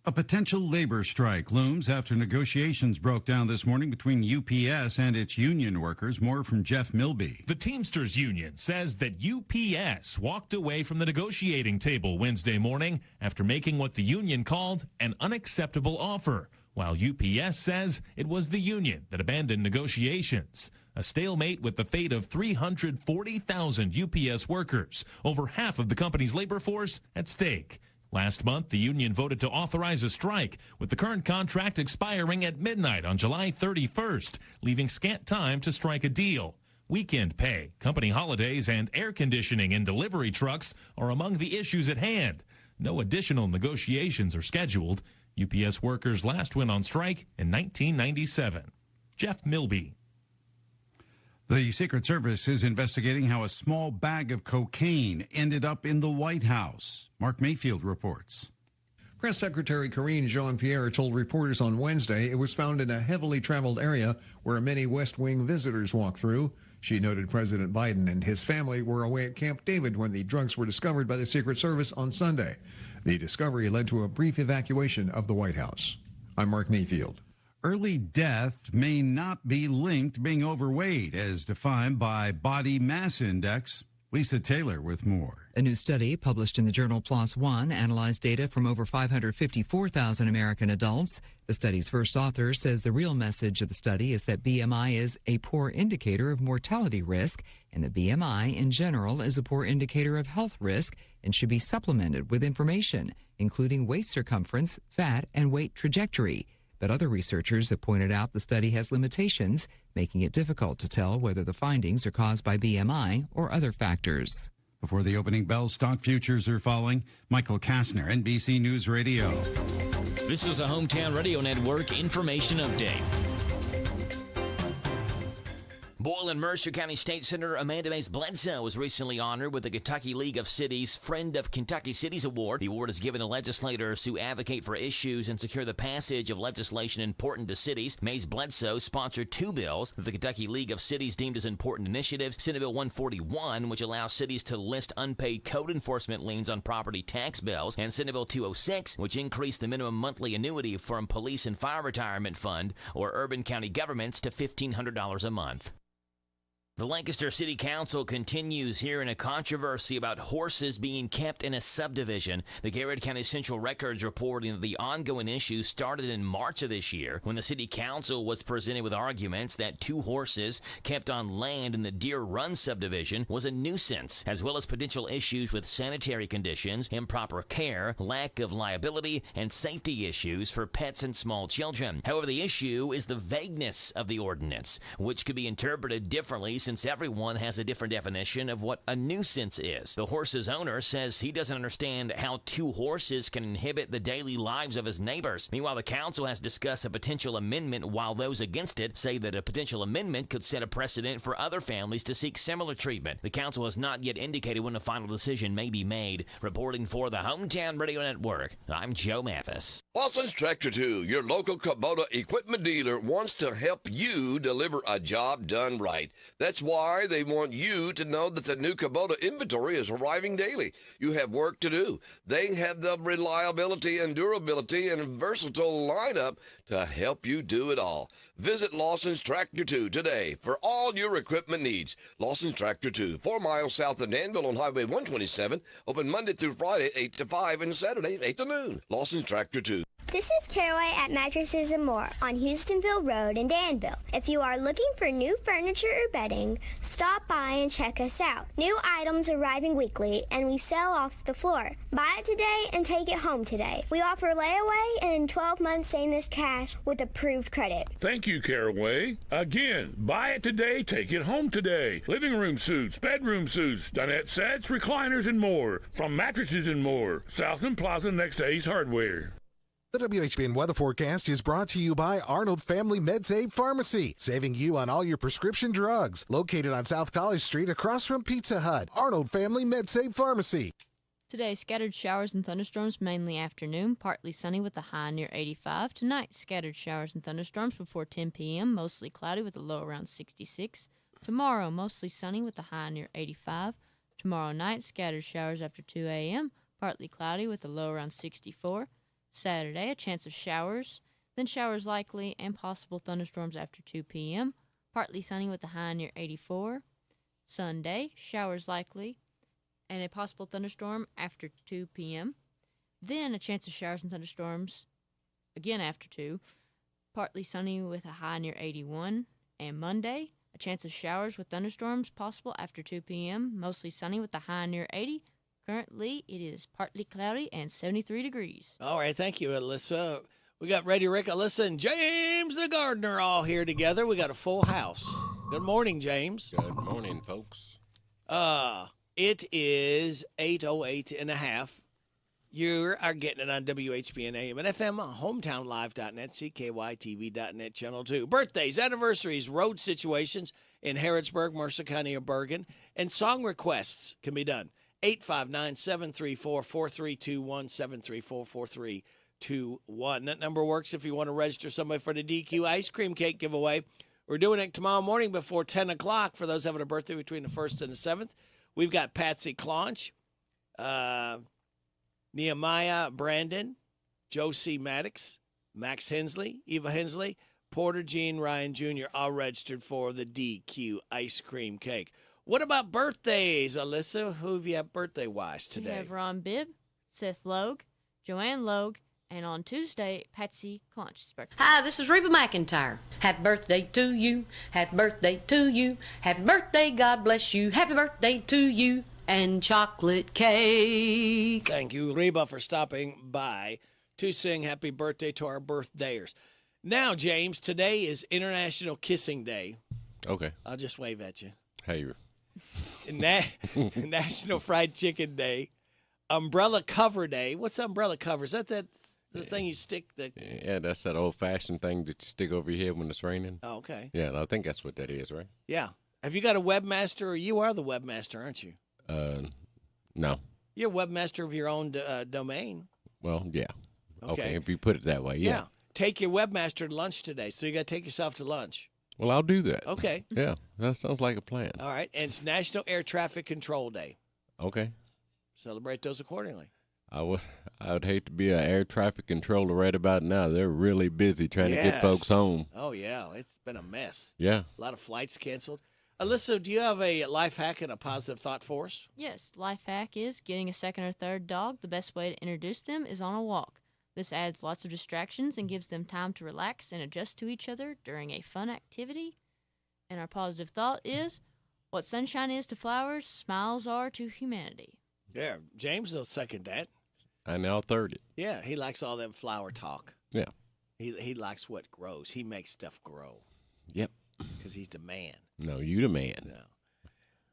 A potential labor strike looms after negotiations broke down this morning between UPS and its union workers. More from Jeff Milby.
The Teamsters Union says that UPS walked away from the negotiating table Wednesday morning after making what the union called an unacceptable offer, while UPS says it was the union that abandoned negotiations. A stalemate with the fate of 340,000 UPS workers, over half of the company's labor force, at stake. Last month, the union voted to authorize a strike, with the current contract expiring at midnight on July 31st, leaving scant time to strike a deal. Weekend pay, company holidays, and air conditioning in delivery trucks are among the issues at hand. No additional negotiations are scheduled. UPS workers last went on strike in 1997. Jeff Milby.
The Secret Service is investigating how a small bag of cocaine ended up in the White House. Mark Mayfield reports.
Press Secretary Karine Jean-Pierre told reporters on Wednesday it was found in a heavily traveled area where many West Wing visitors walk through. She noted President Biden and his family were away at Camp David when the drugs were discovered by the Secret Service on Sunday. The discovery led to a brief evacuation of the White House. I'm Mark Mayfield.
Early death may not be linked to being overweight, as defined by Body Mass Index. Lisa Taylor with more.
A new study published in the journal PLOS ONE analyzed data from over 554,000 American adults. The study's first author says the real message of the study is that BMI is a poor indicator of mortality risk, and that BMI in general is a poor indicator of health risk and should be supplemented with information, including waist circumference, fat, and weight trajectory. But other researchers have pointed out the study has limitations, making it difficult to tell whether the findings are caused by BMI or other factors.
Before the opening bell, stock futures are falling. Michael Kastner, NBC News Radio.
This is a Hometown Radio Network information update. Boyle and Mercer County State Senator Amanda Mays Bledsoe was recently honored with the Kentucky League of Cities Friend of Kentucky Cities Award. The award is given to legislators who advocate for issues and secure the passage of legislation important to cities. Mays Bledsoe sponsored 2 bills that the Kentucky League of Cities deemed as important initiatives. Senate Bill 141, which allows cities to list unpaid code enforcement liens on property tax bills, and Senate Bill 206, which increased the minimum monthly annuity from Police and Fire Retirement Fund or urban county governments to $1,500 a month. The Lancaster City Council continues hearing a controversy about horses being kept in a subdivision. The Garrett County Central Records reporting that the ongoing issue started in March of this year when the City Council was presented with arguments that 2 horses kept on land in the Deer Run subdivision was a nuisance, as well as potential issues with sanitary conditions, improper care, lack of liability, and safety issues for pets and small children. However, the issue is the vagueness of the ordinance, which could be interpreted differently since everyone has a different definition of what a nuisance is. The horse's owner says he doesn't understand how 2 horses can inhibit the daily lives of his neighbors. Meanwhile, the council has discussed a potential amendment, while those against it say that a potential amendment could set a precedent for other families to seek similar treatment. The council has not yet indicated when a final decision may be made. Reporting for the Hometown Radio Network, I'm Joe Mathis.
Lawson's Tractor 2, your local Kubota equipment dealer, wants to help you deliver a job done right. That's why they want you to know that the new Kubota inventory is arriving daily. You have work to do. They have the reliability and durability and versatile lineup to help you do it all. Visit Lawson's Tractor 2 today for all your equipment needs. Lawson's Tractor 2, 4 miles south of Danville on Highway 127, open Monday through Friday, 8 to 5, and Saturday, 8 to noon. Lawson's Tractor 2.
This is Caraway at Mattresses and More on Houstonville Road in Danville. If you are looking for new furniture or bedding, stop by and check us out. New items arriving weekly, and we sell off the floor. Buy it today and take it home today. We offer layaway and 12 months same-as cash with approved credit.
Thank you, Caraway. Again, buy it today, take it home today. Living room suits, bedroom suits, dinette sets, recliners, and more. From Mattresses and More, Southland Plaza next to Ace Hardware.
The WHBN weather forecast is brought to you by Arnold Family MedSave Pharmacy, saving you on all your prescription drugs. Located on South College Street across from Pizza Hut. Arnold Family MedSave Pharmacy.
Today, scattered showers and thunderstorms, mainly afternoon. Partly sunny with a high near 85. Tonight, scattered showers and thunderstorms before 10 p.m. Mostly cloudy with a low around 66. Tomorrow, mostly sunny with a high near 85. Tomorrow night, scattered showers after 2 a.m. Partly cloudy with a low around 64. Saturday, a chance of showers, then showers likely and possible thunderstorms after 2 p.m. Partly sunny with a high near 84. Sunday, showers likely and a possible thunderstorm after 2 p.m. Then a chance of showers and thunderstorms again after 2. Partly sunny with a high near 81. And Monday, a chance of showers with thunderstorms possible after 2 p.m. Mostly sunny with a high near 80. Currently, it is partly cloudy and 73 degrees.
All right, thank you, Alyssa. We got Ready Rick, Alyssa, and James the gardener all here together. We got a full house. Good morning, James.
Good morning, folks.
It is 8:08 and a half. You are getting it on WHBN AM and FM, hometownlive.net, CKYTV.net, Channel 2. Birthdays, anniversaries, road situations in Harrodsburg, Mercer County, or Bergen, and song requests can be done. 859-734-4321, 734-4321. That number works if you want to register somebody for the DQ ice cream cake giveaway. We're doing it tomorrow morning before 10 o'clock for those having a birthday between the 1st and the 7th. We've got Patsy Claunch, Nehemiah Brandon, Josie Maddox, Max Hensley, Eva Hensley, Porter Jean Ryan Jr. all registered for the DQ ice cream cake. What about birthdays, Alyssa? Who have you had birthday-wise today?
We have Ron Bibb, Seth Logue, Joanne Logue, and on Tuesday, Patsy Claunch's birthday.
Hi, this is Reba McIntyre. Happy birthday to you. Happy birthday to you. Happy birthday, God bless you. Happy birthday to you. And chocolate cake.
Thank you, Reba, for stopping by to sing happy birthday to our birthdayers. Now, James, today is International Kissing Day.
Okay.
I'll just wave at you.
Hey.
National Fried Chicken Day. Umbrella Cover Day. What's umbrella cover? Is that the thing you stick?
Yeah, that's that old-fashioned thing that you stick over your head when it's raining.
Oh, okay.
Yeah, I think that's what that is, right?
Yeah. Have you got a webmaster, or you are the webmaster, aren't you?
No.
You're a webmaster of your own domain.
Well, yeah. Okay, if you put it that way, yeah.
Take your webmaster to lunch today, so you got to take yourself to lunch.
Well, I'll do that.
Okay.
Yeah, that sounds like a plan.
All right, and it's National Air Traffic Control Day.
Okay.
Celebrate those accordingly.
I would hate to be an air traffic controller right about now. They're really busy trying to get folks home.
Oh, yeah. It's been a mess.
Yeah.
A lot of flights canceled. Alyssa, do you have a life hack and a positive thought for us?
Yes, life hack is getting a second or third dog. The best way to introduce them is on a walk. This adds lots of distractions and gives them time to relax and adjust to each other during a fun activity. And our positive thought is, what sunshine is to flowers, smiles are to humanity.
Yeah, James will second that.
I now third it.
Yeah, he likes all them flower talk.
Yeah.
He likes what grows. He makes stuff grow.
Yep.
Because he's the man.
No, you the man.
No.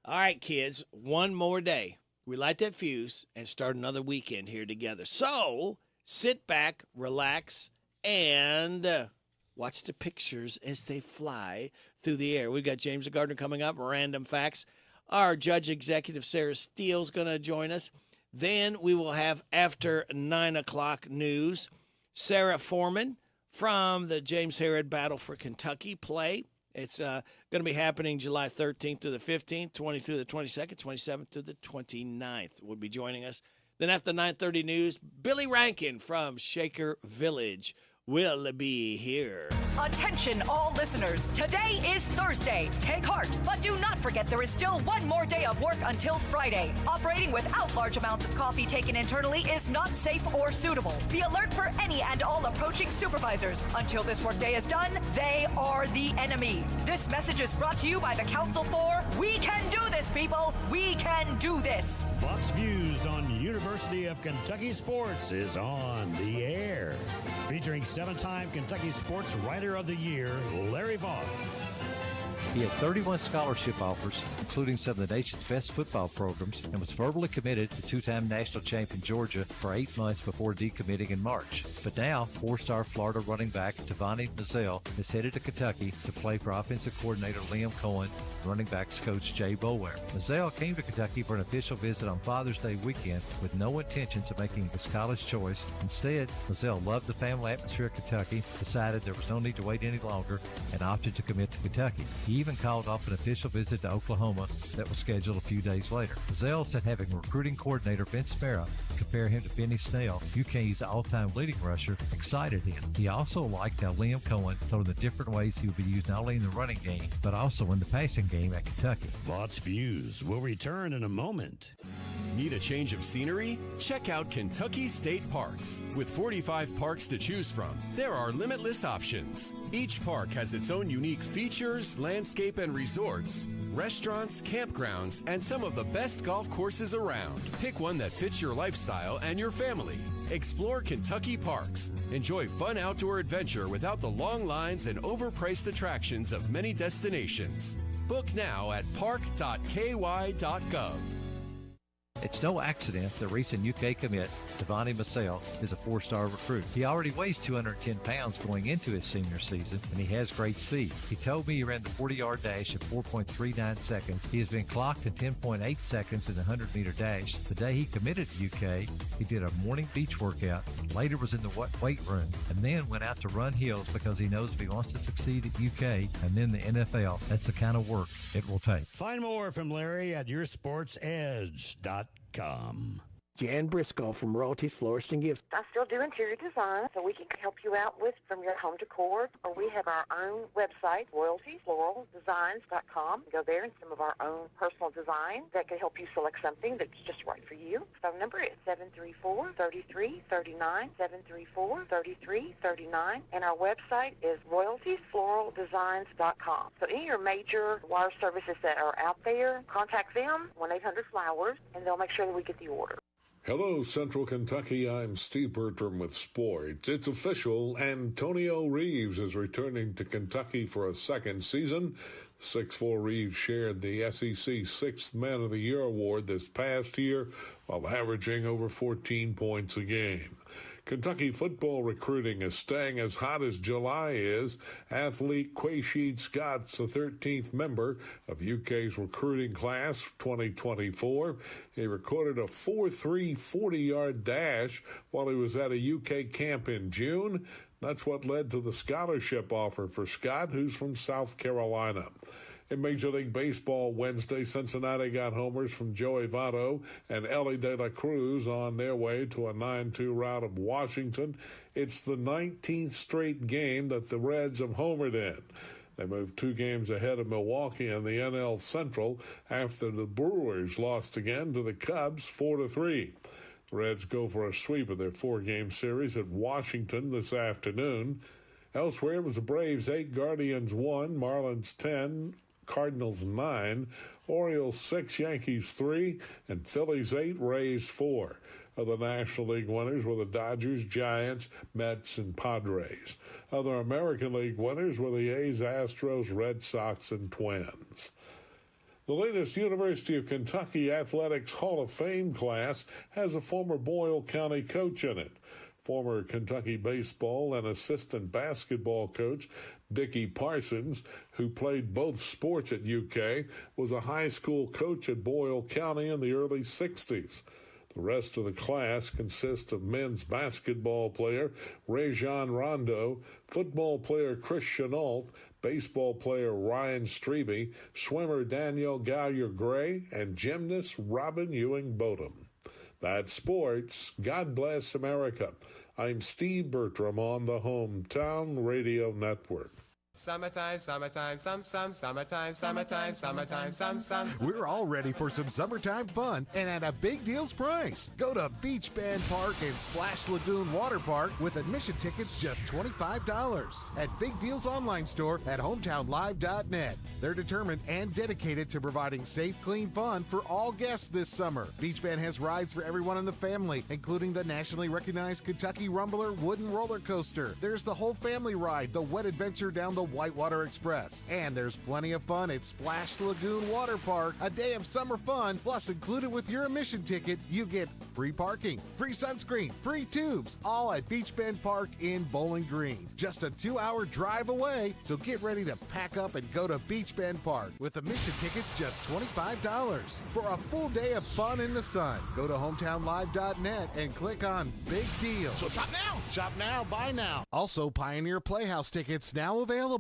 All right, kids, one more day. We light that fuse and start another weekend here together. So sit back, relax, and watch the pictures as they fly through the air. We've got James Gardner coming up, random facts. Our judge executive, Sarah Steele, is going to join us. Then we will have after 9 o'clock news, Sarah Foreman from the James Herod Battle for Kentucky play. It's going to be happening July 13th to the 15th, 20th to the 22nd, 27th to the 29th. Will be joining us. Then after 9:30 news, Billy Rankin from Shaker Village will be here.
Attention all listeners, today is Thursday. Take heart, but do not forget there is still one more day of work until Friday. Operating without large amounts of coffee taken internally is not safe or suitable. Be alert for any and all approaching supervisors. Until this workday is done, they are the enemy. This message is brought to you by the Council for We Can Do This, people. We can do this.
Fox Views on University of Kentucky Sports is on the air. Featuring 7-time Kentucky Sports Writer of the Year, Larry Vaught.
He had 31 scholarship offers, including some of the nation's best football programs, and was verbally committed to two-time national champion Georgia for 8 months before decommitting in March. But now, 4-star Florida running back Tavani Mazzell is headed to Kentucky to play for offensive coordinator Liam Cohen and running backs coach Jay Boulware. Mazzell came to Kentucky for an official visit on Father's Day weekend with no intentions of making his college choice. Instead, Mazzell loved the family atmosphere of Kentucky, decided there was no need to wait any longer, and opted to commit to Kentucky. He even called off an official visit to Oklahoma that was scheduled a few days later. Mazzell said having recruiting coordinator Vince Farah compare him to Benny Snell, UK's all-time leading rusher, excited him. He also liked how Liam Cohen told him the different ways he would be used not only in the running game, but also in the passing game at Kentucky.
Vaught's Views will return in a moment.
Need a change of scenery? Check out Kentucky State Parks. With 45 parks to choose from, there are limitless options. Each park has its own unique features, landscape and resorts, restaurants, campgrounds, and some of the best golf courses around. Pick one that fits your lifestyle and your family. Explore Kentucky Parks. Enjoy fun outdoor adventure without the long lines and overpriced attractions of many destinations. Book now at park.ky.gov.
It's no accident the recent UK commit, Tavani Mazzell, is a 4-star recruit. He already weighs 210 pounds going into his senior season, and he has great speed. He told me he ran the 40-yard dash in 4.39 seconds. He has been clocked in 10.8 seconds in the 100-meter dash. The day he committed to UK, he did a morning beach workout, later was in the weight room, and then went out to run hills because he knows if he wants to succeed at UK and then the NFL, that's the kind of work it will take.
Find more from Larry at yoursportsedge.com.
Jan Briscoe from Royalties Florist and Gifts.
I still do interior design, so we can help you out with from your home decor. Or we have our own website, royaltiesfloraldesigns.com. Go there and some of our own personal design that can help you select something that's just right for you. Phone number is 734-3339, 734-3339. And our website is royaltiesfloraldesigns.com. So any of your major wire services that are out there, contact them, 1-800-FLOWERS, and they'll make sure that we get the order.
Hello, Central Kentucky. I'm Steve Bertram with sports. It's official. Antonio Reeves is returning to Kentucky for a second season. 6'4" Reeves shared the SEC Sixth Man of the Year award this past year while averaging over 14 points a game. Kentucky football recruiting is staying as hot as July is. Athlete Quaysheed Scott's the 13th member of UK's recruiting class 2024. He recorded a 4.3 40-yard dash while he was at a UK camp in June. That's what led to the scholarship offer for Scott, who's from South Carolina. In Major League Baseball Wednesday, Cincinnati got homers from Joey Votto and Ellie De La Cruz on their way to a 9-2 rout of Washington. It's the 19th straight game that the Reds have homered in. They moved 2 games ahead of Milwaukee in the NL Central after the Brewers lost again to the Cubs 4-3. The Reds go for a sweep of their 4-game series at Washington this afternoon. Elsewhere, it was the Braves 8, Guardians 1, Marlins 10, Cardinals 9, Orioles 6, Yankees 3, and Phillies 8, Rays 4. Other National League winners were the Dodgers, Giants, Mets, and Padres. Other American League winners were the A's, Astros, Red Sox, and Twins. The latest University of Kentucky Athletics Hall of Fame class has a former Boyle County coach in it. Former Kentucky baseball and assistant basketball coach Dickie Parsons, who played both sports at UK, was a high school coach at Boyle County in the early 60s. The rest of the class consists of men's basketball player Rajon Rondo, football player Chris Chenault, baseball player Ryan Strebe, swimmer Danielle Gallagher-Gray, and gymnast Robin Ewing-Bodum. That's sports. God bless America. I'm Steve Bertram on the Hometown Radio Network.
Summertime, summertime, summertime, summertime.
We're all ready for some summertime fun and at a big deals price. Go to Beach Band Park and Splash Lagoon Water Park with admission tickets just $25 at Big Deals online store at hometownlive.net. They're determined and dedicated to providing safe, clean fun for all guests this summer. Beach Band has rides for everyone in the family, including the nationally recognized Kentucky Rumbler wooden roller coaster. There's the whole family ride, the Wet Adventure down the Whitewater Express. And there's plenty of fun at Splash Lagoon Water Park. A day of summer fun, plus included with your admission ticket, you get free parking, free sunscreen, free tubes, all at Beach Bend Park in Bowling Green. Just a 2-hour drive away, so get ready to pack up and go to Beach Bend Park with admission tickets just $25. For a full day of fun in the sun, go to hometownlive.net and click on Big Deal.
So shop now!
Shop now, buy now. Also, Pioneer Playhouse tickets now available.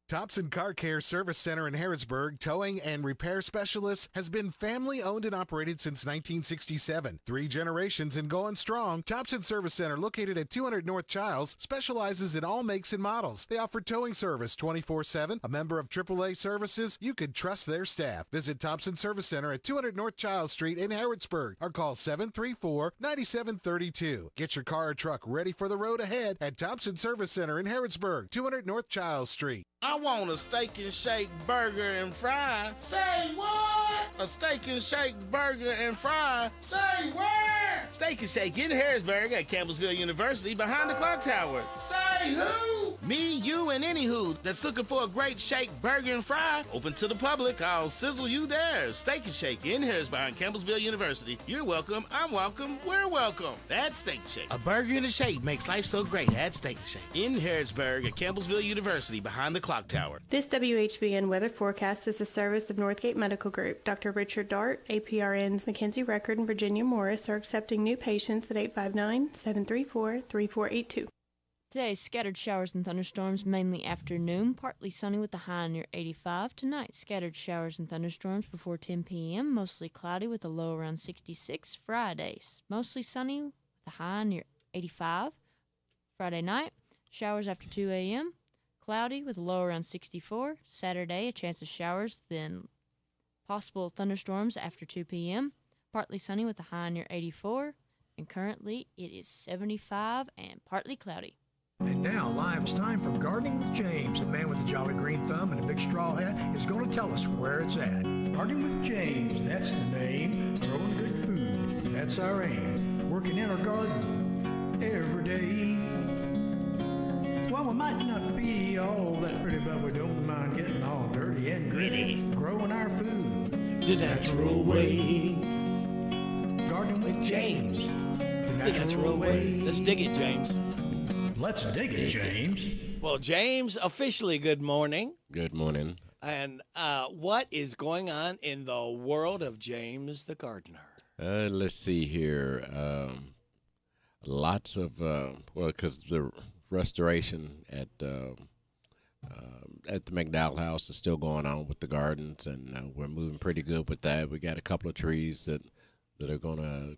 Thompson Car Care Service Center in Harrodsburg, towing and repair specialist, has been family owned and operated since 1967. 3 generations and going strong. Thompson Service Center, located at 200 North Childs, specializes in all makes and models. They offer towing service 24/7. A member of AAA Services, you can trust their staff. Visit Thompson Service Center at 200 North Childs Street in Harrodsburg or call 734-9732. Get your car or truck ready for the road ahead at Thompson Service Center in Harrodsburg, 200 North Childs Street.
I want a steak and shake burger and fries. Say what? A steak and shake burger and fries. Say where? Steak and Shake in Harrodsburg at Campbellsville University behind the clock tower. Say who? Me, you, and any who that's looking for a great shake burger and fry. Open to the public. I'll sizzle you there. Steak and Shake in Harrodsburg behind Campbellsville University. You're welcome. I'm welcome. We're welcome. That's Steak and Shake. A burger and a shake makes life so great. That's Steak and Shake in Harrodsburg at Campbellsville University behind the clock tower.
This WHBN weather forecast is a service of Northgate Medical Group. Dr. Richard Dart, APRNs Mackenzie Record, and Virginia Morris are accepting new patients at 859-734-3482.
Today, scattered showers and thunderstorms, mainly afternoon. Partly sunny with a high near 85. Tonight, scattered showers and thunderstorms before 10 p.m. Mostly cloudy with a low around 66. Fridays, mostly sunny with a high near 85. Friday night, showers after 2 a.m. Cloudy with a low around 64. Saturday, a chance of showers, then possible thunderstorms after 2 p.m. Partly sunny with a high near 84. And currently, it is 75 and partly cloudy.
And now, live, it's time for Gardening with James. The man with the jolly green thumb and a big straw hat is going to tell us where it's at. Gardening with James, that's the name. Growing good food, that's our aim. Working in our garden every day. Well, we might not be all that pretty, but we don't mind getting all dirty and gritty. Growing our food
The natural way.
Gardening with James.
The natural way. Let's dig it, James.
Let's dig it, James.
Well, James, officially good morning.
Good morning.
And what is going on in the world of James the gardener?
Let's see here. Lots of, because the restoration at the McDowell House is still going on with the gardens, and we're moving pretty good with that. We got a couple of trees that are going to,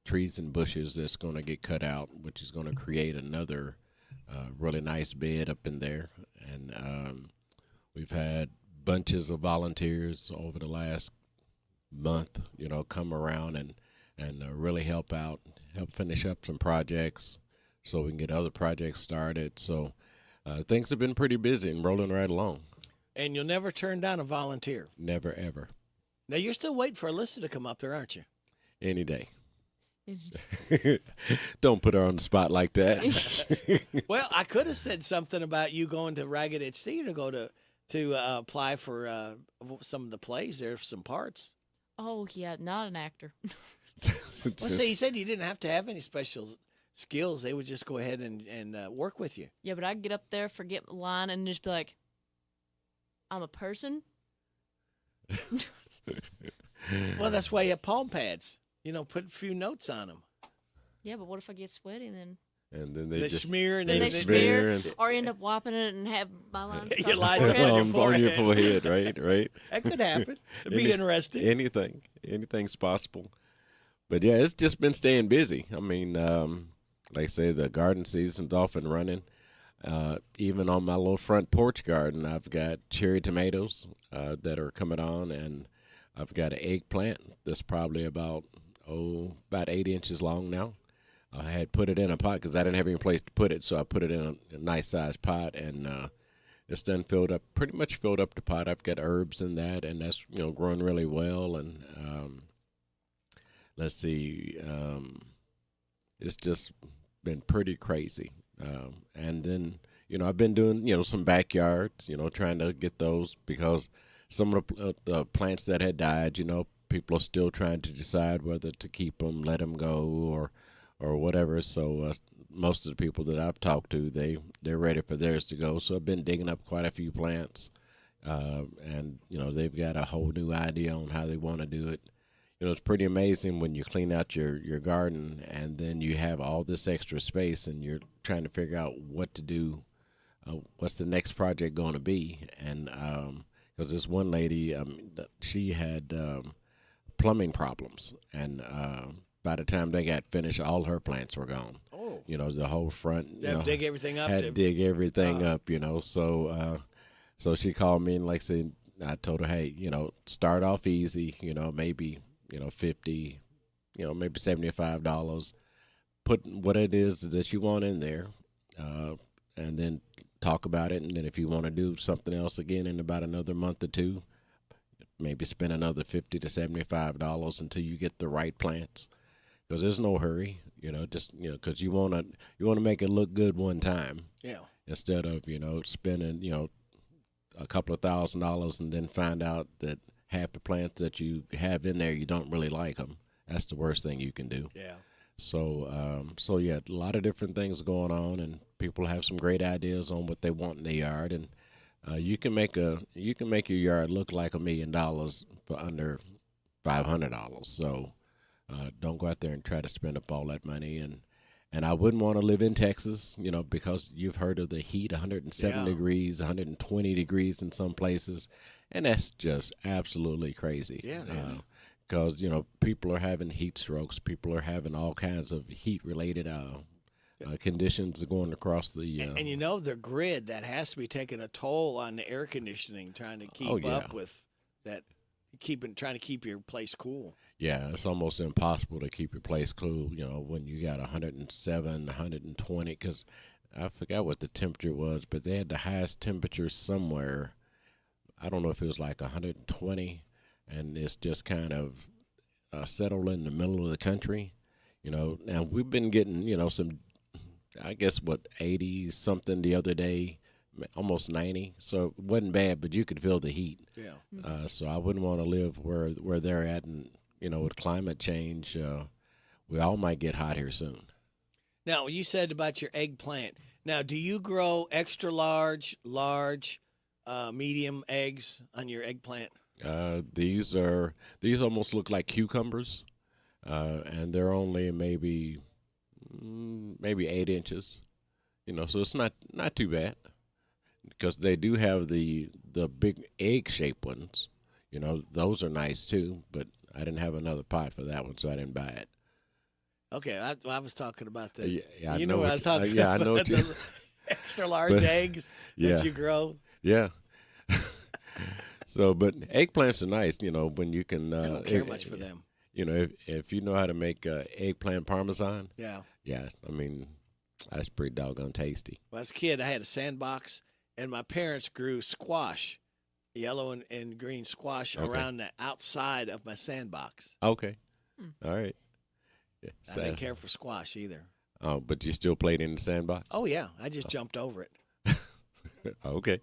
trees and bushes that's going to get cut out, which is going to create another really nice bed up in there. And We've had bunches of volunteers over the last month, come around and really help out, help finish up some projects so we can get other projects started. So things have been pretty busy and rolling right along.
And you'll never turn down a volunteer?
Never, ever.
Now, you're still waiting for Alyssa to come up there, aren't you?
Any day. Don't put her on the spot like that.
Well, I could have said something about you going to Ragged Edge Theater to go to apply for some of the plays there, some parts.
Oh, yeah, not an actor.
Well, see, he said you didn't have to have any special skills. They would just go ahead and work with you.
Yeah, but I'd get up there, forget the line, and just be like, I'm a person.
Well, that's why you have palm pads. Put a few notes on them.
Yeah, but what if I get sweaty and
then
they
just
smear and
they
smear
or end up wiping it and have my lines
your lines up on your
forehead, right?
That could happen. It'd be interesting.
Anything's possible. But yeah, it's just been staying busy. I mean, like I say, the garden season's off and running. Even on my little front porch garden, I've got cherry tomatoes that are coming on, and I've got an eggplant that's probably about 8 inches long now. I had put it in a pot because I didn't have any place to put it, so I put it in a nice-sized pot, and it's done pretty much filled up the pot. I've got herbs in that, and that's growing really well. And let's see, it's just been pretty crazy. And then I've been doing some backyards, trying to get those because some of the plants that had died, people are still trying to decide whether to keep them, let them go, or whatever. So most of the people that I've talked to, they're ready for theirs to go. So I've been digging up quite a few plants, and they've got a whole new idea on how they want to do it. It's pretty amazing when you clean out your garden and then you have all this extra space and you're trying to figure out what to do. What's the next project going to be? And because this one lady, she had plumbing problems, and by the time they got finished, all her plants were gone.
Oh.
The whole front.
They had to dig everything up.
Had to dig everything up, So she called me and like I said, I told her, hey, start off easy, maybe, $50, maybe $75. Put what it is that you want in there, and then talk about it. And then if you want to do something else again in about another month or two, maybe spend another $50 to $75 until you get the right plants. Because there's no hurry, just because you want to make it look good one time.
Yeah.
Instead of spending a couple of $1,000s and then find out that half the plants that you have in there you don't really like them. That's the worst thing you can do.
Yeah.
So yeah, a lot of different things going on, and people have some great ideas on what they want in their yard, and you can make your yard look like $1 million for under $500. So don't go out there and try to spend up all that money. And I wouldn't want to live in Texas, because you've heard of the heat, 107 degrees, 120 degrees in some places, and that's just absolutely crazy.
Yeah, it is.
Because, people are having heat strokes. People are having all kinds of heat-related conditions going across the...
And their grid, that has to be taking a toll on the air conditioning, trying to keep up with that, trying to keep your place cool.
Yeah, it's almost impossible to keep your place cool, when you got 107, 120, because I forgot what the temperature was, but they had the highest temperature somewhere. I don't know if it was like 120, and it's just kind of settled in the middle of the country. Now we've been getting, some, I guess, 80-something the other day, almost 90. So it wasn't bad, but you could feel the heat.
Yeah.
So I wouldn't want to live where they're at, and, with climate change, we all might get hot here soon.
Now, you said about your eggplant. Now, do you grow extra large, medium eggs on your eggplant?
These almost look like cucumbers, and they're only maybe 8 inches, so it's not too bad, because they do have the big egg-shaped ones, those are nice too, but I didn't have another pot for that one, so I didn't buy it.
Okay, I was talking about the.
Yeah,
you know what I was talking about.
Yeah, I know what you.
Extra large eggs that you grow.
Yeah. So, but eggplants are nice, when you can.
I don't care much for them.
If you know how to make eggplant parmesan.
Yeah.
Yeah, I mean, that's pretty doggone tasty.
When I was a kid, I had a sandbox, and my parents grew squash, yellow and green squash, around the outside of my sandbox.
Okay. All right. Yeah,
I didn't care for squash either.
Oh, but you still played in the sandbox?
Oh, yeah. I just jumped over it.
Okay.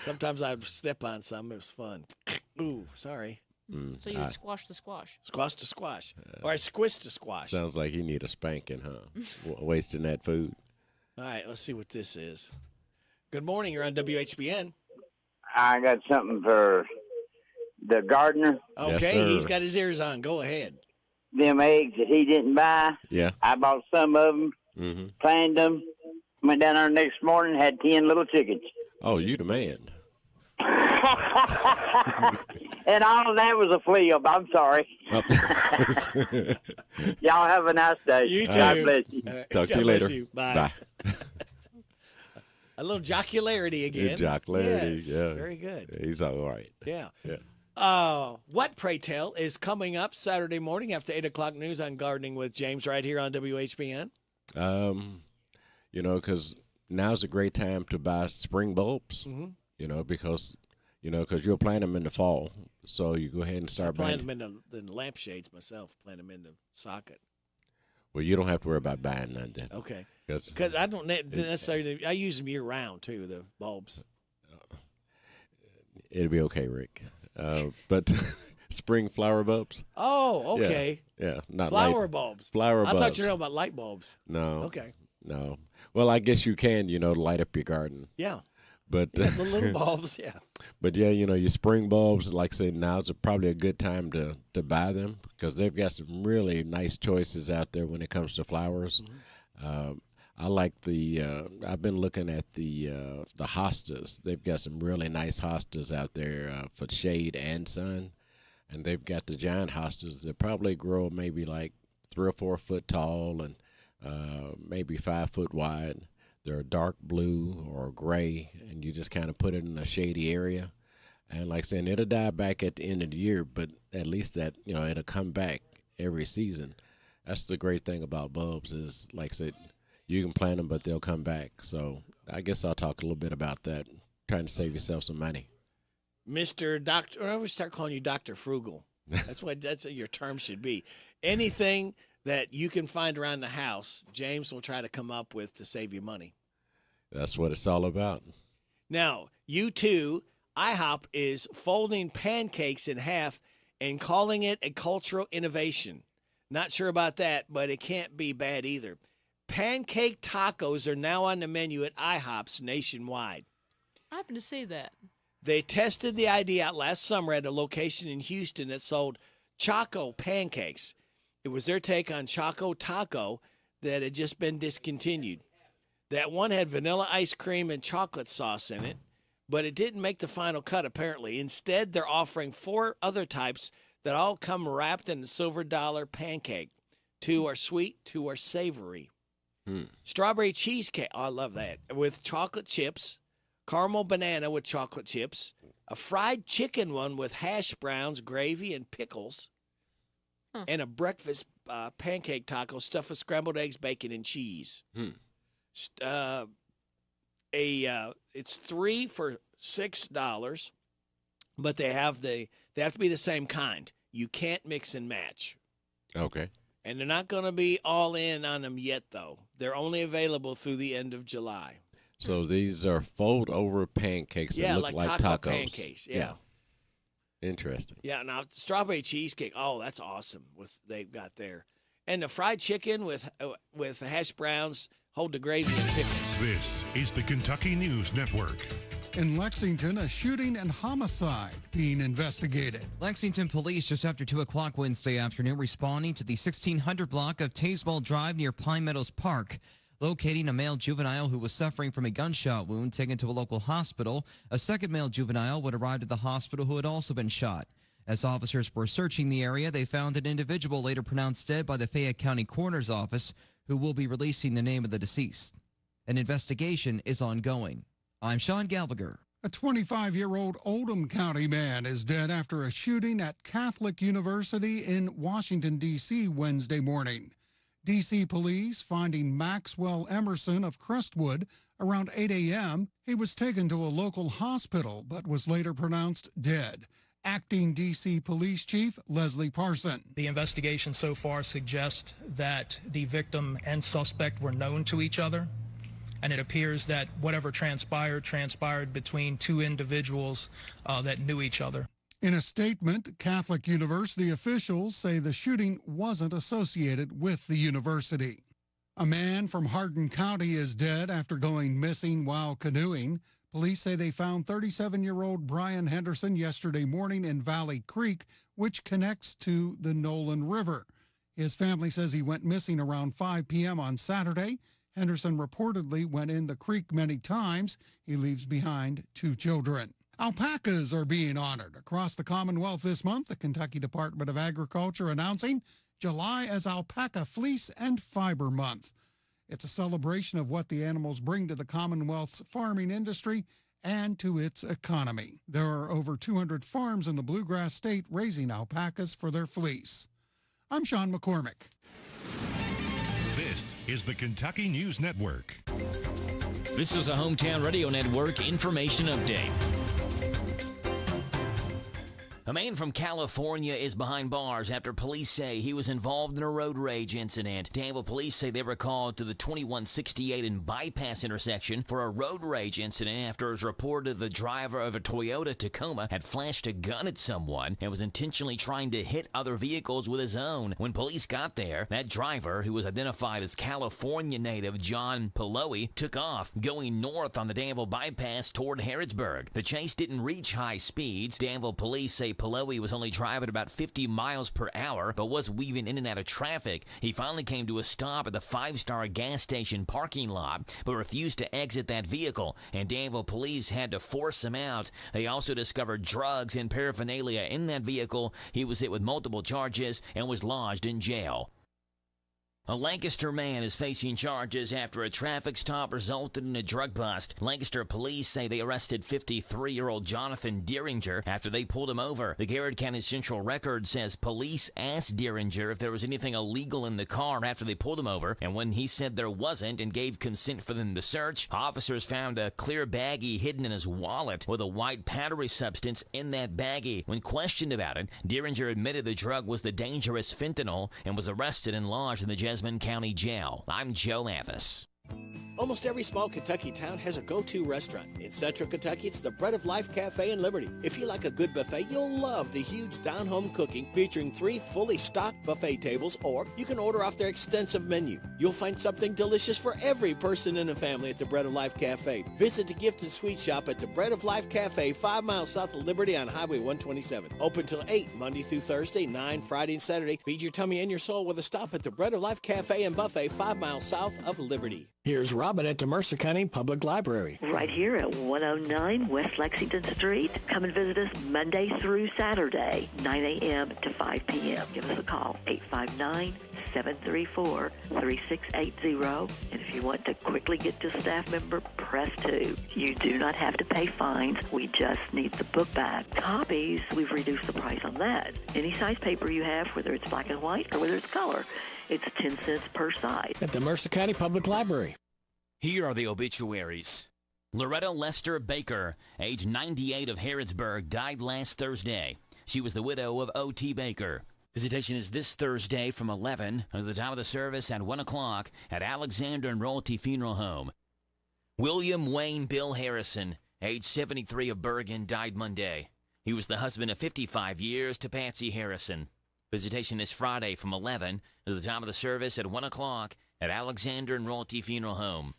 Sometimes I'd step on something. It was fun. Ooh, sorry.
So you squash the squash.
Squash to squash. Or I squished the squash.
Sounds like you need a spanking, huh? Wasting that food.
All right, let's see what this is. Good morning. You're on WHBN.
I got something for the gardener.
Okay,
Yes,
he's got his ears on. Go ahead.
Them eggs that he didn't buy.
Yeah.
I bought some of them, planted them, went down there next morning, had 10 little chickens.
Oh, you the man.
And all of that was a flea. I'm sorry. Y'all have a nice day.
You too.
God bless you.
Talk to
God
you
bless
later.
you. Bye. A little jocularity again.
Jocularity,
Yes,
yeah.
very good.
He's all right.
Yeah.
Yeah.
What, pray tell, is coming up Saturday morning after 8 o'clock news on Gardening with James right here on WHBN?
Because now's a great time to buy spring bulbs, because you'll plant them in the fall. So you go ahead and start
I
buying.
plant them in the lampshades myself, plant them in the socket.
Well, you don't have to worry about buying none then.
Okay.
Because
I don't necessarily, I use them year round too, the bulbs.
it'll be okay, Rick. But spring flower bulbs.
Oh, okay.
Yeah, not
flower bulbs.
Flower bulbs.
I thought you were talking about light bulbs.
No.
Okay.
No. Well, I guess you can, light up your garden.
Yeah.
But
the little bulbs, yeah.
But yeah, your spring bulbs, like I say, now's probably a good time to buy them because they've got some really nice choices out there when it comes to flowers. I like I've been looking at the hostas. They've got some really nice hostas out there for shade and sun. And they've got the giant hostas that probably grow maybe like 3 or 4 foot tall and maybe 5 foot wide. They're dark blue or gray, and you just kind of put it in a shady area. And like I said, it'll die back at the end of the year, but at least that, it'll come back every season. That's the great thing about bulbs is, like I said, you can plant them, but they'll come back. So I guess I'll talk a little bit about that, trying to save yourself some money.
Mr. Doctor, or I would start calling you Dr. Frugal. That's what your term should be. Anything that you can find around the house, James will try to come up with to save you money.
That's what it's all about.
Now, you too, IHOP is folding pancakes in half and calling it a cultural innovation. Not sure about that, but it can't be bad either. Pancake tacos are now on the menu at IHOPs nationwide.
I happened to see that.
They tested the idea out last summer at a location in Houston that sold Choco pancakes. It was their take on Choco Taco that had just been discontinued. That one had vanilla ice cream and chocolate sauce in it, but it didn't make the final cut, apparently. Instead, they're offering 4 other types that all come wrapped in a silver dollar pancake. 2 are sweet, 2 are savory. Strawberry cheesecake, oh, I love that, with chocolate chips, caramel banana with chocolate chips, a fried chicken one with hash browns, gravy, and pickles, and a breakfast pancake taco stuffed with scrambled eggs, bacon, and cheese. It's 3 for $6, but they have to be the same kind. You can't mix and match.
Okay.
And they're not going to be all in on them yet, though. They're only available through the end of July.
So these are fold-over pancakes that look like
taco
tacos.
pancakes, yeah.
Interesting.
Yeah, now strawberry cheesecake, oh, that's awesome. They've got there. And the fried chicken with hash browns, hold the gravy and pickles.
This is the Kentucky News Network.
In Lexington, a shooting and homicide being investigated.
Lexington police just after 2 o'clock Wednesday afternoon responding to the 1600 block of Tazewell Drive near Pine Meadows Park, locating a male juvenile who was suffering from a gunshot wound taken to a local hospital. A second male juvenile would arrive at the hospital who had also been shot. As officers were searching the area, they found an individual later pronounced dead by the Fayette County Coroner's Office, who will be releasing the name of the deceased. An investigation is ongoing. I'm Sean Gallagher.
A 25-year-old Oldham County man is dead after a shooting at Catholic University in Washington, D.C. Wednesday morning. D.C. police finding Maxwell Emerson of Crestwood around 8 a.m. He was taken to a local hospital but was later pronounced dead. Acting D.C. Police Chief Leslie Parson.
The investigation so far suggests that the victim and suspect were known to each other, and it appears that whatever transpired between two individuals that knew each other.
In a statement, Catholic University officials say the shooting wasn't associated with the university. A man from Hardin County is dead after going missing while canoeing. Police say they found 37-year-old Brian Henderson yesterday morning in Valley Creek, which connects to the Nolan River. His family says he went missing around 5 p.m. on Saturday. Henderson reportedly went in the creek many times. He leaves behind 2 children. Alpacas are being honored across the Commonwealth this month. The Kentucky Department of Agriculture announcing July as Alpaca Fleece and Fiber Month. It's a celebration of what the animals bring to the Commonwealth's farming industry and to its economy. There are over 200 farms in the Bluegrass State raising alpacas for their fleece. I'm Sean McCormick.
This is the Kentucky News Network.
This is a Hometown Radio Network information update. A man from California is behind bars after police say he was involved in a road rage incident. Danville police say they were called to the 2168 and Bypass intersection for a road rage incident after it was reported the driver of a Toyota Tacoma had flashed a gun at someone and was intentionally trying to hit other vehicles with his own. When police got there, that driver, who was identified as California native John Paloe, took off, going north on the Danville Bypass toward Harrodsburg. The chase didn't reach high speeds. Danville police say Paloe was only driving about 50 miles per hour, but was weaving in and out of traffic. He finally came to a stop at the 5-Star gas station parking lot, but refused to exit that vehicle, and Danville police had to force him out. They also discovered drugs and paraphernalia in that vehicle. He was hit with multiple charges and was lodged in jail. A Lancaster man is facing charges after a traffic stop resulted in a drug bust. Lancaster police say they arrested 53-year-old Jonathan Deeringer after they pulled him over. The Garrett County Central Record says police asked Deeringer if there was anything illegal in the car after they pulled him over, and when he said there wasn't and gave consent for them to search, officers found a clear baggie hidden in his wallet with a white powdery substance in that baggie. When questioned about it, Deeringer admitted the drug was the dangerous fentanyl and was arrested and lodged in the Jasmine County Jail. I'm Joe Mathis.
Almost every small Kentucky town has a go-to restaurant. In Central Kentucky, it's the Bread of Life Cafe in Liberty. If you like a good buffet, you'll love the huge down-home cooking featuring 3 fully stocked buffet tables, or you can order off their extensive menu. You'll find something delicious for every person in the family at the Bread of Life Cafe. Visit the gift and sweet shop at the Bread of Life Cafe, 5 miles south of Liberty on Highway 127. Open till 8 Monday through Thursday, 9 Friday and Saturday. Feed your tummy and your soul with a stop at the Bread of Life Cafe and Buffet, 5 miles south of Liberty.
Here's Robin at the Mercer County Public Library.
Right here at 109 West Lexington Street. Come and visit us Monday through Saturday, 9 a.m. to 5 p.m. Give us a call, 859-734-3680. And if you want to quickly get to a staff member, press 2. You do not have to pay fines. We just need the book back. Copies, we've reduced the price on that. Any size paper you have, whether it's black and white or whether it's color, it's 10 cents per side.
At the Mercer County Public Library.
Here are the obituaries. Loretta Lester Baker, age 98 of Harrodsburg, died last Thursday. She was the widow of O.T. Baker. Visitation is this Thursday from 11 until the time of the service at 1 o'clock at Alexander and Royalty Funeral Home. William Wayne Bill Harrison, age 73 of Bergen, died Monday. He was the husband of 55 years to Patsy Harrison. Visitation is Friday from 11 to the time of the service at 1 o'clock at Alexander and Royalty Funeral Home.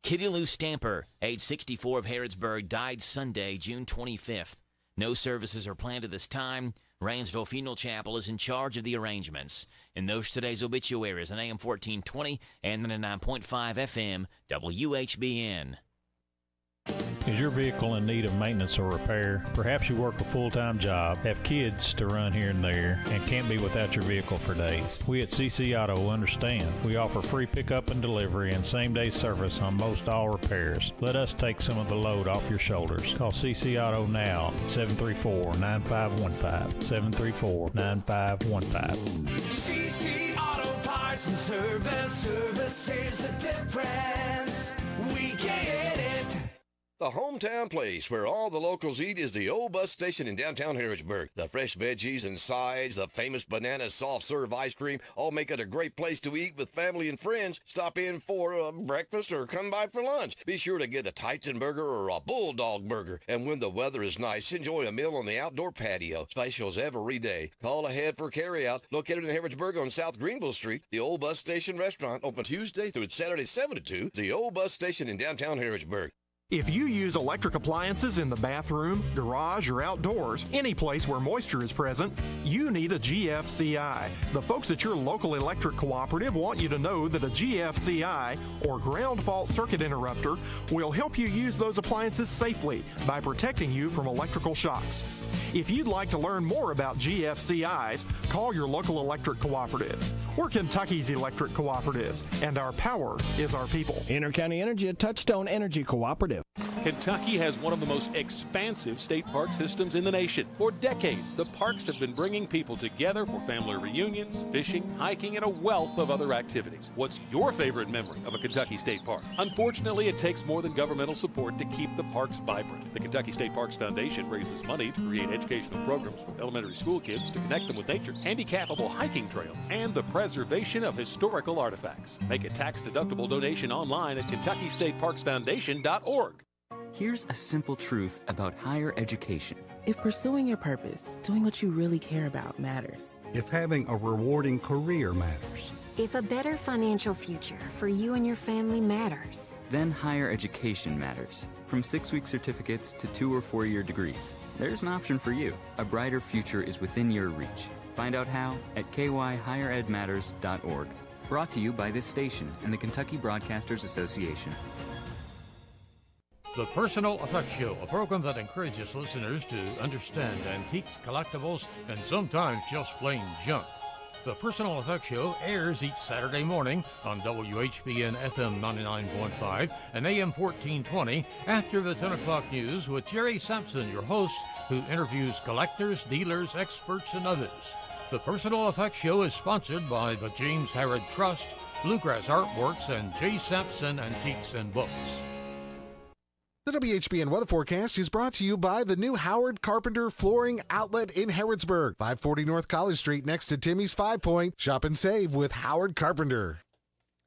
Kitty Lou Stamper, age 64 of Harrodsburg, died Sunday, June 25th. No services are planned at this time. Rainsville Funeral Chapel is in charge of the arrangements. And those are today's obituaries on AM 1420 and 99.5 FM WHBN.
Is your vehicle in need of maintenance or repair? Perhaps you work a full-time job, have kids to run here and there, and can't be without your vehicle for days. We at CC Auto understand. We offer free pickup and delivery and same-day service on most all repairs. Let us take some of the load off your shoulders. Call CC Auto now at 734-9515. 734-9515.
CC Auto Parts and Service is the difference. We get it.
The hometown place where all the locals eat is the old bus station in downtown Harrodsburg. The fresh veggies and sides, the famous banana soft serve ice cream, all make it a great place to eat with family and friends. Stop in for breakfast or come by for lunch. Be sure to get a Titan burger or a Bulldog burger. And when the weather is nice, enjoy a meal on the outdoor patio. Specials every day. Call ahead for carryout. Located in Harrodsburg on South Greenville Street, the old bus station restaurant open Tuesday through Saturday 7 to 2. The old bus station in downtown Harrodsburg.
If you use electric appliances in the bathroom, garage, or outdoors, any place where moisture is present, you need a GFCI. The folks at your local electric cooperative want you to know that a GFCI, or ground fault circuit interrupter, will help you use those appliances safely by protecting you from electrical shocks. If you'd like to learn more about GFCIs, call your local electric cooperative. We're Kentucky's electric cooperatives, and our power is our people.
Intercounty Energy, a Touchstone Energy Cooperative.
Kentucky has one of the most expansive state park systems in the nation. For decades, the parks have been bringing people together for family reunions, fishing, hiking, and a wealth of other activities. What's your favorite memory of a Kentucky state park? Unfortunately, it takes more than governmental support to keep the parks vibrant. The Kentucky State Parks Foundation raises money to create educational programs for elementary school kids to connect them with nature, handicapable hiking trails, and the preservation of historical artifacts. Make a tax-deductible donation online at KentuckyStateParksFoundation.org.
Here's a simple truth about higher education. If pursuing your purpose, doing what you really care about matters.
If having a rewarding career matters.
If a better financial future for you and your family matters.
Then higher education matters. From 6-week certificates to 2- or 4-year degrees. There's an option for you. A brighter future is within your reach. Find out how at kyhigheredmatters.org. Brought to you by this station and the Kentucky Broadcasters Association.
The Personal Effects Show, a program that encourages listeners to understand antiques, collectibles, and sometimes just plain junk. The Personal Effects Show airs each Saturday morning on WHBN FM 99.5 and AM 1420 after the 10 o'clock news with Jerry Sampson, your host, who interviews collectors, dealers, experts, and others. The Personal Effects Show is sponsored by the James Harrod Trust, Bluegrass Artworks, and J. Sampson Antiques and Books.
The WHBN weather forecast is brought to you by the new Howard Carpenter Flooring Outlet in Harrodsburg, 540 North College Street next to Timmy's 5 Point. Shop and save with Howard Carpenter.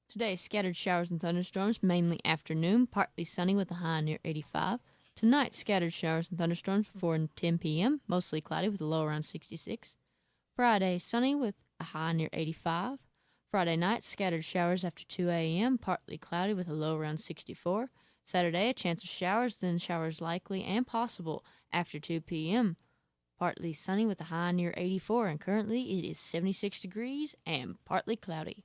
Today, scattered showers and thunderstorms, mainly afternoon, partly sunny with a high near 85. Tonight, scattered showers and thunderstorms before 10 p.m., mostly cloudy with a low around 66. Friday, sunny with a high near 85. Friday night, scattered showers after 2 a.m., partly cloudy with a low around 64. Saturday, a chance of showers, then showers likely and possible after 2 p.m. Partly sunny with a high near 84, and currently it is 76 degrees and partly cloudy.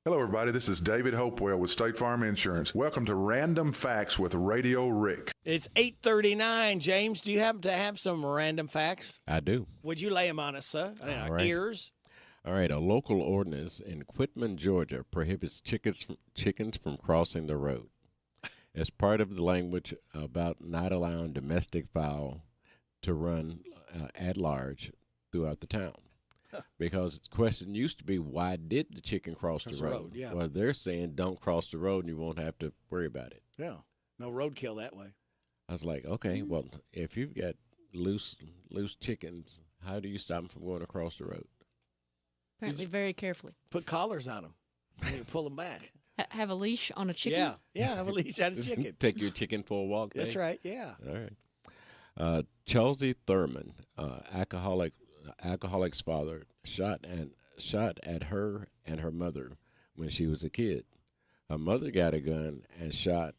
Hello, everybody. This is David Hopewell with State Farm Insurance. Welcome to Random Facts with Radio Rick.
It's 8:39. James, do you happen to have some random facts?
I do.
Would you lay them on us, sir?
All right.
Ears?
All right. A local ordinance in Quitman, Georgia, prohibits chickens from crossing the road. As part of the language about not allowing domestic fowl to run at large throughout the town. Because the question used to be, why did the chicken cross the road?
Yeah.
Well, they're saying don't cross the road and you won't have to worry about it.
Yeah. No roadkill that way.
I was like, okay, well, if you've got loose chickens, how do you stop them from going across the road?
Apparently very carefully.
Put collars on them and you pull them back.
Have a leash on a chicken?
Yeah, have a leash on a chicken.
Take your chicken for a walk.
That's right, yeah.
All right. Chelsea Thurman, alcoholic's father, shot at her and her mother when she was a kid. Her mother got a gun and shot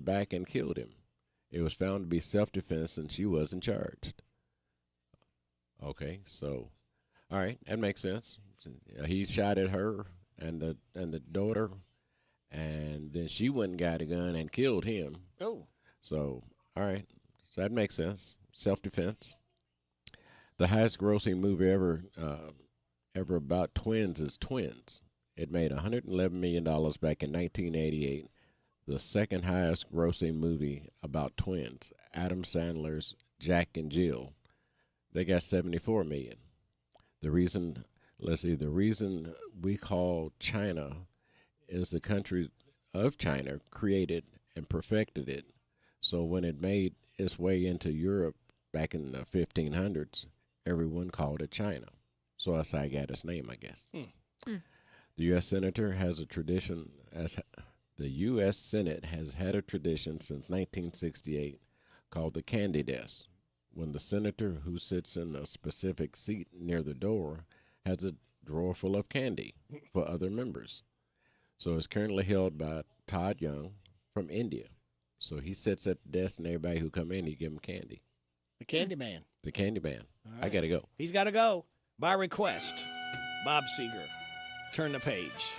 back and killed him. It was found to be self-defense, and she wasn't charged. Okay, so, all right, that makes sense. He shot at her and the daughter, and then she went and got a gun and killed him.
Oh.
So, all right. So that makes sense. Self-defense. The highest grossing movie ever about twins is Twins. It made $111 million back in 1988. The second highest grossing movie about twins, Adam Sandler's Jack and Jill. They got $74 million. The reason we call China is the country of China created and perfected it. So when it made its way into Europe back in the 1500s, everyone called it China. So that's how I got its name, I guess. The U.S. Senator has a tradition the U.S. Senate has had a tradition since 1968 called the candy desk, when the senator who sits in a specific seat near the door has a drawer full of candy for other members. So it's currently held by Todd Young from India. So he sits at the desk, and everybody who come in, he give him candy.
The Candy Man.
The Candy Man.
Right.
I got to go.
He's got to go. By request, Bob Seger. Turn the page.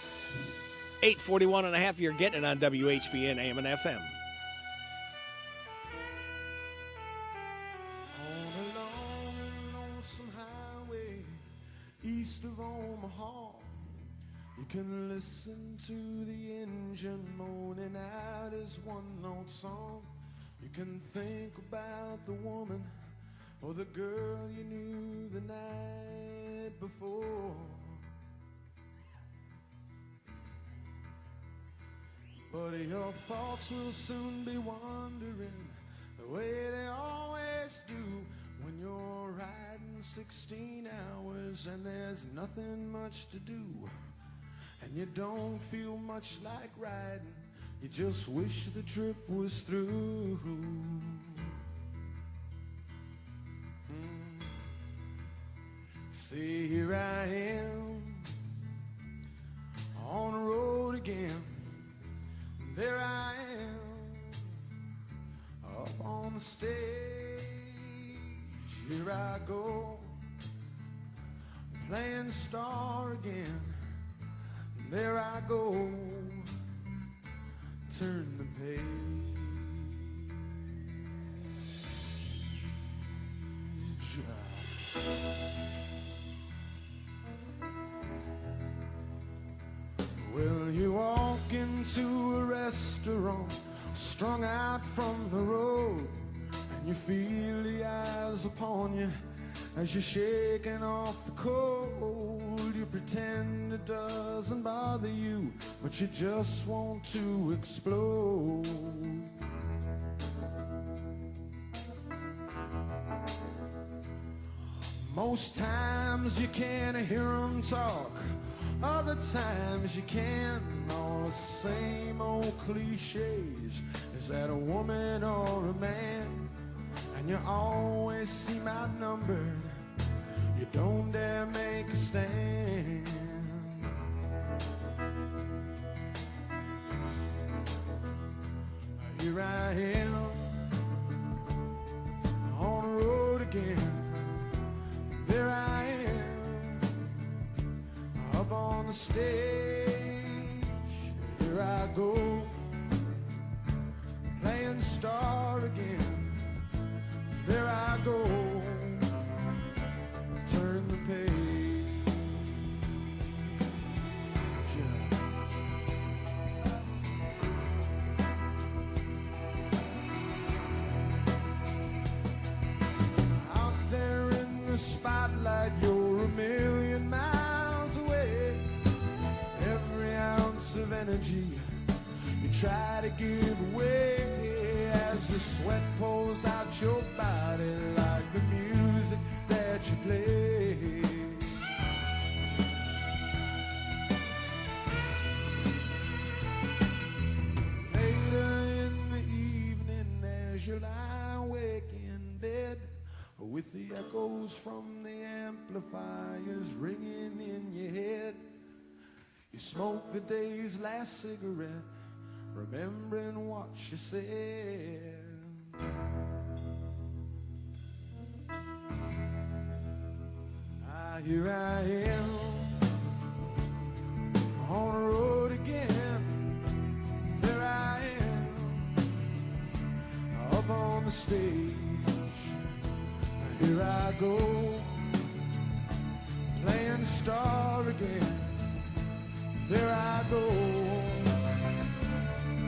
8:41 and a half, you're getting it on WHBN AM and FM.
On a long and lonesome highway east of Omaha, you can listen to the engine moaning out his one-note song. You can think about the woman or the girl you knew the night before. But your thoughts will soon be wandering the way they always do when you're riding 16 hours and there's nothing much to do. And you don't feel much like riding, you just wish the trip was through. See, here I am on the road again. There I am up on the stage. Here I go playing star again. There I go, turn the page. Well, you walk into a restaurant, strung out from the road, and you feel the eyes upon you as you're shaking off the cold. You pretend it doesn't bother you, but you just want to explode. Most times you can't hear them talk, other times you can. All the same old cliches. Is that a woman or a man? And you always seem outnumbered. You don't dare make a stand. Here I am on the road again. There I am up on the stage. Here I go playing star again. There I go, turn the page. Out there in the spotlight, you're a million miles away. Every ounce of energy you try to give away as the sweat pours out your body like the music that you play. Later in the evening as you lie awake in bed with the echoes from the amplifiers ringing in your head, you smoke the day's last cigarette, remembering what you said. Here I am on the road again. There I am stage. Here I go, playing the star again. There I go,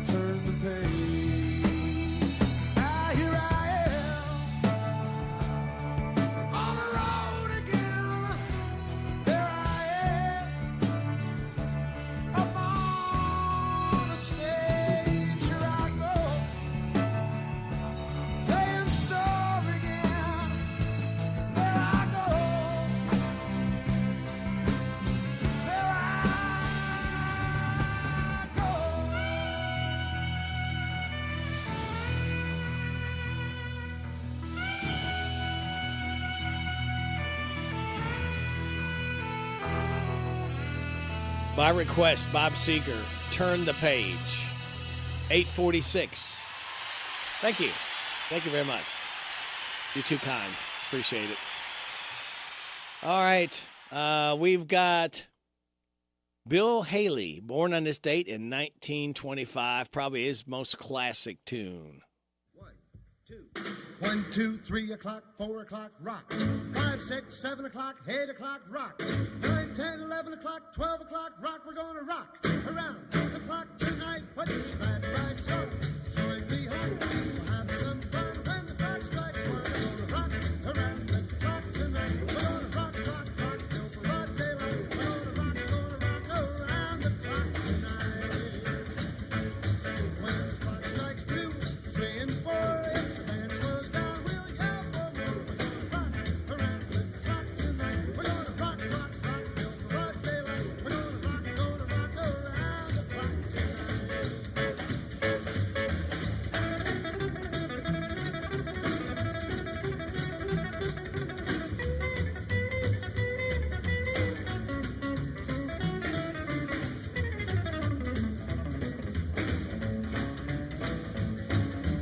turn the page. Now here I am, on the road again. There I am, up on the stage. Here I go, playing star again. There I go, there I go.
By request, Bob Seger, Turn the Page. 8:46. Thank you. Thank you very much. You're too kind. Appreciate it. All right. We've got Bill Haley, born on this date in 1925, probably his most classic tune.
1, 2, 3 o'clock, 4 o'clock, rock. 5, 6, 7 o'clock, 8 o'clock, rock. 9, 10, 11 o'clock, 12 o'clock, rock. We're gonna rock around the clock tonight. Put your glad rags on, join me home. We'll have some fun when the clock strikes 1. We're gonna rock around the clock tonight. We're gonna rock, rock, rock till broad daylight. We're gonna rock around the clock tonight. When the clock strikes 2, 3, and 4.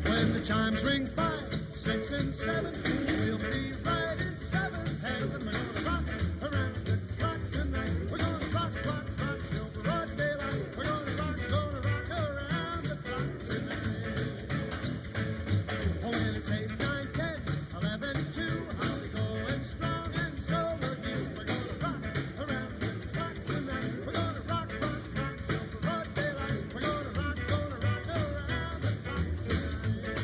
When the chimes ring 5, 6, and 7, we'll be right in 7th heaven. We're gonna rock around the clock tonight. We're gonna rock, rock, rock till broad daylight. We're gonna rock around the clock tonight. When it's 8, 9, 10, 11, 2, I'll be going strong and so will you. We're gonna rock around the clock tonight. We're gonna rock, rock, rock till broad daylight. We're gonna rock around the clock tonight.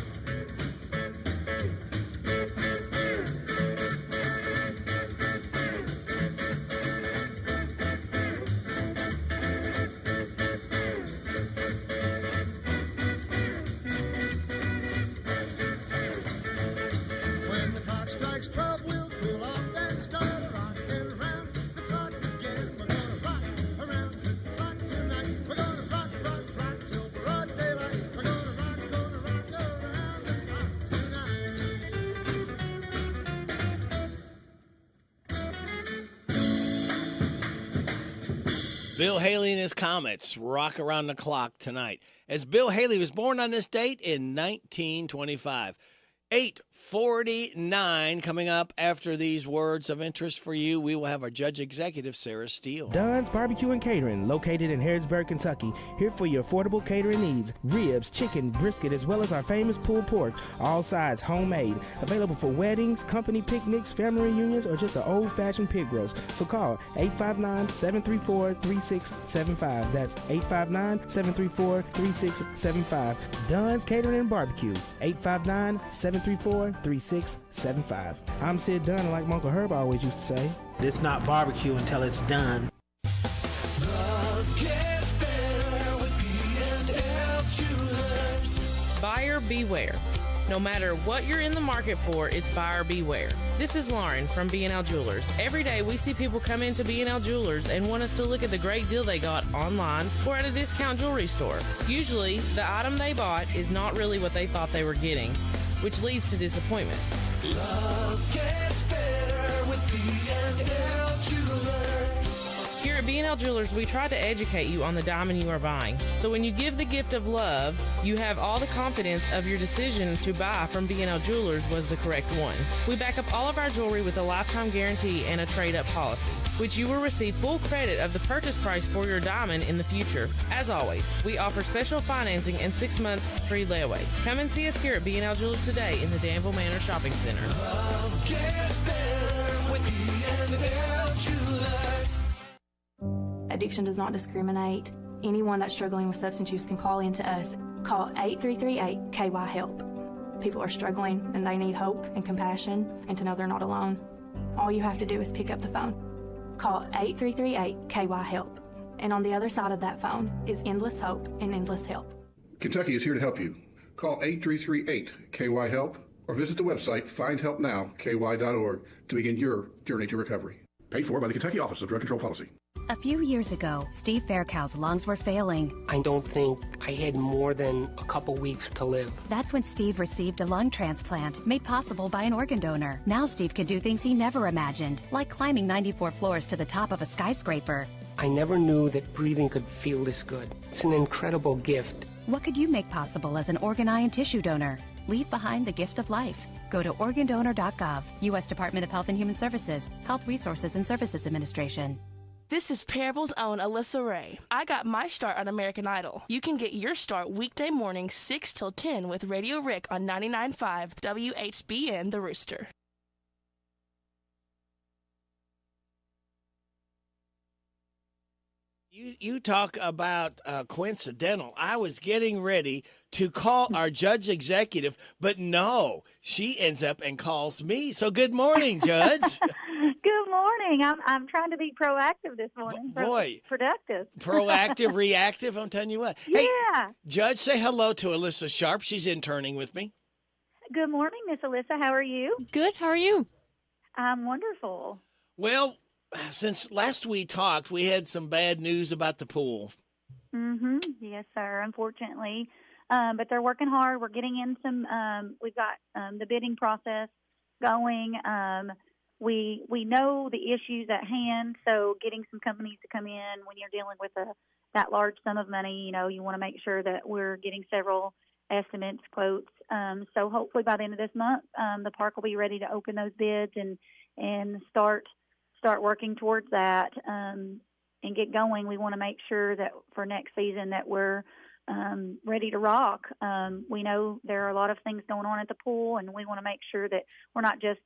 When the clock strikes 12, we'll cool off and start rocking around the clock again. We're gonna rock around the clock tonight. We're gonna rock, rock, rock till broad daylight. We're gonna rock around the clock tonight.
Bill Haley and his Comets, rock around the clock tonight. As Bill Haley was born on this date in 1925. 8:49 coming up after these words of interest for you. We will have our Judge Executive, Sarah Steele.
Dunn's Barbecue and Catering, located in Harrodsburg, Kentucky. Here for your affordable catering needs. Ribs, chicken, brisket, as well as our famous pulled pork. All sides homemade. Available for weddings, company picnics, family reunions, or just an old-fashioned pig roast. So call 859-734-3675. That's 859-734-3675. Dunn's Catering and Barbecue. 859-734-3675. I'm Sid Dunn, like my Uncle Herb always used to say.
It's not barbecue until it's done.
Buyer beware. No matter what you're in the market for, it's buyer beware. This is Lauren from B&L Jewelers. Every day we see people come into B&L Jewelers and want us to look at the great deal they got online or at a discount jewelry store. Usually, the item they bought is not really what they thought they were getting, which leads to disappointment. Love gets better with B&L Jewelers. Here at B&L Jewelers, we try to educate you on the diamond you are buying. So when you give the gift of love, you have all the confidence of your decision to buy from B&L Jewelers was the correct one. We back up all of our jewelry with a lifetime guarantee and a trade-up policy, which you will receive full credit of the purchase price for your diamond in the future. As always, we offer special financing and 6 months free layaway. Come and see us here at B&L Jewelers today in the Danville Manor Shopping Center.
Love gets better with B&L Jewelers.
Addiction does not discriminate. Anyone that's struggling with substance use can call in to us. Call 8338-KY-HELP. People are struggling and they need hope and compassion and to know they're not alone. All you have to do is pick up the phone. Call 8338-KY-HELP. And on the other side of that phone is endless hope and endless help.
Kentucky is here to help you. Call 8338-KY-HELP or visit the website findhelpnowky.org to begin your journey to recovery. Paid for by the Kentucky Office of Drug Control Policy.
A few years ago, Steve Faircow's lungs were failing.
I don't think I had more than a couple weeks to live.
That's when Steve received a lung transplant made possible by an organ donor. Now Steve can do things he never imagined, like climbing 94 floors to the top of a skyscraper.
I never knew that breathing could feel this good. It's an incredible gift.
What could you make possible as an organ, eye, and tissue donor? Leave behind the gift of life. Go to organdonor.gov, U.S. Department of Health and Human Services, Health Resources and Services Administration.
This is Parable's own Alyssa Ray. I got my start on American Idol. You can get your start weekday mornings 6 till 10 with Radio Rick on 99.5 WHBN The Rooster.
You talk about coincidental. I was getting ready to call our judge executive, but no, she ends up and calls me. So good morning, Judge.
Good morning. I'm trying to be proactive this morning.
Boy.
Productive.
Proactive, reactive, I'm telling you what.
Yeah.
Hey, Judge, say hello to Alyssa Sharp. She's interning with me.
Good morning, Miss Alyssa. How are you?
Good. How are you?
I'm wonderful.
Well, since last we talked, we had some bad news about the pool.
Mm-hmm. Yes, sir, unfortunately. But they're working hard. We're getting in some, we've got the bidding process going. We know the issues at hand, so getting some companies to come in when you're dealing with that large sum of money, you want to make sure that we're getting several estimates, quotes. So hopefully by the end of this month, the park will be ready to open those bids and start working towards that and get going. We want to make sure that for next season that we're ready to rock. We know there are a lot of things going on at the pool, and we want to make sure that we're not just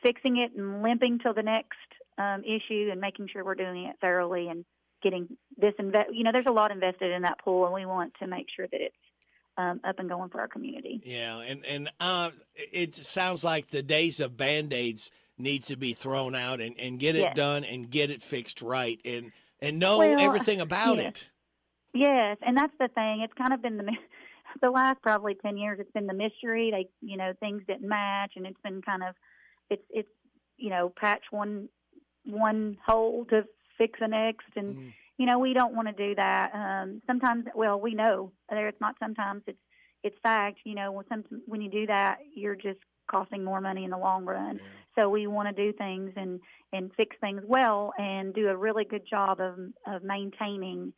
fixing it and limping till the next issue, and making sure we're doing it thoroughly and getting this there's a lot invested in that pool, and we want to make sure that it's up and going for our community.
Yeah, and it sounds like the days of Band-Aids needs to be thrown out and get it done and get it fixed right and know everything about it.
Yes, and that's the thing. It's kind of been the last probably 10 years. It's been the mystery. Things didn't match, and it's been kind of it's patch one hole to fix the next, and we don't want to do that. Sometimes, we know it's not sometimes. It's fact. When you do that, you're just costing more money in the long run. Yeah. So we want to do things and fix things well and do a really good job of maintaining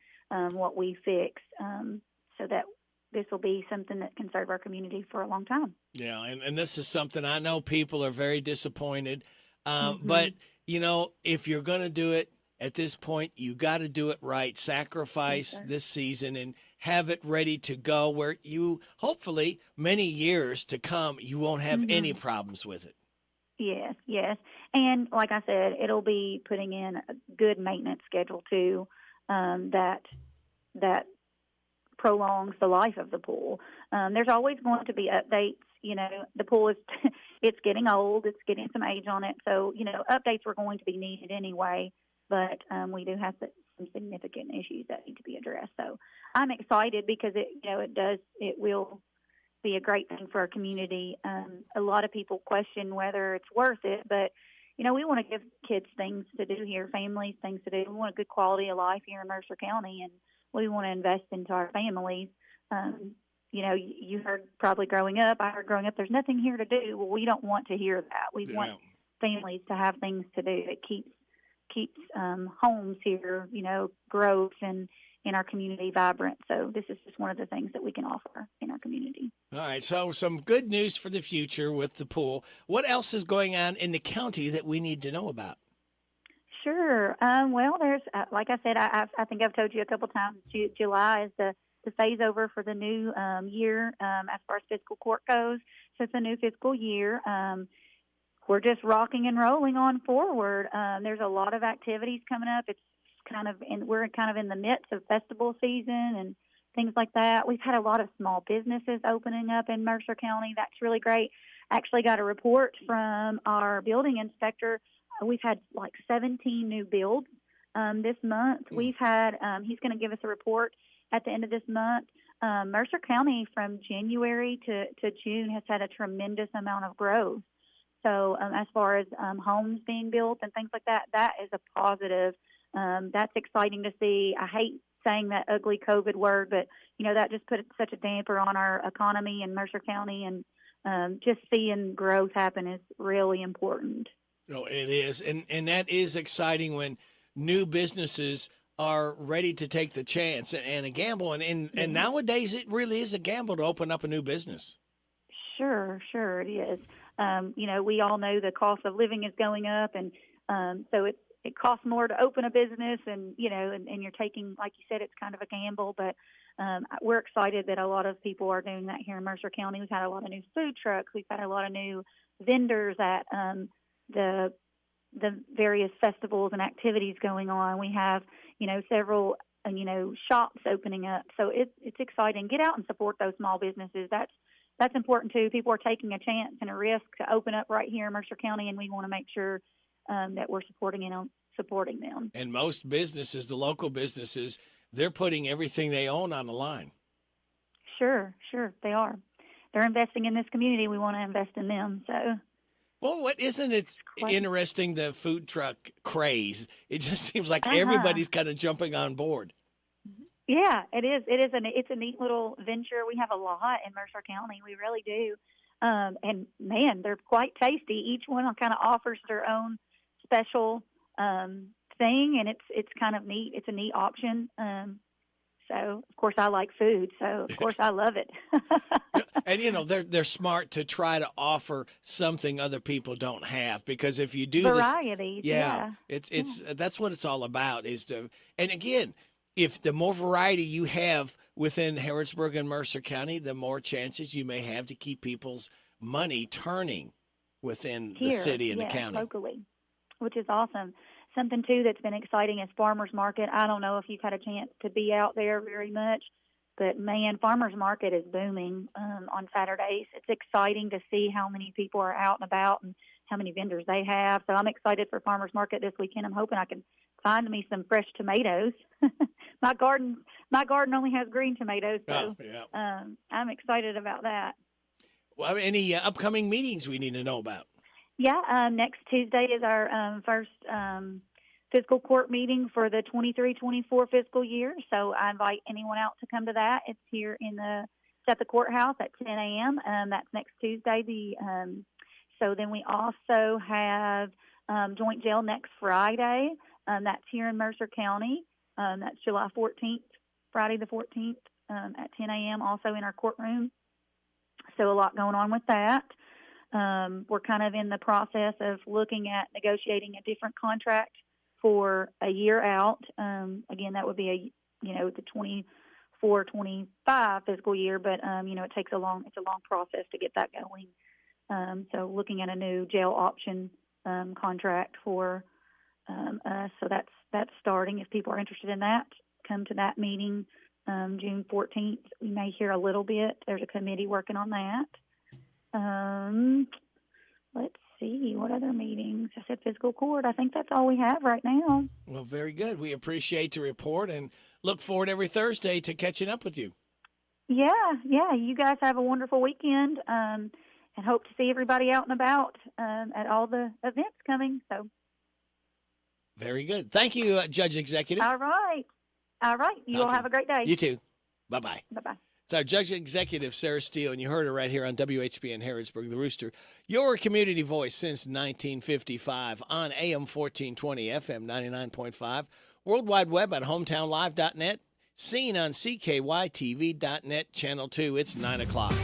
what we fix, so that this will be something that can serve our community for a long time.
Yeah, and this is something I know people are very disappointed. But, if you're going to do it at this point, you got to do it right. Sacrifice this season and have it ready to go where you, hopefully, many years to come, you won't have any problems with it.
Yes. And like I said, it'll be putting in a good maintenance schedule, too, that prolongs the life of the pool. There's always going to be updates. The pool is it's getting old. It's getting some age on it. So, updates were going to be needed anyway. But we do have some significant issues that need to be addressed. So I'm excited because it will be a great thing for our community. A lot of people question whether it's worth it, but we want to give kids things to do here, families things to do. We want a good quality of life here in Mercer County, and we want to invest into our families. You heard probably growing up, I heard growing up, there's nothing here to do. Well, we don't want to hear that. We want families to have things to do that keeps keeps homes here, growth and in our community vibrant. So this is just one of the things that we can offer in our community.
All right, so some good news for the future with the pool. What else is going on in the county that we need to know about?
Sure. Well, there's, like I said, I think I've told you a couple times, July is the phase over for the new year as far as fiscal court goes. So it's a new fiscal year. We're just rocking and rolling on forward. There's a lot of activities coming up. We're kind of in the midst of festival season and things like that. We've had a lot of small businesses opening up in Mercer County. That's really great. Actually got a report from our building inspector. We've had like 17 new builds this month. We've had, he's going to give us a report at the end of this month. Mercer County from January to June has had a tremendous amount of growth. So as far as homes being built and things like that, that is a positive. That's exciting to see. I hate saying that ugly COVID word, but, that just put such a damper on our economy in Mercer County, and just seeing growth happen is really important.
Oh, it is. And that is exciting when new businesses are ready to take the chance and a gamble. And nowadays it really is a gamble to open up a new business. Sure
it is. We all know the cost of living is going up, and so it costs more to open a business, and and you're taking, like you said, it's kind of a gamble, but we're excited that a lot of people are doing that here in Mercer County. We've had a lot of new food trucks. We've had a lot of new vendors at the various festivals and activities going on. We have several shops opening up, so it's exciting. Get out and support those small businesses. That's important too. People are taking a chance and a risk to open up right here in Mercer County, and we want to make sure that we're supporting them. And most businesses, the local businesses, they're putting everything they own on the line. Sure, they are. They're investing in this community. We want to invest in them. So, well, isn't it interesting, the food truck craze? It just seems like everybody's kind of jumping on board. Yeah, it is. It's a neat little venture. We have a lot in Mercer County. We really do. And man, they're quite tasty. Each one kind of offers their own special thing, and it's kind of neat. It's a neat option. So of course I like food, so of course I love it. And they're smart to try to offer something other people don't have, because if you do variety,
it's that's what it's all about, and again, if the more variety you have within Harrodsburg and Mercer County, the more chances you may have to keep people's money turning within the city and the county. Locally, which is awesome. Something, too, that's been exciting is Farmers Market. I don't know if you've had a chance to be out there very much, but, man, Farmers Market is booming on Saturdays. It's exciting to see how many people are out and about and how many vendors they have. So I'm excited for Farmers Market this weekend. I'm hoping I can find me some fresh tomatoes. My garden only has green tomatoes, so I'm excited about that. Well, any upcoming meetings we need to know about? Yeah, next Tuesday is our first fiscal court meeting for the 23-24 fiscal year. So I invite anyone out to come to that. It's here at the courthouse at 10 a.m. That's next Tuesday. So then we also have joint jail next Friday. That's here in Mercer County. That's July 14th, Friday the 14th at 10 a.m. also in our courtroom. So a lot going on with that. We're kind of in the process of looking at negotiating a different contract for a year out. Again, that would be the 24-25 fiscal year, but it's a long process to get that going. So looking at a new jail option contract for us. So that's starting. If people are interested in that, come to that meeting June 14th. We may hear a little bit. There's a committee working on that. Let's see, what other meetings? I said fiscal court. I think that's all we have right now. Well, very good. We appreciate the report and look forward every Thursday to catching up with you. Yeah. You guys have a wonderful weekend, and hope to see everybody out and about at all the events coming. So. Very good. Thank you, Judge Executive. All right. You all have a great day. You too. Bye-bye. Bye-bye. It's our Judge Executive, Sarah Steele, and you heard her right here on WHBN Harrodsburg, the Rooster. Your community voice since 1955 on AM 1420, FM 99.5, World Wide Web at hometownlive.net, seen on CKYTV.net, Channel 2. It's 9 o'clock.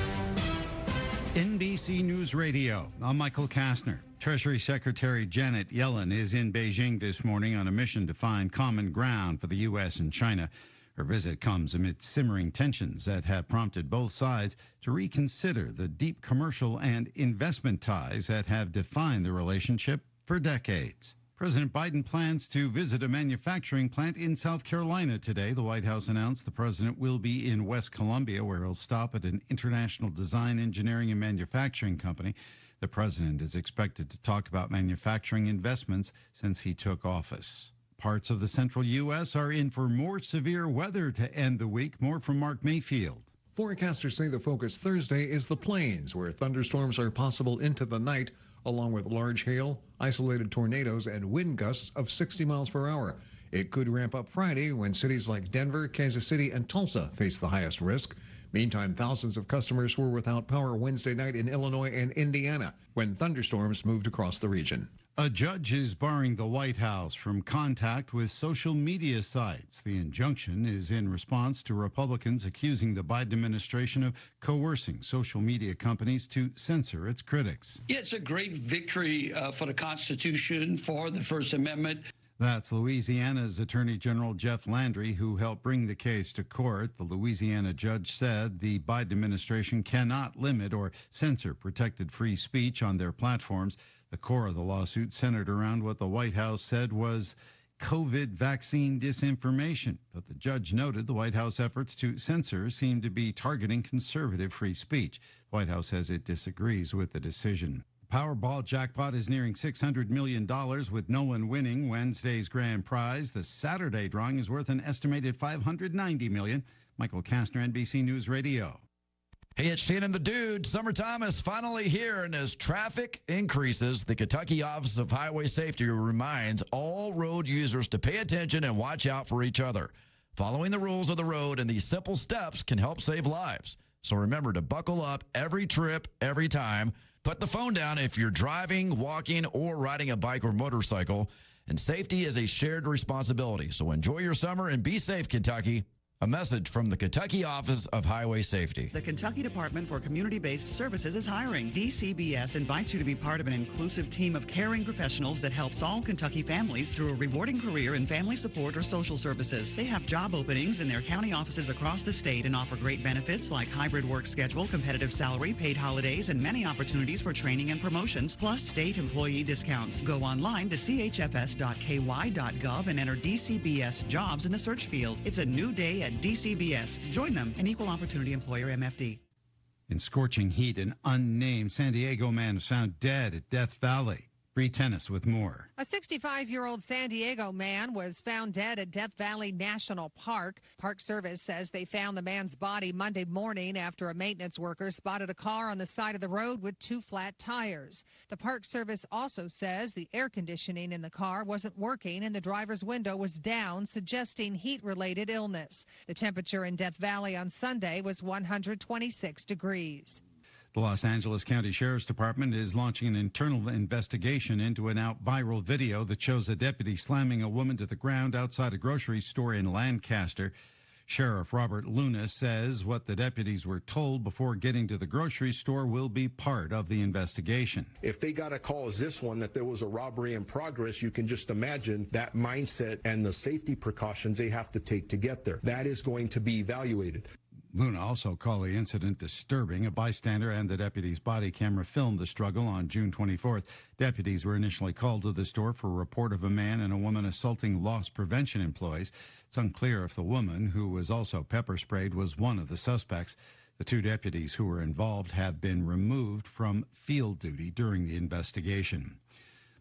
NBC News Radio. I'm Michael Kastner. Treasury Secretary Janet Yellen is in Beijing this morning on a mission to find common ground for the U.S. and China. Her visit comes amid simmering tensions that have prompted both sides to reconsider the deep commercial and investment ties that have defined the relationship for decades. President Biden plans to visit a manufacturing plant in South Carolina today. The White House announced the president will be in West Columbia, where he'll stop at an international design, engineering, and manufacturing company. The president is expected to talk about manufacturing investments since he took office. Parts of the central U.S. are in for more severe weather to end the week. More from Mark Mayfield.
Forecasters say the focus Thursday is the plains, where thunderstorms are possible into the night, along with large hail, isolated tornadoes, and wind gusts of 60 miles per hour. It could ramp up Friday when cities like Denver, Kansas City, and Tulsa face the highest risk. Meantime, thousands of customers were without power Wednesday night in Illinois and Indiana when thunderstorms moved across the region.
A judge is barring the White House from contact with social media sites. The injunction is in response to Republicans accusing the Biden administration of coercing social media companies to censor its critics.
It's a great victory for the Constitution, for the First Amendment.
That's Louisiana's Attorney General Jeff Landry, who helped bring the case to court. The Louisiana judge said the Biden administration cannot limit or censor protected free speech on their platforms. The core of the lawsuit centered around what the White House said was COVID vaccine disinformation. But the judge noted the White House efforts to censor seem to be targeting conservative free speech. The White House says it disagrees with the decision. Powerball jackpot is nearing $600 million, with no one winning Wednesday's grand prize. The Saturday drawing is worth an estimated $590 million. Michael Kastner, NBC News Radio.
Hey, it's Shane and the Dude. Summertime is finally here, and as traffic increases, the Kentucky Office of Highway Safety reminds all road users to pay attention and watch out for each other. Following the rules of the road and these simple steps can help save lives. So remember to buckle up every trip, every time. Put the phone down if you're driving, walking, or riding a bike or motorcycle. And safety is a shared responsibility. So enjoy your summer and be safe, Kentucky. A message from the Kentucky Office of Highway Safety.
The Kentucky Department for Community-Based Services is hiring. DCBS invites you to be part of an inclusive team of caring professionals that helps all Kentucky families through a rewarding career in family support or social services. They have job openings in their county offices across the state and offer great benefits like hybrid work schedule, competitive salary, paid holidays, and many opportunities for training and promotions, plus state employee discounts. Go online to chfs.ky.gov and enter DCBS jobs in the search field. It's a new day at DCBS. Join them, an equal opportunity employer, MFD.
In scorching heat, an unnamed San Diego man is found dead at Death Valley. Bree Tennis with more.
A 65-year-old San Diego man was found dead at Death Valley National Park. Park Service says they found the man's body Monday morning after a maintenance worker spotted a car on the side of the road with 2 flat tires. The Park Service also says the air conditioning in the car wasn't working and the driver's window was down, suggesting heat-related illness. The temperature in Death Valley on Sunday was 126 degrees.
The Los Angeles County Sheriff's Department is launching an internal investigation into an viral video that shows a deputy slamming a woman to the ground outside a grocery store in Lancaster. Sheriff Robert Luna says what the deputies were told before getting to the grocery store will be part of the investigation.
If they got a call as this one that there was a robbery in progress, you can just imagine that mindset and the safety precautions they have to take to get there. That is going to be evaluated.
Luna also called the incident disturbing. A bystander and the deputy's body camera filmed the struggle on June 24th. Deputies were initially called to the store for a report of a man and a woman assaulting loss prevention employees. It's unclear if the woman, who was also pepper sprayed, was one of the suspects. The 2 deputies who were involved have been removed from field duty during the investigation.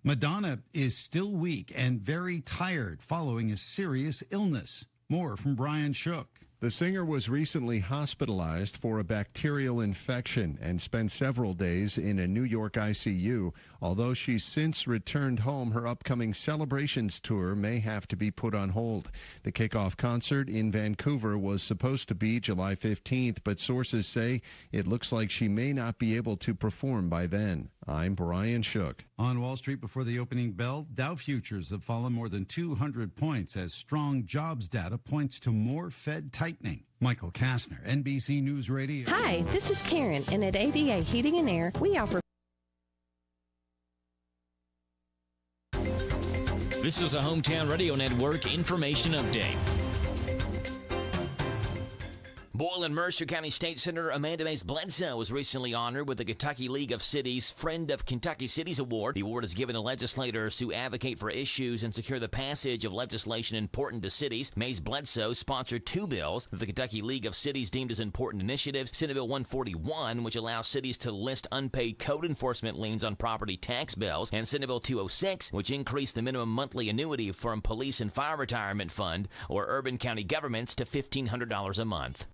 Madonna is still weak and very tired following a serious illness. More from Brian Shook.
The singer was recently hospitalized for a bacterial infection and spent several days in a New York ICU. Although she's since returned home, her upcoming Celebrations tour may have to be put on hold. The kickoff concert in Vancouver was supposed to be July 15th, but sources say it looks like she may not be able to perform by then. I'm Brian Shook.
On Wall Street before the opening bell, Dow futures have fallen more than 200 points as strong jobs data points to more Fed tightening. Michael Kastner, NBC News Radio.
Hi, this is Karen, and at ADA Heating and Air, we offer...
This is a Hometown Radio Network information update. Boyle and Mercer County State Senator Amanda Mays Bledsoe was recently honored with the Kentucky League of Cities Friend of Kentucky Cities Award. The award is given to legislators who advocate for issues and secure the passage of legislation important to cities. Mays Bledsoe sponsored 2 bills that the Kentucky League of Cities deemed as important initiatives. Senate Bill 141, which allows cities to list unpaid code enforcement liens on property tax bills, and Senate Bill 206, which increased the minimum monthly annuity from Police and Fire Retirement Fund or urban county governments to $1,500 a month.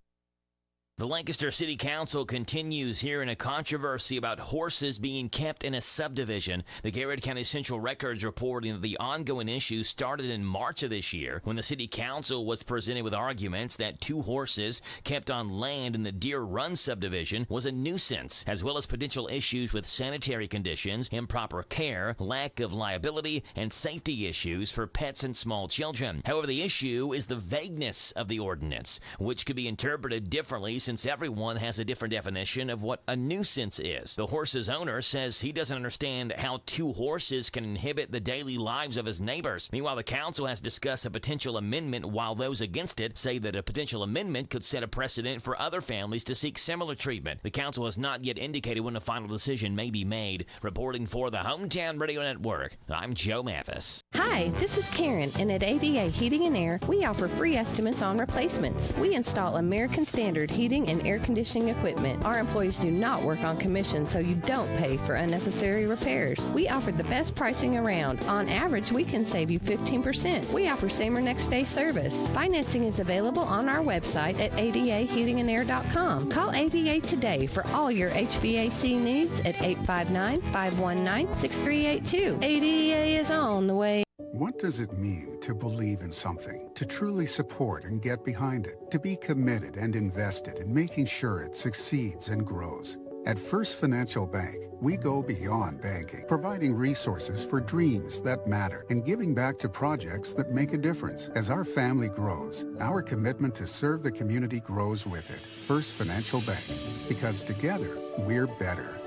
The Lancaster City Council continues hearing a controversy about horses being kept in a subdivision. The Garrett County Central Records reporting that the ongoing issue started in March of this year when the City Council was presented with arguments that 2 horses kept on land in the Deer Run subdivision was a nuisance, as well as potential issues with sanitary conditions, improper care, lack of liability, and safety issues for pets and small children. However, the issue is the vagueness of the ordinance, which could be interpreted differently since everyone has a different definition of what a nuisance is. The horse's owner says he doesn't understand how 2 horses can inhibit the daily lives of his neighbors. Meanwhile, the council has discussed a potential amendment, while those against it say that a potential amendment could set a precedent for other families to seek similar treatment. The council has not yet indicated when a final decision may be made. Reporting for the Hometown Radio Network, I'm Joe Mathis.
Hi, this is Karen, and at ADA Heating and Air, we offer free estimates on replacements. We install American Standard heating and air conditioning equipment. Our employees do not work on commission, so you don't pay for unnecessary repairs. We offer the best pricing around. On average, we can save you 15%. We offer same or next day service. Financing is available on our website at adaheatingandair.com. Call ADA today for all your HVAC needs at 859-519-6382. ADA is on the way.
What does it mean to believe in something, to truly support and get behind it, to be committed and invested in making sure it succeeds and grows? At First Financial Bank, we go beyond banking, providing resources for dreams that matter and giving back to projects that make a difference. As our family grows, our commitment to serve the community grows with it. First Financial Bank, because together, we're better.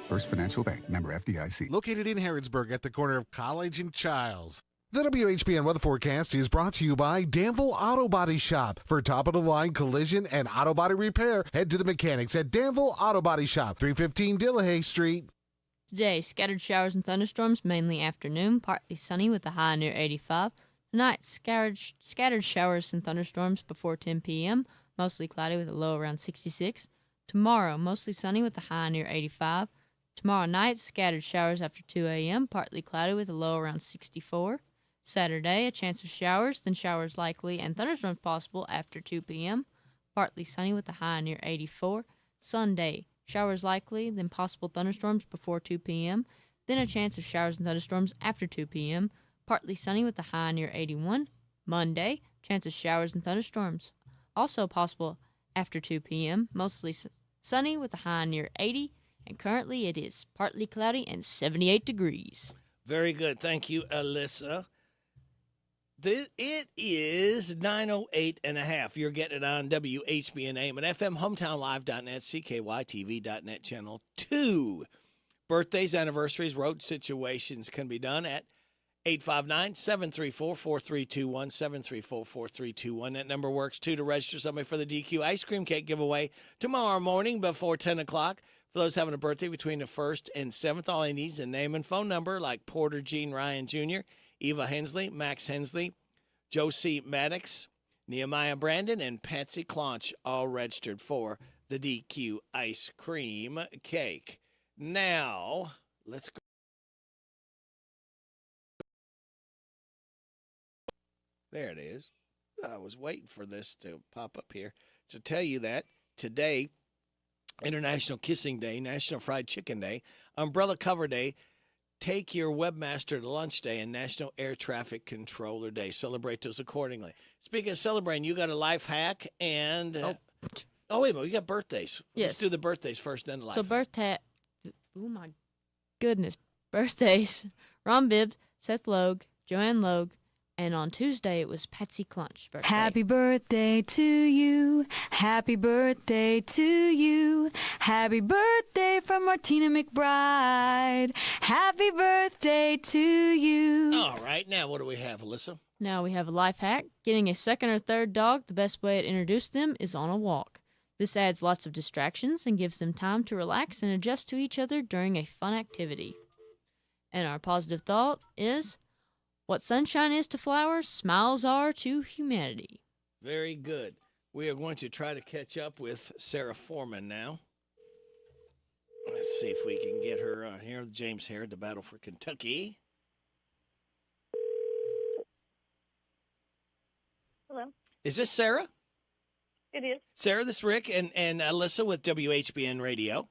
First Financial Bank, member FDIC.
Located in Harrodsburg at the corner of College and Childs. The WHBN weather forecast is brought to you by Danville Auto Body Shop. For top-of-the-line collision and auto body repair, head to the mechanics at Danville Auto Body Shop, 315 Dillahay Street.
Today, scattered showers and thunderstorms, mainly afternoon, partly sunny with a high near 85. Tonight, scattered showers and thunderstorms before 10 p.m., mostly cloudy with a low around 66. Tomorrow, mostly sunny with a high near 85. Tomorrow night, scattered showers after 2 a.m., partly cloudy with a low around 64. Saturday, a chance of showers, then showers likely and thunderstorms possible after 2 p.m., partly sunny with a high near 84. Sunday, showers likely, then possible thunderstorms before 2 p.m., then a chance of showers and thunderstorms after 2 p.m., partly sunny with a high near 81. Monday, chance of showers and thunderstorms, also possible after 2 p.m., mostly sunny with a high near 80, and currently it is partly cloudy and 78 degrees.
Very good. Thank you, Alyssa. It is 9:08 and a half. You're getting it on WHBN AM and FM, HometownLive.net, CKYTV.net, Channel 2. Birthdays, anniversaries, road situations can be done at 859-734-4321, 734-4321. That number works, too, to register somebody for the DQ ice cream cake giveaway tomorrow morning before 10 o'clock. For those having a birthday between the 1st and 7th, all he needs is a name and phone number like Porter Gene Ryan Jr., Eva Hensley, Max Hensley, Josie Maddox, Nehemiah Brandon, and Patsy Claunch, all registered for the DQ ice cream cake. Now, let's go. There it is. I was waiting for this to pop up here to tell you that today, International Kissing Day, National Fried Chicken Day, Umbrella Cover Day, Take Your Webmaster to Lunch Day, and National Air Traffic Controller Day. Celebrate those accordingly. Speaking of celebrating, you got a life hack and... Oh, wait a minute. We got birthdays.
Yes.
Let's do the birthdays first, then the life
So
hack.
oh my goodness, birthdays. Ron Bibbs, Seth Logue, Joanne Logue, and on Tuesday it was Patsy Clunch birthday.
Happy birthday to you. Happy birthday to you. Happy birthday from Martina McBride. Happy birthday to you.
All right. Now, what do we have, Alyssa?
Now we have a life hack. Getting a second or third dog, the best way to introduce them is on a walk. This adds lots of distractions and gives them time to relax and adjust to each other during a fun activity. And our positive thought is, what sunshine is to flowers, smiles are to humanity.
Very good. We are going to try to catch up with Sarah Foreman now. Let's see if we can get her here. James Harrod, the Battle for Kentucky.
Hello.
Is this Sarah?
It is.
Sarah, this is Rick and Alyssa with WHBN Radio.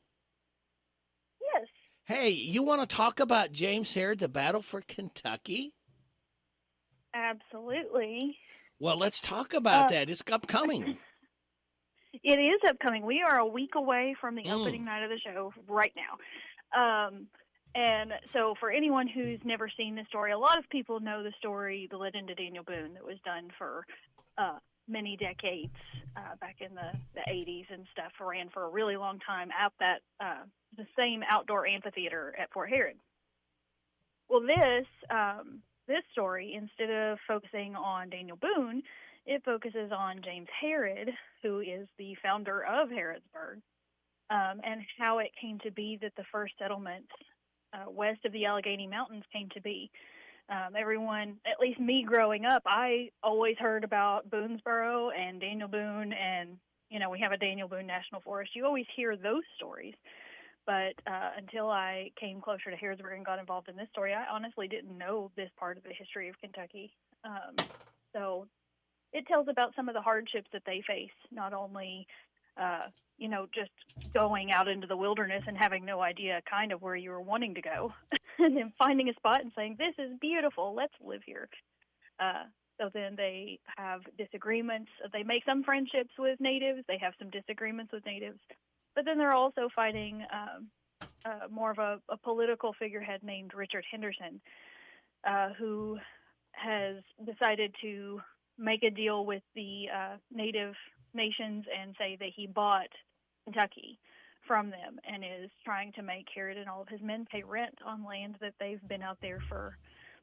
Yes.
Hey, you want to talk about James Harrod, the Battle for Kentucky?
Absolutely.
Well, let's talk about that. It's upcoming.
It is upcoming. We are a week away from the opening night of the show right now. And so for anyone who's never seen the story, a lot of people know the story, the legend of Daniel Boone, that was done for many decades back in the 80s and stuff, ran for a really long time at that the same outdoor amphitheater at Fort Harrod. Well, this story, instead of focusing on Daniel Boone, it focuses on James Harrod, who is the founder of Harrodsburg, and how it came to be that the first settlement west of the Allegheny Mountains came to be. Everyone, at least me growing up, I always heard about Boonesboro and Daniel Boone, and, we have a Daniel Boone National Forest. You always hear those stories. But until I came closer to Harrodsburg and got involved in this story, I honestly didn't know this part of the history of Kentucky. So it tells about some of the hardships that they face, not only, just going out into the wilderness and having no idea kind of where you were wanting to go, and then finding a spot and saying, this is beautiful, let's live here. So then they have disagreements. They make some friendships with natives. They have some disagreements with natives. But then they're also fighting more of a political figurehead named Richard Henderson, who has decided to make a deal with the native nations and say that he bought Kentucky from them and is trying to make Harrod and all of his men pay rent on land that they've been out there for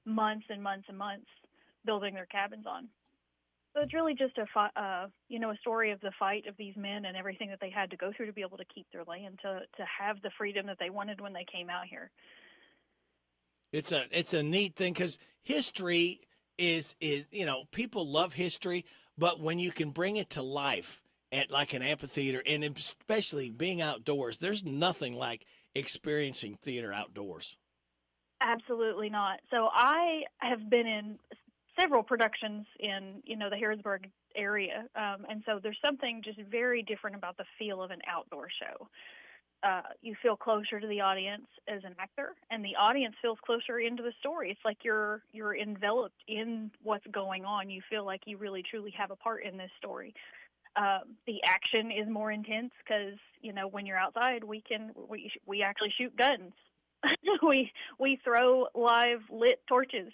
months and months and months building their cabins on. So it's really just a story of the fight of these men and everything that they had to go through to be able to keep their land, to have the freedom that they wanted when they came out here.
It's a neat thing because history is people love history, but when you can bring it to life at like an amphitheater, and especially being outdoors, there's nothing like experiencing theater outdoors.
Absolutely not. So I have been in several productions in, the Harrodsburg area. And so there's something just very different about the feel of an outdoor show. You feel closer to the audience as an actor, and the audience feels closer into the story. It's like you're enveloped in what's going on. You feel like you really, truly have a part in this story. The action is more intense because, when you're outside, we actually shoot guns. we throw live lit torches.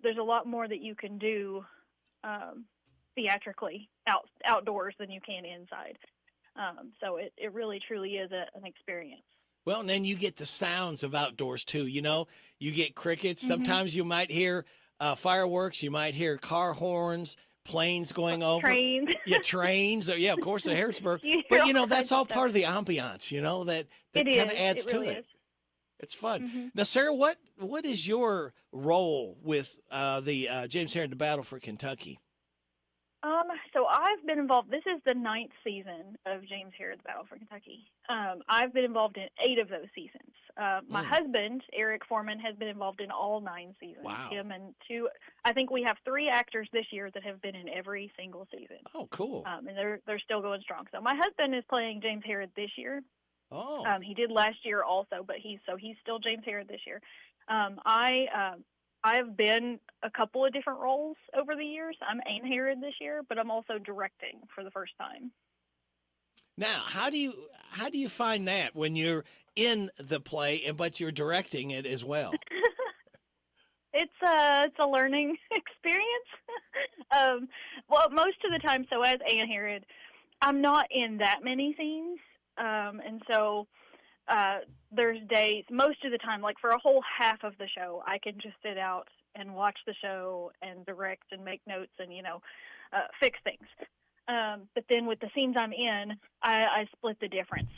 There's a lot more that you can do theatrically outdoors than you can inside. So it really truly is an experience.
Well, and then you get the sounds of outdoors too. You get crickets. Sometimes you might hear fireworks. You might hear car horns, planes going over.
Trains.
Yeah, trains. Yeah, of course, at Harrodsburg. But, that's all part of the ambiance, that kind of adds to it. It's fun.
Mm-hmm.
Now, Sarah, what is your role with the James Harrod, the Battle for Kentucky?
So I've been involved. This is the 9th season of James Harrod's Battle for Kentucky. I've been involved in 8 of those seasons. My husband, Eric Foreman, has been involved in all 9 seasons.
Wow.
Him and 2. I think we have 3 actors this year that have been in every single season.
Oh, cool.
And they're still going strong. So my husband is playing James Harrod this year.
Oh.
He did last year also, but he's still James Harrod this year. I've been a couple of different roles over the years. I'm AM Harrod this year, but I'm also directing for the first time.
Now, how do you find that when you're in the play but you're directing it as well?
It's a learning experience. Well, most of the time, so as AM Harrod, I'm not in that many scenes, and so there's days, most of the time, like for a whole half of the show, I can just sit out and watch the show and direct and make notes and, fix things. But then with the scenes I'm in, I split the difference.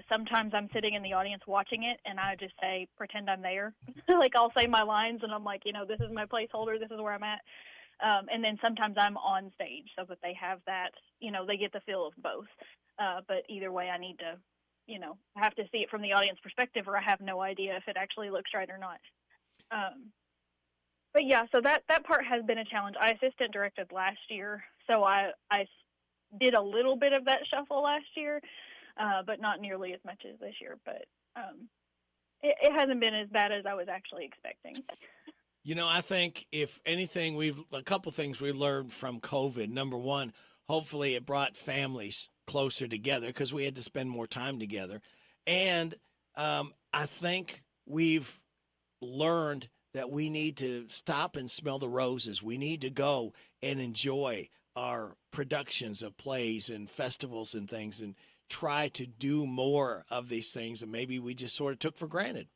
Sometimes I'm sitting in the audience watching it and I just say, pretend I'm there. Like I'll say my lines and I'm like, this is my placeholder, this is where I'm at. And then sometimes I'm on stage so that they have that, they get the feel of both. But either way, I need to, I have to see it from the audience perspective or I have no idea if it actually looks right or not. But yeah, so that part has been a challenge. I assistant directed last year, so I did a little bit of that shuffle last year, but not nearly as much as this year. But it hasn't been as bad as I was actually expecting.
I think if anything, a couple things we learned from COVID. Number one, hopefully it brought families closer together because we had to spend more time together. And I think we've learned that we need to stop and smell the roses. We need to go and enjoy our productions of plays and festivals and things and try to do more of these things that maybe we just sort of took for granted.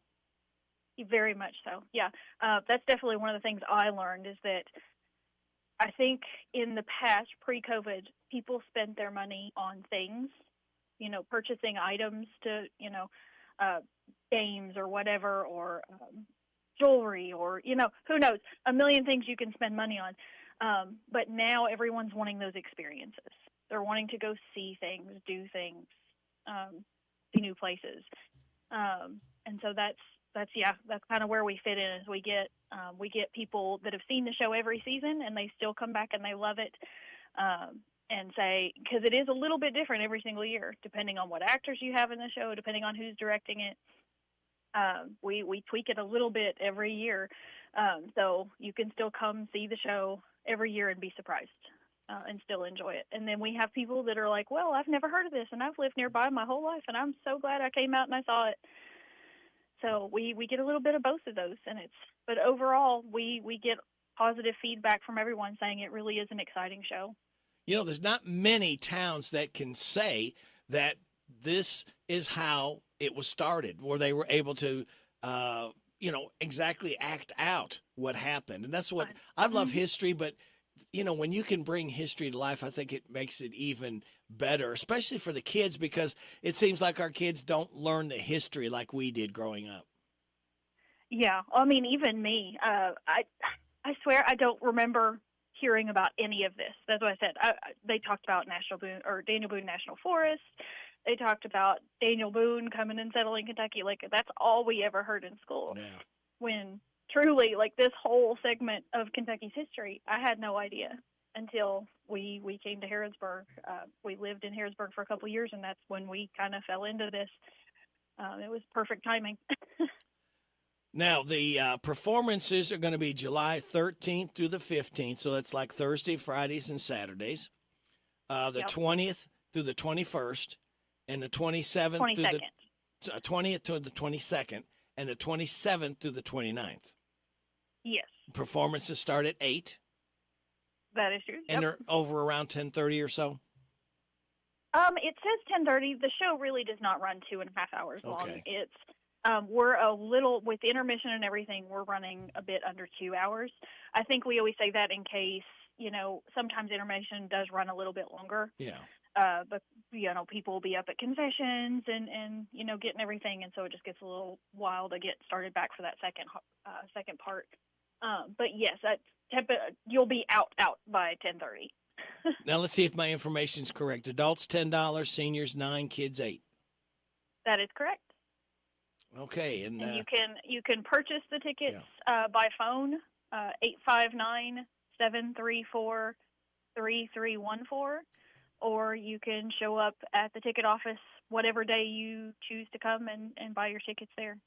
Very much so. Yeah. That's definitely one of the things I learned is that I think in the past, pre-COVID, people spent their money on things, purchasing items to, games or whatever, or jewelry or, who knows, a million things you can spend money on. But now everyone's wanting those experiences. They're wanting to go see things, do things, see new places. And so that's kind of where we fit in as we get people that have seen the show every season and they still come back and they love it. And say, because it is a little bit different every single year, depending on what actors you have in the show, depending on who's directing it. We tweak it a little bit every year. So you can still come see the show every year and be surprised and still enjoy it. And then we have people that are like, well, I've never heard of this and I've lived nearby my whole life and I'm so glad I came out and I saw it. So we get a little bit of both of those. But overall, we get positive feedback from everyone saying it really is an exciting show.
There's not many towns that can say that this is how it was started, where they were able to, exactly act out what happened. And that's what I love history. But, when you can bring history to life, I think it makes it even better, especially for the kids, because it seems like our kids don't learn the history like we did growing up.
Yeah. I mean, even me, I swear I don't remember hearing about any of this. That's what I said. They talked about Daniel Boone National Forest. They talked about Daniel Boone coming and settling Kentucky. Like, that's all we ever heard in school.
Yeah.
When truly, like, this whole segment of Kentucky's history, I had no idea until we came to Harrodsburg. We lived in Harrodsburg for a couple of years, and that's when we kind of fell into this. It was perfect timing.
Now, the performances are going to be July 13th through the 15th, so that's like Thursday, Fridays, and Saturdays. The 20th through the 21st, and the 27th through the 20th to the 22nd, and the 27th through the 29th.
Yes.
Performances start at 8.
That is true.
And they're over around 10:30 or so?
It says 10:30. The show really does not run 2.5 hours long. It's we're a little, with intermission and everything, we're running a bit under 2 hours. I think we always say that in case, sometimes intermission does run a little bit longer.
Yeah.
But, people will be up at concessions and getting everything. And so it just gets a little while to get started back for that second part. But yes, you'll be out by 10:30.
Now, let's see if my information is correct. Adults, $10, seniors, $9, kids, $8.
That is correct.
Okay. And
you can purchase the tickets by phone, 859-734-3314, or you can show up at the ticket office whatever day you choose to come and buy your tickets there.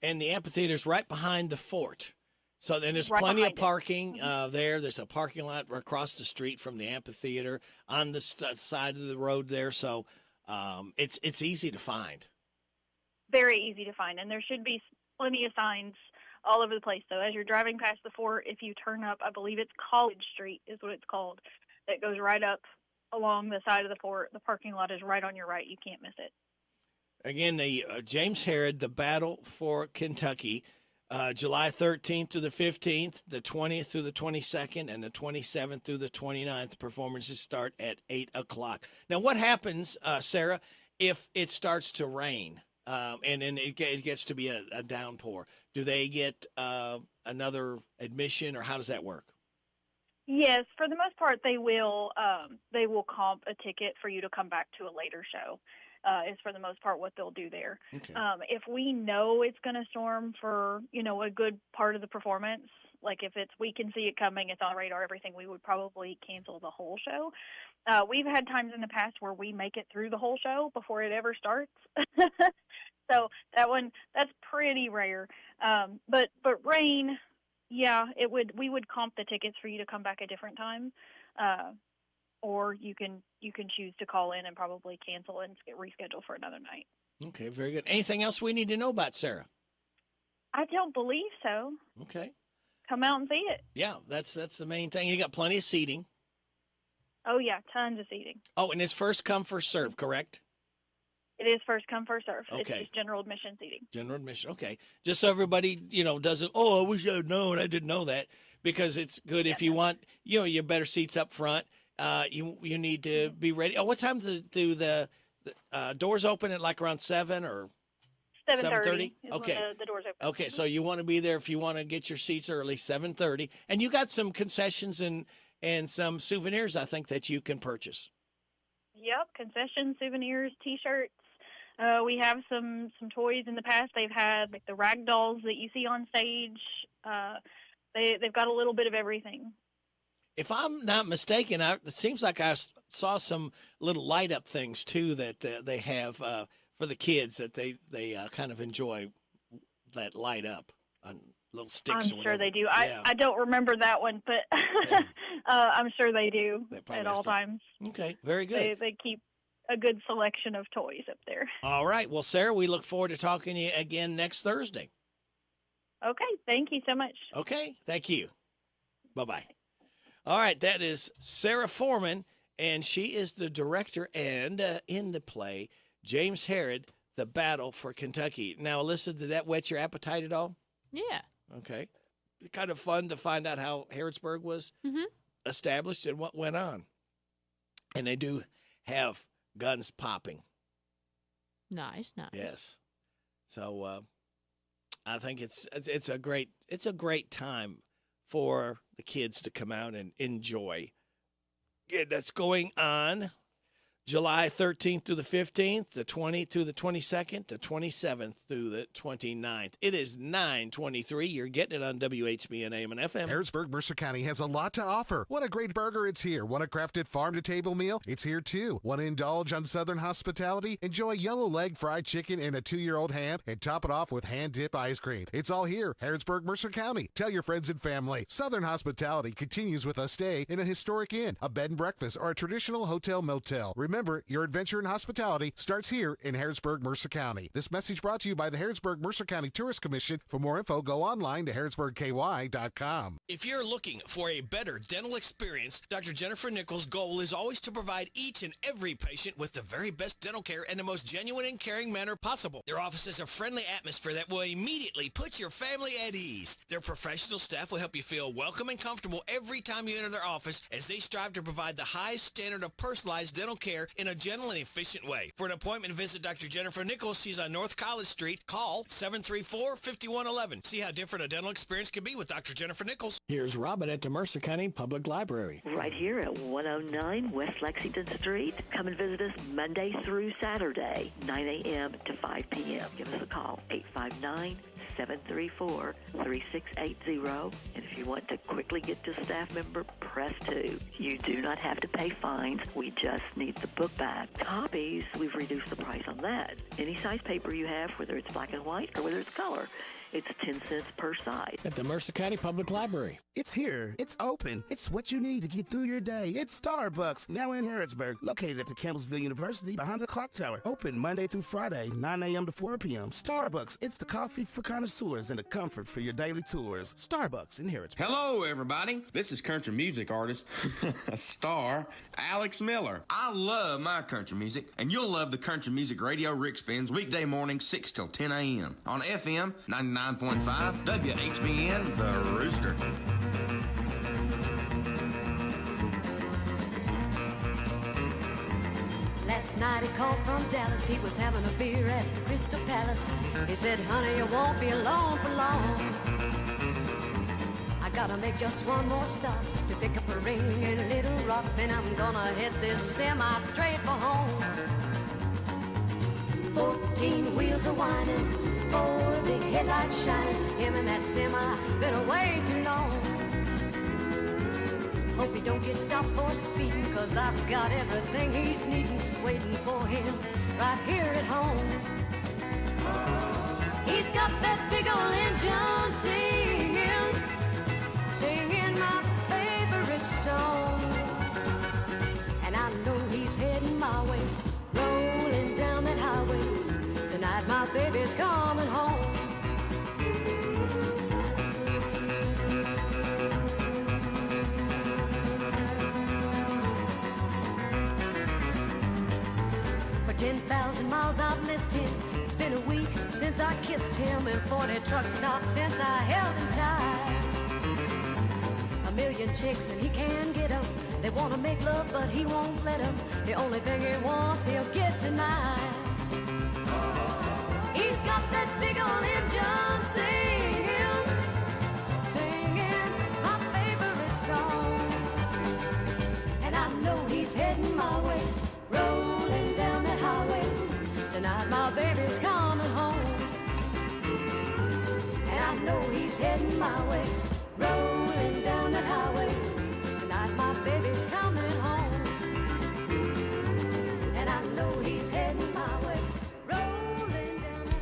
And the amphitheater's right behind the fort. So then there's
Right
plenty of
behind it.
parking there. There's a parking lot across the street from the amphitheater on the side of the road there. So it's easy to find.
Very easy to find, and there should be plenty of signs all over the place. So as you're driving past the fort, if you turn up, I believe it's College Street is what it's called, that goes right up along the side of the fort. The parking lot is right on your right. You can't miss it.
Again, the James Herod, the Battle for Kentucky, July 13th through the 15th, the 20th through the 22nd, and the 27th through the 29th. The performances start at 8 o'clock. Now, what happens, Sarah, if it starts to rain and then it gets to be a downpour? Do they get another admission, or how does that work?
Yes, for the most part, they will comp a ticket for you to come back to a later show. Is for the most part what they'll do there.
Okay.
If we know it's going to storm for a good part of the performance, like if we can see it coming, it's on radar, everything, we would probably cancel the whole show. We've had times in the past where we make it through the whole show before it ever starts. So that's pretty rare. But rain, yeah, we would comp the tickets for you to come back a different time. Or you can choose to call in and probably cancel and reschedule for another night.
Okay, very good. Anything else we need to know about, Sarah?
I don't believe so.
Okay.
Come out and see it.
Yeah, that's the main thing. You got plenty of seating.
Oh, yeah, tons of seating.
Oh, and it's first come, first serve, correct?
It is first come, first serve.
Okay.
It's just general admission seating.
General admission. Okay. Just so everybody, doesn't, I wish I had known. I didn't know that. Because it's good if you want, your better seats up front. You need to be ready. Oh, what time do the doors open at like around 7 or
7:30?
Okay.
The doors open.
Okay, so you want to be there if you want to get your seats early, 7:30. And you got some concessions and some souvenirs, I think, that you can purchase.
Yep, concessions, souvenirs, T-shirts. We have some toys in the past. They've had like the rag dolls that you see on stage. They've got a little bit of everything.
If I'm not mistaken, it seems like I saw some little light up things too that they have for the kids that they kind of enjoy, that light up on little sticks.
I'm sure they do. I don't remember that one, but I'm sure they do at all times.
Okay, very good.
They keep a good selection of toys up there.
All right. Well, Sarah, we look forward to talking to you again next Thursday.
Okay. Thank you so much.
Okay. Thank you. Bye-bye. All right. That is Sarah Foreman, and she is the director and in the play, James Herod, The Battle for Kentucky. Now, Alyssa, did that whet your appetite at all?
Yeah.
Okay. Kind of fun to find out how Harrodsburg was established and what went on. And they do have guns popping.
Nice.
Yes. So I think it's a great time for the kids to come out and enjoy. Yeah, that's going on July 13th through the 15th, the 20th through the 22nd, the 27th through the 29th. It is 9:23. You're getting it on WHBN AM and FM.
Harrodsburg, Mercer County has a lot to offer. Want a great burger? It's here. Want a crafted farm-to-table meal? It's here, too. Want to indulge on Southern hospitality? Enjoy yellow leg fried chicken and a 2-year-old ham, and top it off with hand-dip ice cream. It's all here. Harrodsburg, Mercer County. Tell your friends and family. Southern hospitality continues with a stay in a historic inn, a bed and breakfast, or a traditional hotel motel. Remember, your adventure in hospitality starts here in Harrodsburg, Mercer County. This message brought to you by the Harrodsburg Mercer County Tourist Commission. For more info, go online to harrodsburgky.com.
If you're looking for a better dental experience, Dr. Jennifer Nichols' goal is always to provide each and every patient with the very best dental care in the most genuine and caring manner possible. Their office is a friendly atmosphere that will immediately put your family at ease. Their professional staff will help you feel welcome and comfortable every time you enter their office, as they strive to provide the highest standard of personalized dental care care in a gentle and efficient way. For an appointment, visit Dr. Jennifer Nichols. She's on North College Street. Call 734-5111. See how different a dental experience can be with Dr. Jennifer Nichols.
Here's Robin at the Mercer County Public Library.
Right here at 109 West Lexington Street. Come and visit us Monday through Saturday, 9 a.m. to 5 p.m. Give us a call, 859-734-3680. And if you want to quickly get to a staff member, press 2. You do not have to pay fines. We just need the book back. Copies, we've reduced the price on that. Any size paper you have, whether it's black and white or whether it's color, it's 10 cents per side.
At the Mercer County Public Library.
It's here. It's open. It's what you need to get through your day. It's Starbucks, now in Harrodsburg, located at the Campbellsville University behind the clock tower. Open Monday through Friday, 9 a.m. to 4 p.m. Starbucks, it's the coffee for connoisseurs and the comfort for your daily tours. Starbucks in Harrodsburg.
Hello, everybody. This is country music artist, star, Alex Miller. I love my country music, and you'll love the country music radio Rick spins weekday mornings 6 till 10 a.m. on FM 99.5 WHBN, The Rooster.
Last night he called from Dallas. He was having a beer at the Crystal Palace. He said, honey, you won't be alone for long. I gotta make just one more stop to pick up a ring in Little Rock. Then I'm gonna hit this semi straight for home. 14 wheels are whining, 4 big headlights shining. Him and that semi been away too long. Hope he don't get stopped for speeding, 'cause I've got everything he's needing waiting for him right here at home. He's got that big old engine singing my favorite song. And I know he's heading my way, rolling down that highway. Tonight my baby's coming home. For 10,000 miles I've missed him. It's been a week since I kissed him, and 40 truck stops since I held him tight. A million chicks and he can't get them. They want to make love but he won't let them. The only thing he wants he'll get tonight. He's got that big old engine singing my favorite song. And I know he's heading my way, rolling down that highway. Tonight my baby's coming home. And I know he's heading my way, rolling down that highway. Tonight my baby's coming home. And I know he's heading my way, rolling down that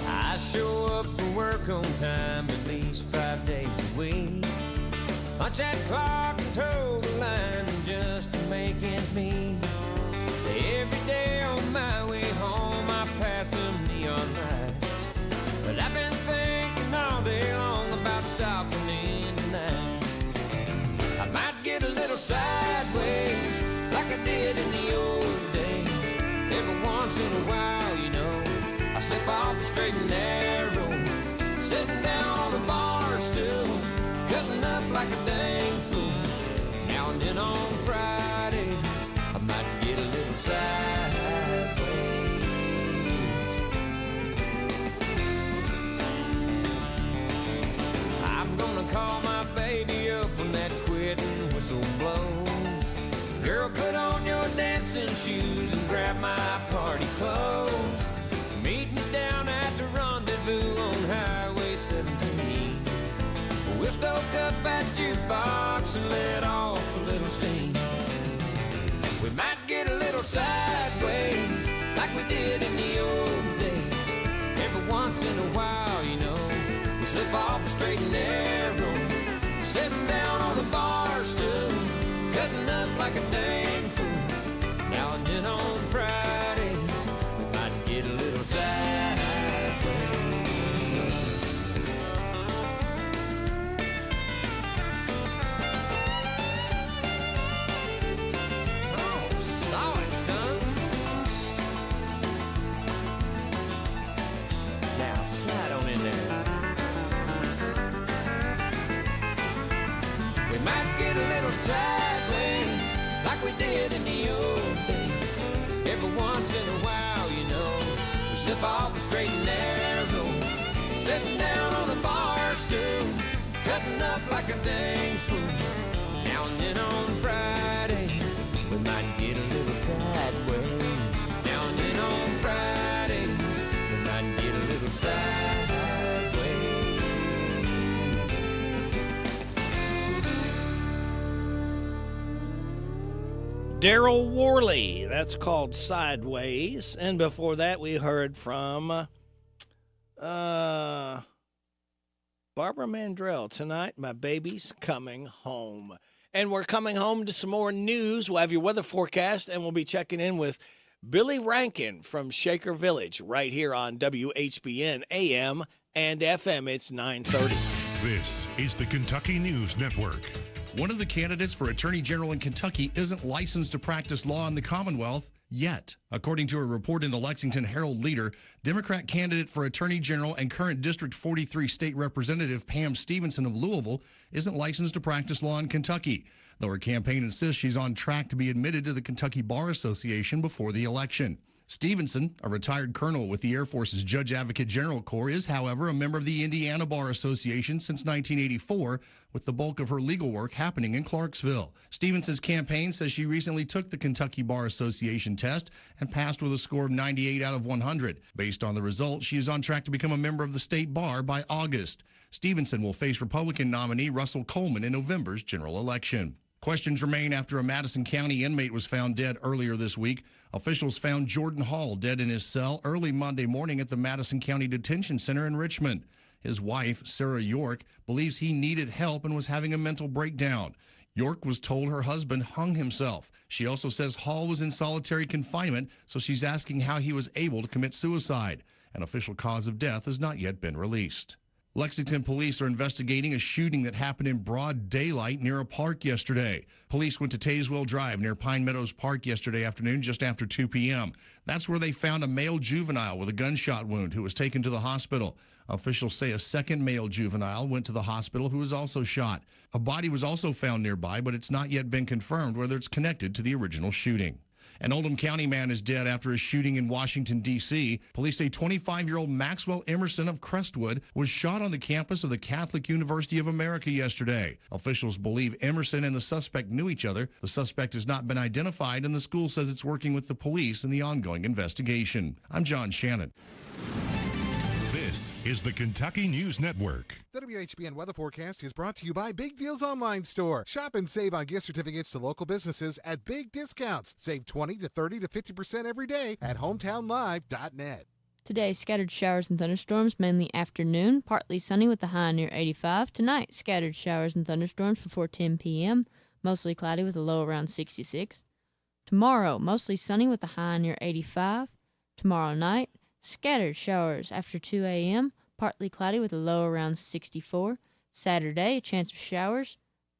I show up for work on time at least 5 days a week. Punch that clock and toe the line just to make ends meet. Every day on my way home I pass some neon lights, but I've been thinking all day long about stopping in tonight. I might get a little sideways like I did in the old days. Every once in a while, you know, I slip off the straight and narrow, sitting down on the bar stool, cutting up like a dang fool. Now and then on Fridays, I might get a little sideways. I'm gonna call my baby up when that quitting whistle blows. Girl, put on your dancing shoes and grab my party clothes. Meet me down at the rendezvous on Highway 17. We'll stoke up that jukebox and let off a little steam. We might get a little sideways like we did in the old days. Every once in a while, you know, we slip off the straight and narrow, sitting down on the bar stool, cutting up like a dang fool. Now and then on Fridays, we might get a little sideways. Oh, saw it, son. Now step off the straight and narrow, sitting down on a bar stool, cutting up like a dang fool. Now and then on Fridays, we might get a little sideways. Now and then on Fridays, we might get a little sideways.
Daryl Worley, that's called Sideways. And before that, we heard from Barbara Mandrell. Tonight, my baby's coming home. And we're coming home to some more news. We'll have your weather forecast, and we'll be checking in with Billy Rankin from Shaker Village right here on WHBN AM and FM. It's 9:30.
This is the Kentucky News Network. One of the candidates for Attorney General in Kentucky isn't licensed to practice law in the Commonwealth yet. According to a report in the Lexington Herald-Leader, Democrat candidate for Attorney General and current District 43 State Representative Pam Stevenson of Louisville isn't licensed to practice law in Kentucky, though her campaign insists she's on track to be admitted to the Kentucky Bar Association before the election. Stevenson, a retired colonel with the Air Force's Judge Advocate General Corps, is, however, a member of the Indiana Bar Association since 1984, with the bulk of her legal work happening in Clarksville. Stevenson's campaign says she recently took the Kentucky Bar Association test and passed with a score of 98 out of 100. Based on the results, she is on track to become a member of the state bar by August. Stevenson will face Republican nominee Russell Coleman in November's general election. Questions remain after a Madison County inmate was found dead earlier this week. Officials found Jordan Hall dead in his cell early Monday morning at the Madison County Detention Center in Richmond. His wife, Sarah York, believes he needed help and was having a mental breakdown. York was told her husband hung himself. She also says Hall was in solitary confinement, so she's asking how he was able to commit suicide. An official cause of death has not yet been released. Lexington police are investigating a shooting that happened in broad daylight near a park yesterday. Police went to Tazewell Drive near Pine Meadows Park yesterday afternoon just after 2 p.m. That's where they found a male juvenile with a gunshot wound who was taken to the hospital. Officials say a second male juvenile went to the hospital who was also shot. A body was also found nearby, but it's not yet been confirmed whether it's connected to the original shooting. An Oldham County man is dead after a shooting in Washington, D.C. Police say 25-year-old Maxwell Emerson of Crestwood was shot on the campus of the Catholic University of America yesterday. Officials believe Emerson and the suspect knew each other. The suspect has not been identified, and the school says it's working with the police in the ongoing investigation. I'm John Shannon. This is the Kentucky News Network.
The WHBN weather forecast is brought to you by Big Deals Online Store. Shop and save on gift certificates to local businesses at big discounts. Save 20 to 30 to 50% every day at hometownlive.net.
Today, scattered showers and thunderstorms, mainly afternoon. Partly sunny with a high near 85. Tonight, scattered showers and thunderstorms before 10 p.m. Mostly cloudy with a low around 66. Tomorrow, mostly sunny with a high near 85. Tomorrow night, scattered showers after 2 a.m., partly cloudy with a low around 64. Saturday, a chance of showers.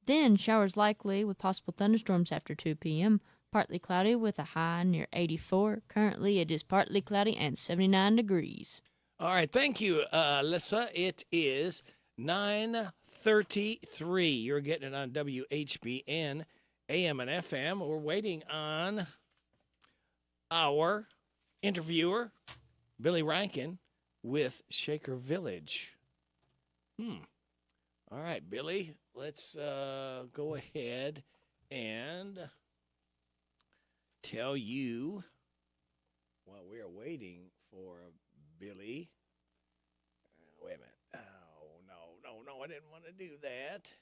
Then showers likely with possible thunderstorms after 2 p.m., partly cloudy with a high near 84. Currently, it is partly cloudy and 79 degrees.
All right, thank you, Alyssa. It is 9:33. You're getting it on WHBN, AM and FM. We're waiting on our interviewer, Billy Rankin with Shaker Village. All right, Billy, let's go ahead and tell you while we're waiting for Billy. Wait a minute. Oh, no, I didn't want to do that.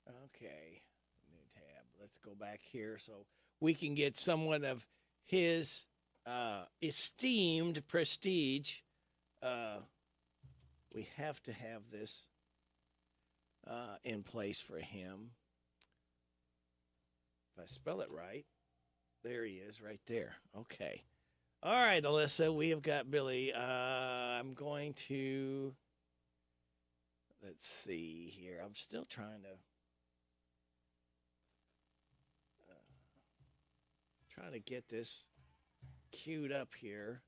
Okay, new tab. Let's go back here so we can get someone of his esteemed prestige. We have to have this in place for him. If I spell it right, there he is right there. Okay. All right, Alyssa, we have got Billy. I'm going to, let's see here. I'm still trying to get this queued up here.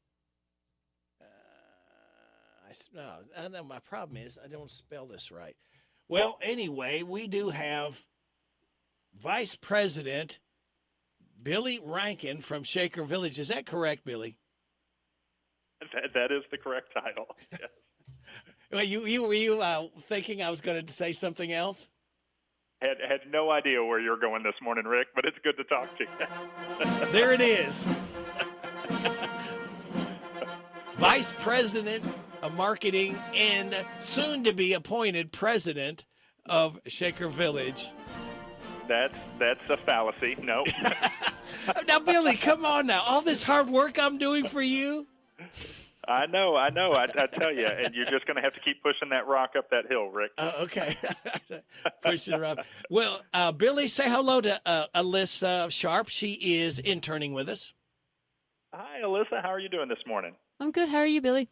No, my problem is I don't spell this right. Well, anyway, we do have Vice President Billy Rankin from Shaker Village. Is that correct, Billy?
That is the correct title. Yes.
Well, were you thinking I was going to say something else?
Had no idea where you're going this morning, Rick, but it's good to talk to you.
There it is. Vice President of Marketing and soon to be appointed President of Shaker Village.
That's a fallacy. No.
Now, Billy, come on now. All this hard work I'm doing for you.
I know. I tell you, and you're just going to have to keep pushing that rock up that hill, Rick.
Okay. Pushing her up. Well, Billy, say hello to Alyssa Sharp. She is interning with us.
Hi, Alyssa. How are you doing this morning?
I'm good. How are you, Billy?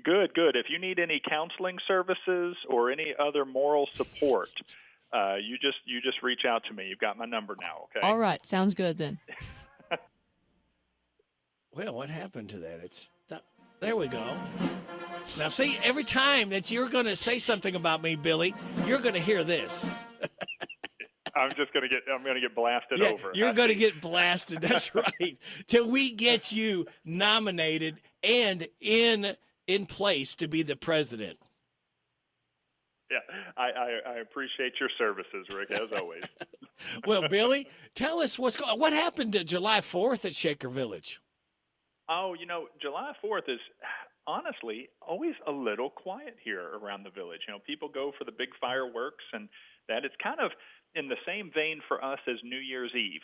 Good. If you need any counseling services or any other moral support, you just reach out to me. You've got my number now, okay?
All right. Sounds good then.
Well, what happened to that? There we go. Now, see, every time that you're going to say something about me, Billy, you're going to hear this.
I'm going to get blasted over.
You're going to get blasted. That's right. Till we get you nominated and in place to be the president.
Yeah, I appreciate your services, Rick, as always.
Well, Billy, tell us what happened to July 4th at Shaker Village.
Oh, July 4th is honestly always a little quiet here around the village. People go for the big fireworks, and that is kind of in the same vein for us as New Year's Eve.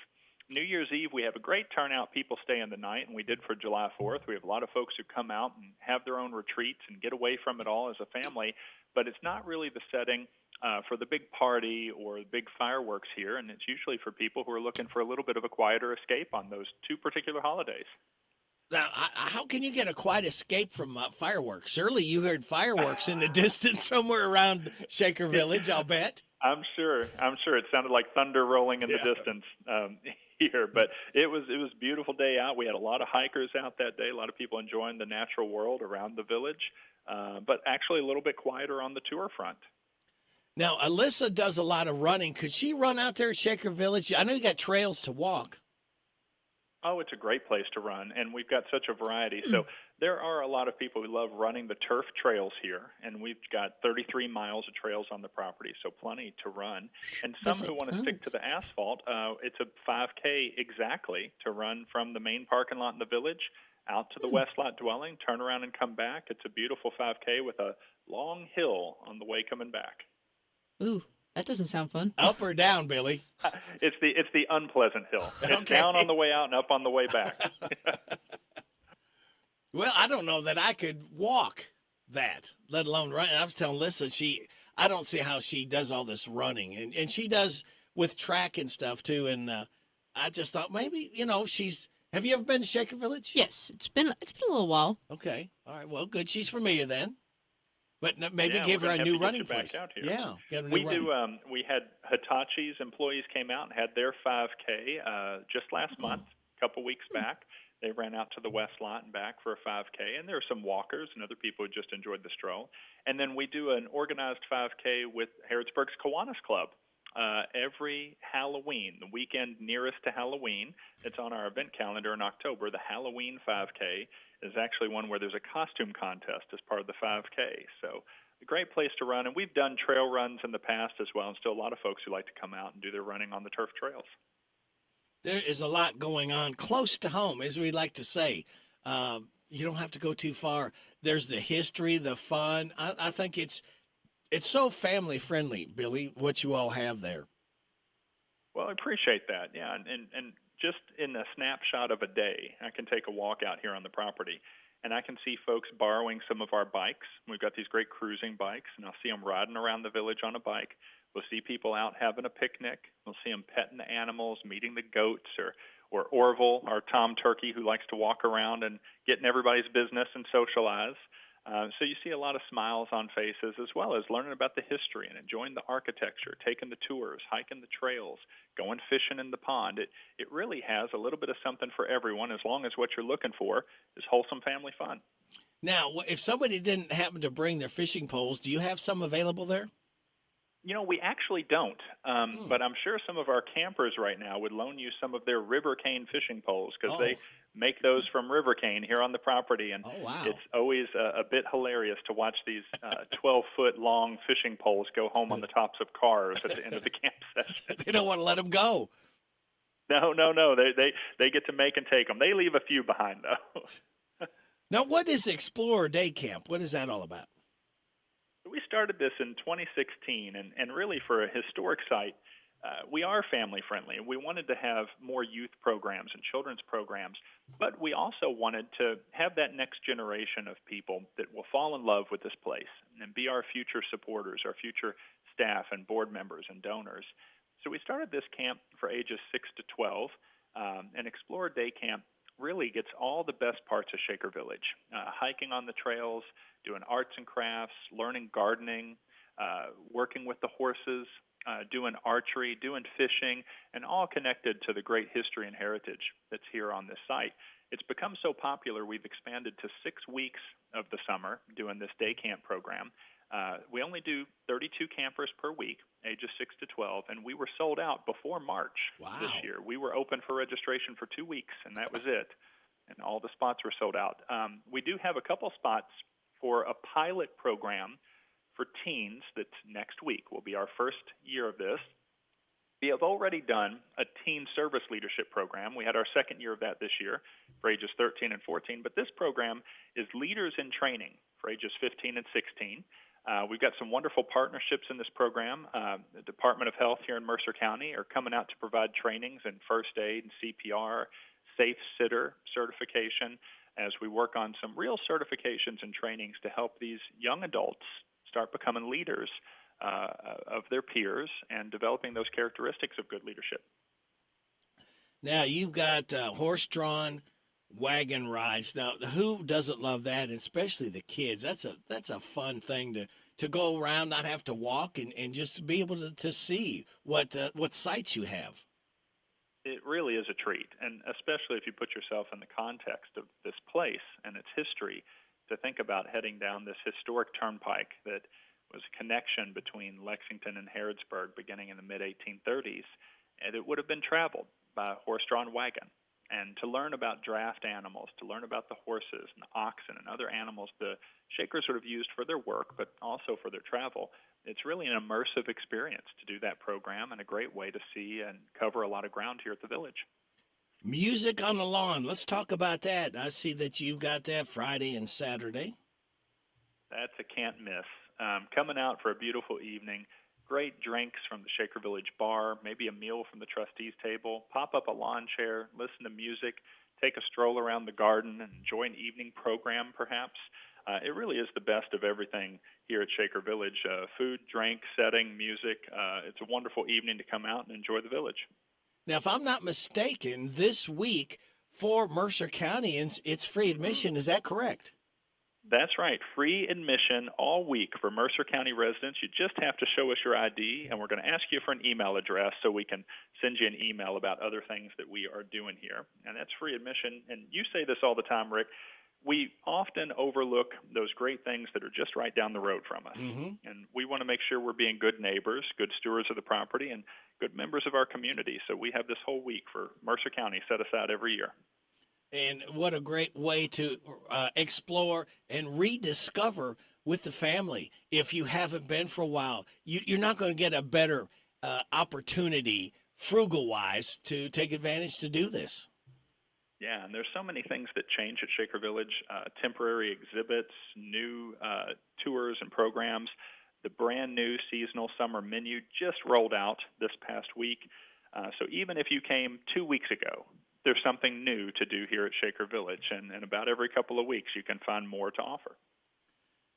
New Year's Eve, we have a great turnout. People stay in the night, and we did for July 4th. We have a lot of folks who come out and have their own retreats and get away from it all as a family, but it's not really the setting for the big party or the big fireworks here, and it's usually for people who are looking for a little bit of a quieter escape on those two particular holidays.
Now, how can you get a quiet escape from fireworks? Surely you heard fireworks in the distance somewhere around Shaker Village, I'll bet.
I'm sure. It sounded like thunder rolling in the distance here, but it was a beautiful day out. We had a lot of hikers out that day, a lot of people enjoying the natural world around the village, but actually a little bit quieter on the tour front.
Now, Alyssa does a lot of running. Could she run out there at Shaker Village? I know you got trails to walk.
Oh, it's a great place to run, and we've got such a variety. So there are a lot of people who love running the turf trails here, and we've got 33 miles of trails on the property, so plenty to run. And some who want to stick to the asphalt, it's a 5K exactly to run from the main parking lot in the village out to the West Lot dwelling, turn around and come back. It's a beautiful 5K with a long hill on the way coming back.
Ooh. That doesn't sound fun.
Up or down, Billy?
It's the unpleasant hill. It's down on the way out and up on the way back.
Well, I don't know that I could walk that, let alone run. I was telling Alyssa, I don't see how she does all this running, and she does with track and stuff too. And I just thought maybe she's. Have you ever been to Shaker Village?
Yes, it's been a little while.
Okay, all right, well, good. She's familiar then. But maybe
give
her a new running place.
Yeah, we had Hitachi's employees came out and had their 5K just last month, a couple weeks back. They ran out to the West Lot and back for a 5K, and there were some walkers and other people who just enjoyed the stroll. And then we do an organized 5K with Harrodsburg's Kiwanis Club every Halloween, the weekend nearest to Halloween. It's on our event calendar in October. The Halloween 5K is actually one where there's a costume contest as part of the 5K. So a great place to run. And we've done trail runs in the past as well, and still a lot of folks who like to come out and do their running on the turf trails.
There is a lot going on close to home, as we like to say. You don't have to go too far. There's the history, the fun. I think it's so family-friendly, Billy, what you all have there.
Well, I appreciate that, yeah. And just in a snapshot of a day, I can take a walk out here on the property, and I can see folks borrowing some of our bikes. We've got these great cruising bikes, and I'll see them riding around the village on a bike. We'll see people out having a picnic. We'll see them petting the animals, meeting the goats, or Orville, our Tom Turkey, who likes to walk around and get in everybody's business and socialize. So you see a lot of smiles on faces, as well as learning about the history and enjoying the architecture, taking the tours, hiking the trails, going fishing in the pond. It really has a little bit of something for everyone, as long as what you're looking for is wholesome family fun.
Now, if somebody didn't happen to bring their fishing poles, do you have some available there?
We actually don't, but I'm sure some of our campers right now would loan you some of their river cane fishing poles because they make those from river cane here on the property, and it's always a bit hilarious to watch these 12-foot long fishing poles go home on the tops of cars at the end of the camp session.
They don't want to let them go.
No. They get to make and take them. They leave a few behind, though.
Now, what is Explorer Day Camp? What is that all about?
We started this in 2016, and really for a historic site, we are family friendly. We wanted to have more youth programs and children's programs, but we also wanted to have that next generation of people that will fall in love with this place and be our future supporters, our future staff and board members and donors. So we started this camp for ages 6 to 12, and Explorer Day Camp really gets all the best parts of Shaker Village, hiking on the trails, doing arts and crafts, learning gardening, working with the horses, doing archery, doing fishing, and all connected to the great history and heritage that's here on this site. It's become so popular, we've expanded to 6 weeks of the summer doing this day camp program. We only do 32 campers per week, ages 6 to 12, and we were sold out before March this year. We were open for registration for 2 weeks, and that was it. And all the spots were sold out. We do have a couple spots for a pilot program for teens that's next week. Will be our first year of this. We have already done a teen service leadership program. We had our second year of that this year for ages 13 and 14, but this program is Leaders in Training for ages 15 and 16. We've got some wonderful partnerships in this program. The Department of Health here in Mercer County are coming out to provide trainings in first aid and CPR, safe sitter certification, as we work on some real certifications and trainings to help these young adults start becoming leaders of their peers and developing those characteristics of good leadership.
Now, you've got horse-drawn wagon rides. Now, who doesn't love that, especially the kids? That's a fun thing to go around, not have to walk, and just be able to see what sights you have.
It really is a treat, and especially if you put yourself in the context of this place and its history, to think about heading down this historic turnpike that was a connection between Lexington and Harrodsburg beginning in the mid-1830s, and it would have been traveled by a horse-drawn wagon. And to learn about draft animals, to learn about the horses and the oxen and other animals the Shakers would have used for their work, but also for their travel, it's really an immersive experience to do that program and a great way to see and cover a lot of ground here at the village.
Music on the lawn. Let's talk about that. I see that you've got that Friday and Saturday.
That's a can't miss. Coming out for a beautiful evening, great drinks from the Shaker Village Bar, maybe a meal from the trustees table, pop up a lawn chair, listen to music, take a stroll around the garden, and enjoy an evening program perhaps. It really is the best of everything here at Shaker Village. Food, drink, setting, music. It's a wonderful evening to come out and enjoy the village.
Now, if I'm not mistaken, this week for Mercer County, it's free admission. Is that correct?
That's right. Free admission all week for Mercer County residents. You just have to show us your ID, and we're going to ask you for an email address so we can send you an email about other things that we are doing here. And that's free admission. And you say this all the time, Rick. We often overlook those great things that are just right down the road from us. Mm-hmm. And we want to make sure we're being good neighbors, good stewards of the property, and good members of our community. So we have this whole week for Mercer County set aside every year.
And what a great way to explore and rediscover with the family. If you haven't been for a while, you're not going to get a better opportunity, frugal-wise, to take advantage to do this.
Yeah, and there's so many things that change at Shaker Village, temporary exhibits, new tours and programs. The brand new seasonal summer menu just rolled out this past week. So even if you came 2 weeks ago, there's something new to do here at Shaker Village, and about every couple of weeks you can find more to offer.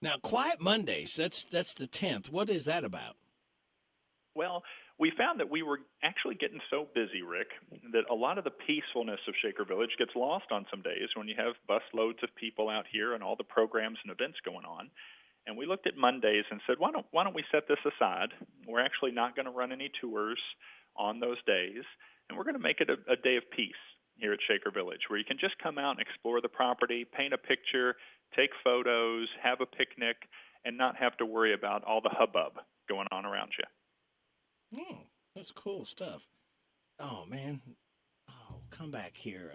Now, Quiet Mondays, that's the 10th. What is that about?
Well, we found that we were actually getting so busy, Rick, that a lot of the peacefulness of Shaker Village gets lost on some days when you have bus loads of people out here and all the programs and events going on. And we looked at Mondays and said, why don't we set this aside? We're actually not going to run any tours on those days, and we're going to make it a day of peace here at Shaker Village, where you can just come out and explore the property, paint a picture, take photos, have a picnic, and not have to worry about all the hubbub going on around you.
That's cool stuff. Oh, man. Oh, come back here.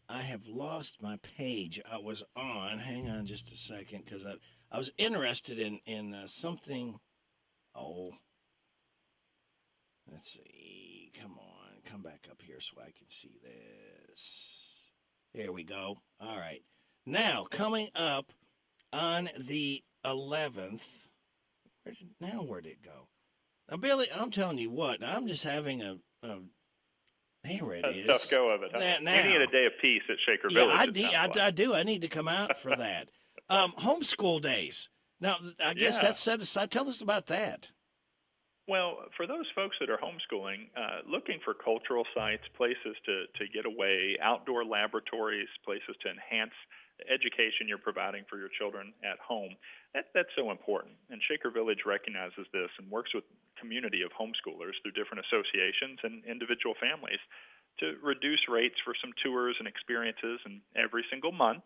I have lost my page I was on. Hang on just a second, because I was interested in something. Oh, let's see. Come on. Come back up here so I can see this. There we go. All right. Now, coming up on the 11th. Where'd it go? Now, Billy, I'm telling you what. I'm just having a there it is.
Tough go of it. Huh? You need a day of peace at Shaker Village.
I do. I need to come out for that. Homeschool days. Now, I guess that's set aside. Tell us about that.
Well, for those folks that are homeschooling, looking for cultural sites, places to get away, outdoor laboratories, places to enhance the education you're providing for your children at home, that's so important. And Shaker Village recognizes this and works with a community of homeschoolers through different associations and individual families to reduce rates for some tours and experiences. And every single month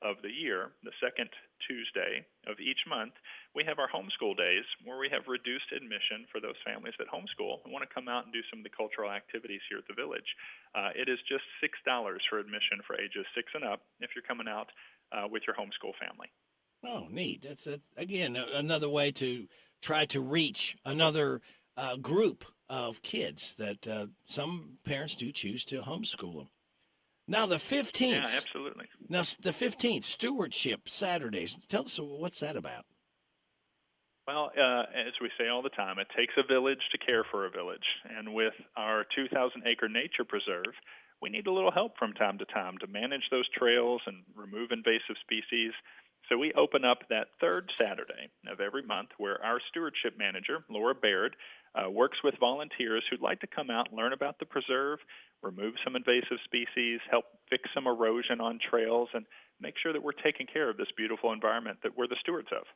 of the year, the second Tuesday of each month, we have our homeschool days where we have reduced admission for those families that homeschool and want to come out and do some of the cultural activities here at the village. It is just $6 for admission for ages 6 and up if you're coming out with your homeschool family.
Oh, neat. That's, again, another way to try to reach another group of kids that some parents do choose to homeschool them. Now, the 15th.
Yeah, absolutely.
Now, the 15th, Stewardship Saturdays. Tell us, what's that about?
Well, as we say all the time, it takes a village to care for a village. And with our 2,000-acre nature preserve, we need a little help from time to time to manage those trails and remove invasive species. So we open up that third Saturday of every month where our stewardship manager, Laura Baird, works with volunteers who'd like to come out and learn about the preserve, remove some invasive species, help fix some erosion on trails, and make sure that we're taking care of this beautiful environment that we're the stewards of.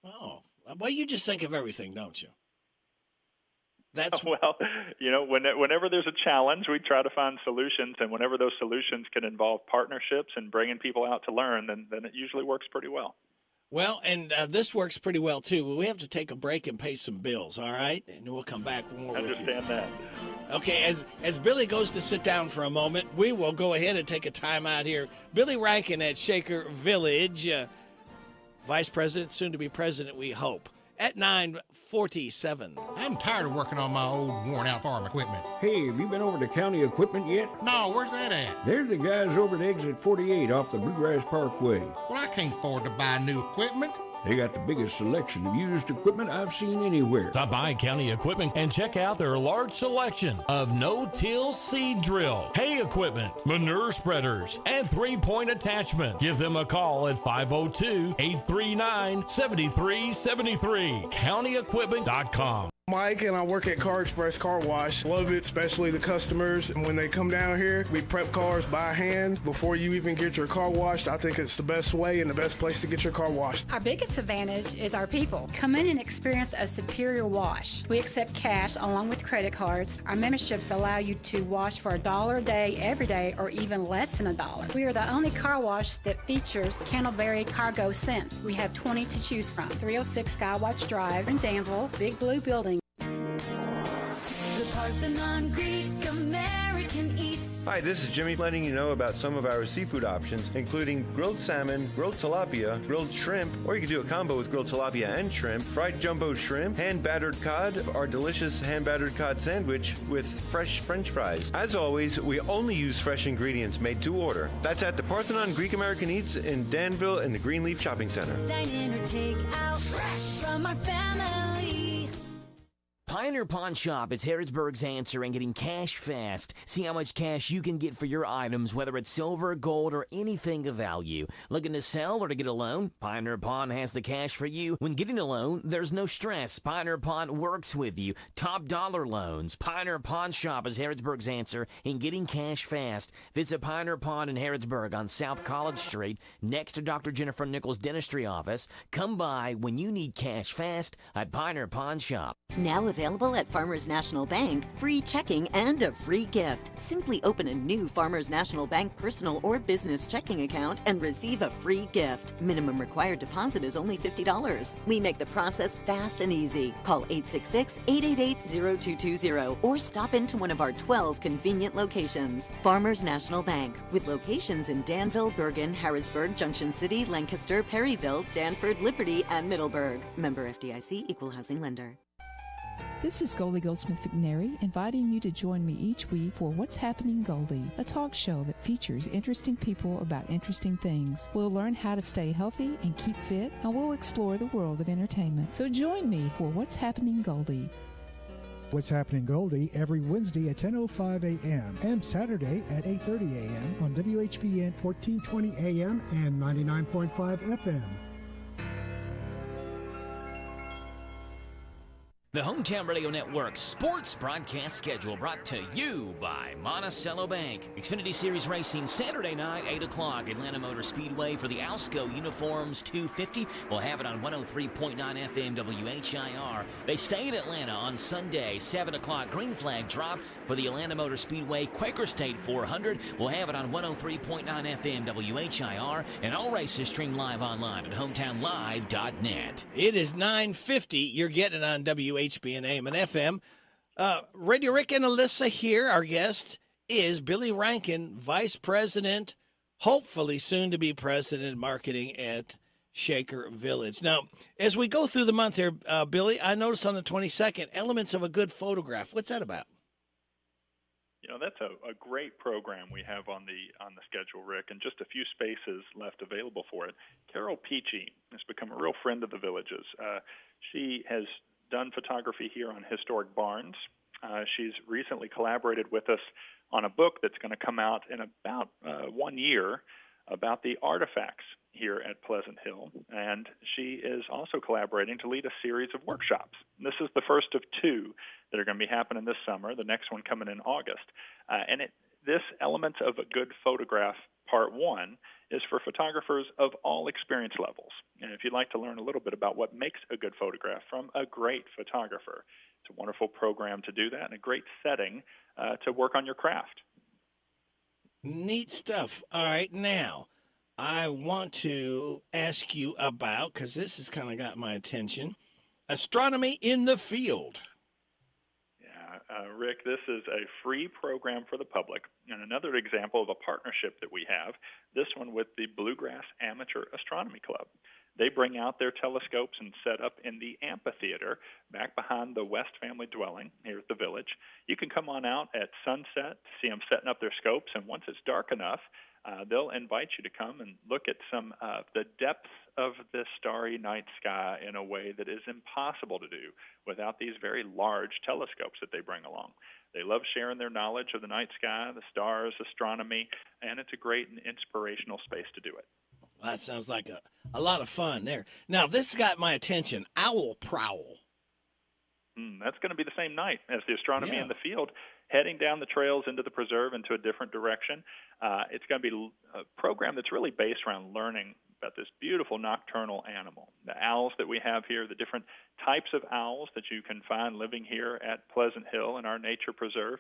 Oh, well, you just think of everything, don't you? That's
well, whenever there's a challenge, we try to find solutions, and whenever those solutions can involve partnerships and bringing people out to learn, then it usually works pretty well.
Well, and this works pretty well, too. We have to take a break and pay some bills, all right? And we'll come back more with you.
Understand that.
Okay, as Billy goes to sit down for a moment, we will go ahead and take a time out here. Billy Rankin at Shaker Village, Vice President, soon to be President, we hope, at 9:47.
I'm tired of working on my old worn-out farm equipment.
Hey, have you been over to County Equipment yet?
No, where's that at?
They're the guys over at Exit 48 off the Bluegrass Parkway.
Well, I can't afford to buy new equipment.
They got the biggest selection of used equipment I've seen anywhere.
Stop by County Equipment and check out their large selection of no-till seed drill, hay equipment, manure spreaders, and three-point attachment. Give them a call at 502-839-7373. CountyEquipment.com.
Mike, and I work at Car Express Car Wash. Love it, especially the customers. And when they come down here, we prep cars by hand before you even get your car washed. I think it's the best way and the best place to get your car washed.
Our biggest advantage is our people. Come in and experience a superior wash. We accept cash along with credit cards. Our memberships allow you to wash for $1 a day, every day, or even less than $1. We are the only car wash that features Candleberry Cargo scents. We have 20 to choose from. 306 Skywatch Drive in Danville, Big Blue Building.
The Parthenon Greek American Eats.
Hi, this is Jimmy letting you know about some of our seafood options, including grilled salmon, grilled tilapia, grilled shrimp, or you can do a combo with grilled tilapia and shrimp, fried jumbo shrimp, hand-battered cod, our delicious hand-battered cod sandwich with fresh French fries. As always, we only use fresh ingredients made to order. That's at the Parthenon Greek American Eats in Danville in the Greenleaf Shopping Center.
Dine in or take out fresh from our family.
Pioneer Pawn Shop is Harrodsburg's answer in getting cash fast. See how much cash you can get for your items, whether it's silver, gold, or anything of value. Looking to sell or to get a loan? Pioneer Pawn has the cash for you. When getting a loan, there's no stress. Pioneer Pawn works with you. Top dollar loans. Pioneer Pawn Shop is Harrodsburg's answer in getting cash fast. Visit Pioneer Pawn in Harrodsburg on South College Street, next to Dr. Jennifer Nichols' dentistry office. Come by when you need cash fast at Pioneer Pawn Shop.
Now available
available at Farmers National Bank, free checking and a free gift. Simply open a new Farmers National Bank personal or business checking account and receive a free gift. Minimum required deposit is only $50. We make the process fast and easy. Call 866-888-0220 or stop into one of our 12 convenient locations. Farmers National Bank, with locations in Danville, Bergen, Harrodsburg, Junction City, Lancaster, Perryville, Stanford, Liberty, and Middleburg. Member FDIC, Equal Housing Lender.
This is Goldie Goldsmith McNary, inviting you to join me each week for What's Happening Goldie, a talk show that features interesting people about interesting things. We'll learn how to stay healthy and keep fit, and we'll explore the world of entertainment. So join me for What's Happening Goldie.
What's Happening Goldie every Wednesday at 10:05 a.m. and Saturday at 8:30 a.m. on WHBN 1420 a.m. and 99.5 FM.
The Hometown Radio Network sports broadcast schedule brought to you by Monticello Bank. Xfinity Series Racing Saturday night, 8 o'clock, Atlanta Motor Speedway for the Alsco Uniforms 250. We'll have it on 103.9 FM WHIR. They stay in Atlanta on Sunday, 7 o'clock, green flag drop for the Atlanta Motor Speedway Quaker State 400. We'll have it on 103.9 FM WHIR, and all races streamed live online at hometownlive.net.
It is 9:50. You're getting it on WHBN AM and FM. Radio Rick and Alyssa here. Our guest is Billy Rankin, Vice President, hopefully soon to be President of Marketing at Shaker Village. Now, as we go through the month here, Billy, I noticed on the 22nd, Elements of a Good Photograph. What's that about?
You know, that's a great program we have on the schedule, Rick, and just a few spaces left available for it. Carol Peachy has become a real friend of the Villages. She has done photography here on historic barns. She's recently collaborated with us on a book that's going to come out in about 1 year about the artifacts here at Pleasant Hill. And she is also collaborating to lead a series of workshops. This is the first of two that are going to be happening this summer, the next one coming in August. This Elements of a Good Photograph Part 1 is for photographers of all experience levels. And if you'd like to learn a little bit about what makes a good photograph from a great photographer, it's a wonderful program to do that and a great setting to work on your craft.
Neat stuff. All right, now I want to ask you about, because this has kind of got my attention, Astronomy in the Field.
Rick, this is a free program for the public, and another example of a partnership that we have, this one with the Bluegrass Amateur Astronomy Club. They bring out their telescopes and set up in the amphitheater back behind the West family dwelling here at the village. You can come on out at sunset, see them setting up their scopes, and once it's dark enough, they'll invite you to come and look at some of the depths of the starry night sky in a way that is impossible to do without these very large telescopes that they bring along. They love sharing their knowledge of the night sky, the stars, astronomy, and it's a great and inspirational space to do it.
Well, that sounds like a lot of fun there. Now, this got my attention, Owl Prowl.
That's going to be the same night as the Astronomy in the Field, heading down the trails into the preserve into a different direction. It's going to be a program that's really based around learning about this beautiful nocturnal animal. The owls that we have here, the different types of owls that you can find living here at Pleasant Hill in our nature preserve.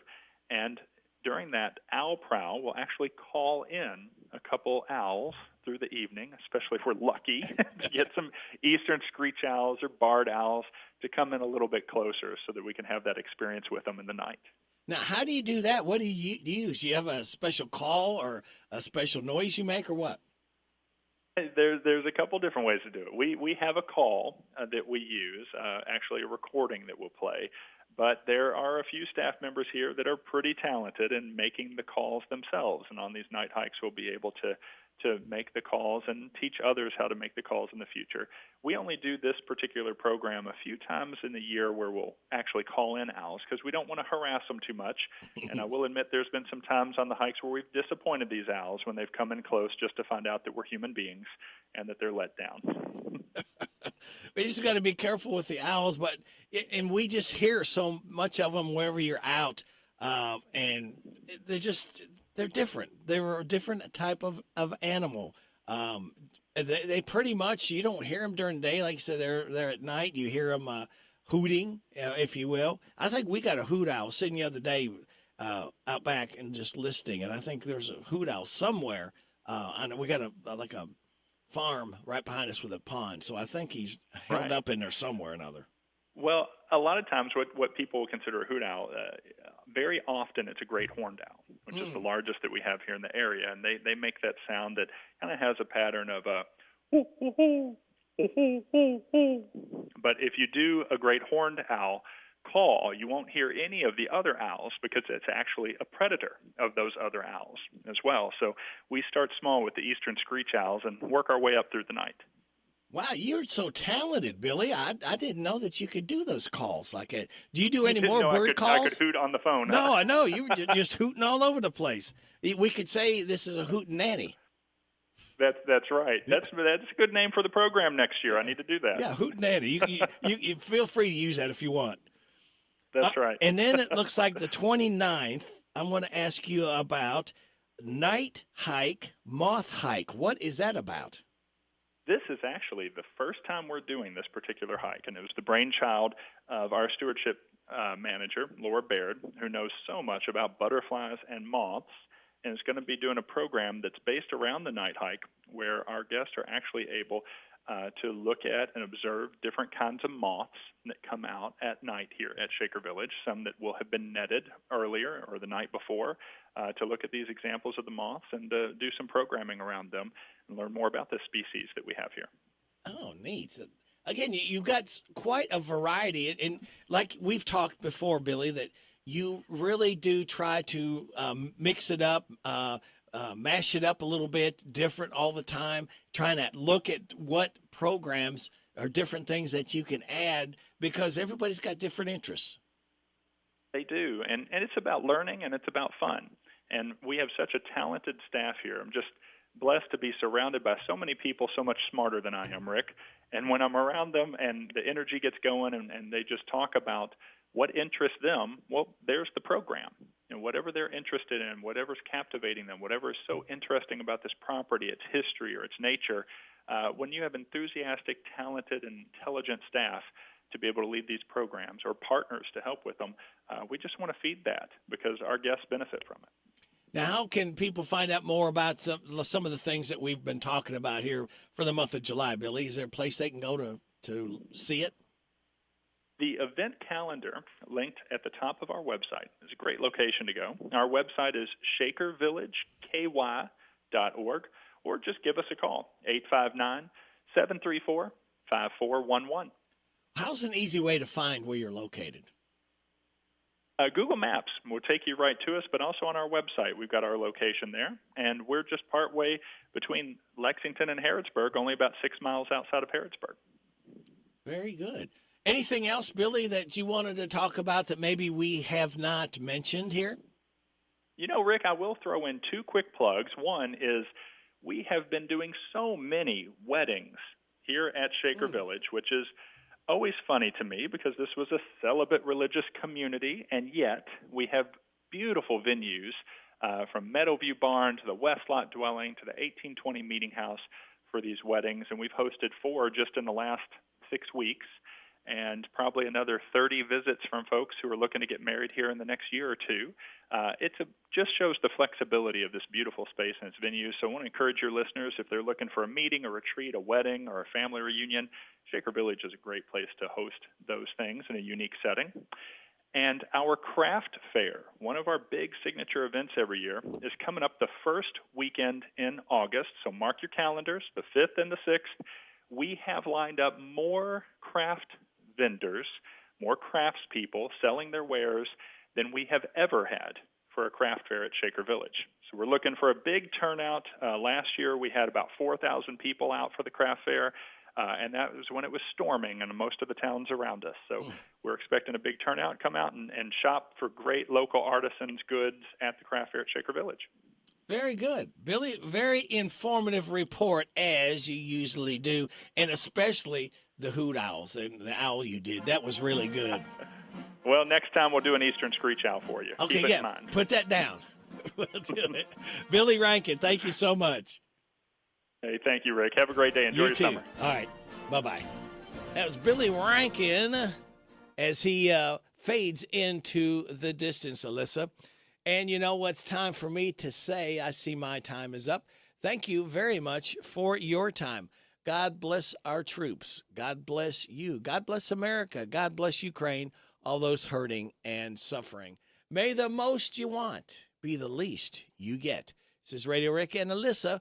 And during that owl prowl, we'll actually call in a couple owls through the evening, especially if we're lucky to get some eastern screech owls or barred owls to come in a little bit closer so that we can have that experience with them in the night.
Now, how do you do that? What do you use? Do you have a special call or a special noise you make, or what?
There's a couple different ways to do it. We have a call that we use, actually a recording that we'll play, but there are a few staff members here that are pretty talented in making the calls themselves, and on these night hikes we'll be able to make the calls and teach others how to make the calls in the future. We only do this particular program a few times in the year where we'll actually call in owls because we don't want to harass them too much. And I will admit there's been some times on the hikes where we've disappointed these owls when they've come in close just to find out that we're human beings and that they're let down.
We just got to be careful with the owls, and we just hear so much of them wherever you're out, and they're different. They're a different type of animal. They pretty much, you don't hear them during the day. Like you said, they're at night. You hear them hooting, if you will. I think we got a hoot owl sitting the other day out back and just listening, and I think there's a hoot owl somewhere. I know we got a farm right behind us with a pond, so I think he's held up in there somewhere or another.
Well, a lot of times what people consider a hoot owl, very often it's a great horned owl, which is the largest that we have here in the area, and they make that sound that kind of has a pattern of a hoo, hoo, hoo, hoo, hoo, hoo, hoo. But if you do a great horned owl call, you won't hear any of the other owls because it's actually a predator of those other owls as well. So we start small with the eastern screech owls and work our way up through the night.
Wow, you're so talented, Billy. I didn't know that you could do those calls like that. Do you do any more bird calls?
I could hoot on the phone.
No, I know. You were just hooting all over the place. We could say this is a hootenanny.
That's right. That's a good name for the program next year. I need to do that.
Yeah, hootenanny. You feel free to use that if you want.
That's right.
And then it looks like the 29th, I'm going to ask you about night hike, moth hike. What is that about?
This is actually the first time we're doing this particular hike, and it was the brainchild of our stewardship manager, Laura Baird, who knows so much about butterflies and moths, and is going to be doing a program that's based around the night hike where our guests are actually able to look at and observe different kinds of moths that come out at night here at Shaker Village, some that will have been netted earlier or the night before, to look at these examples of the moths and do some programming around them and learn more about the species that we have here.
Oh, neat. Again, you've got quite a variety. And like we've talked before, Billy, that you really do try to mix it up, mash it up a little bit, different all the time, trying to look at what programs or different things that you can add because everybody's got different interests.
They do, and it's about learning and it's about fun. And we have such a talented staff here. I'm just blessed to be surrounded by so many people so much smarter than I am, Rick. And when I'm around them and the energy gets going and they just talk about what interests them, well, there's the program. And whatever they're interested in, whatever's captivating them, whatever is so interesting about this property, its history or its nature, when you have enthusiastic, talented, and intelligent staff to be able to lead these programs or partners to help with them, we just want to feed that because our guests benefit from it.
Now, how can people find out more about some of the things that we've been talking about here for the month of July, Billy? Is there a place they can go to see it?
The event calendar linked at the top of our website is a great location to go. Our website is shakervillageky.org, or just give us a call, 859-734-5411.
How's an easy way to find where you're located?
Google Maps will take you right to us, but also on our website, we've got our location there. And we're just partway between Lexington and Harrodsburg, only about 6 miles outside of Harrodsburg.
Very good. Anything else, Billy, that you wanted to talk about that maybe we have not mentioned here?
You know, Rick, I will throw in 2 quick plugs. One is we have been doing so many weddings here at Shaker Village, which is always funny to me because this was a celibate religious community, and yet we have beautiful venues from Meadowview Barn to the West Lot Dwelling to the 1820 Meeting House for these weddings, and we've hosted 4 just in the last 6 weeks, and probably another 30 visits from folks who are looking to get married here in the next year or two. Just shows the flexibility of this beautiful space and its venues. So I want to encourage your listeners, if they're looking for a meeting, a retreat, a wedding, or a family reunion, Shaker Village is a great place to host those things in a unique setting. And our craft fair, one of our big signature events every year, is coming up the first weekend in August. So mark your calendars, the 5th and the 6th. We have lined up more craft vendors, more craftspeople selling their wares than we have ever had for a craft fair at Shaker Village. So we're looking for a big turnout. Last year we had about 4,000 people out for the craft fair, and that was when it was storming in most of the towns around us. So we're expecting a big turnout. Come out and shop for great local artisans' goods at the craft fair at Shaker Village.
Very good. Billy, very informative report, as you usually do, and especially the hoot owls and the owl you did. That was really good.
Well, next time we'll do an eastern screech owl for you.
Okay,
Keep it in mind.
Put that down. We'll do it. Billy Rankin, thank you so much.
Hey, thank you, Rick. Have a great day. Enjoy your
too.
summer.
All right. Bye-bye. That was Billy Rankin as he fades into the distance, Alyssa. And you know what's time for me to say? I see my time is up. Thank you very much for your time. God bless our troops. God bless you. God bless America. God bless Ukraine, all those hurting and suffering. May the most you want be the least you get. This is Radio Rick and Alyssa.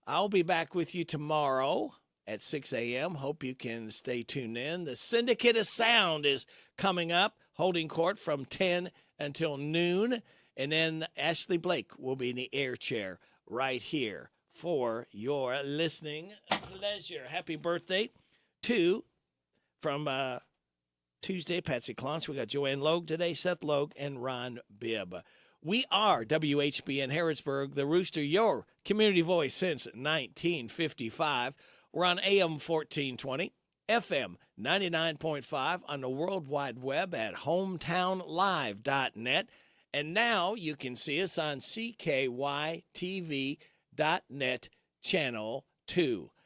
I'll be back with you tomorrow at 6 a.m. Hope you can stay tuned in. The Syndicate of Sound is coming up, holding court from 10 until noon. And then Ashley Blake will be in the air chair right here for your listening pleasure. Happy birthday to, from Tuesday, Patsy Clance. We got Joanne Logue today, Seth Logue, and Ron Bibb. We are WHBN Harrodsburg, the Rooster, your community voice since 1955. We're on AM 1420, FM 99.5 on the World Wide Web at hometownlive.net. And now you can see us on CKYTV.net Channel 2.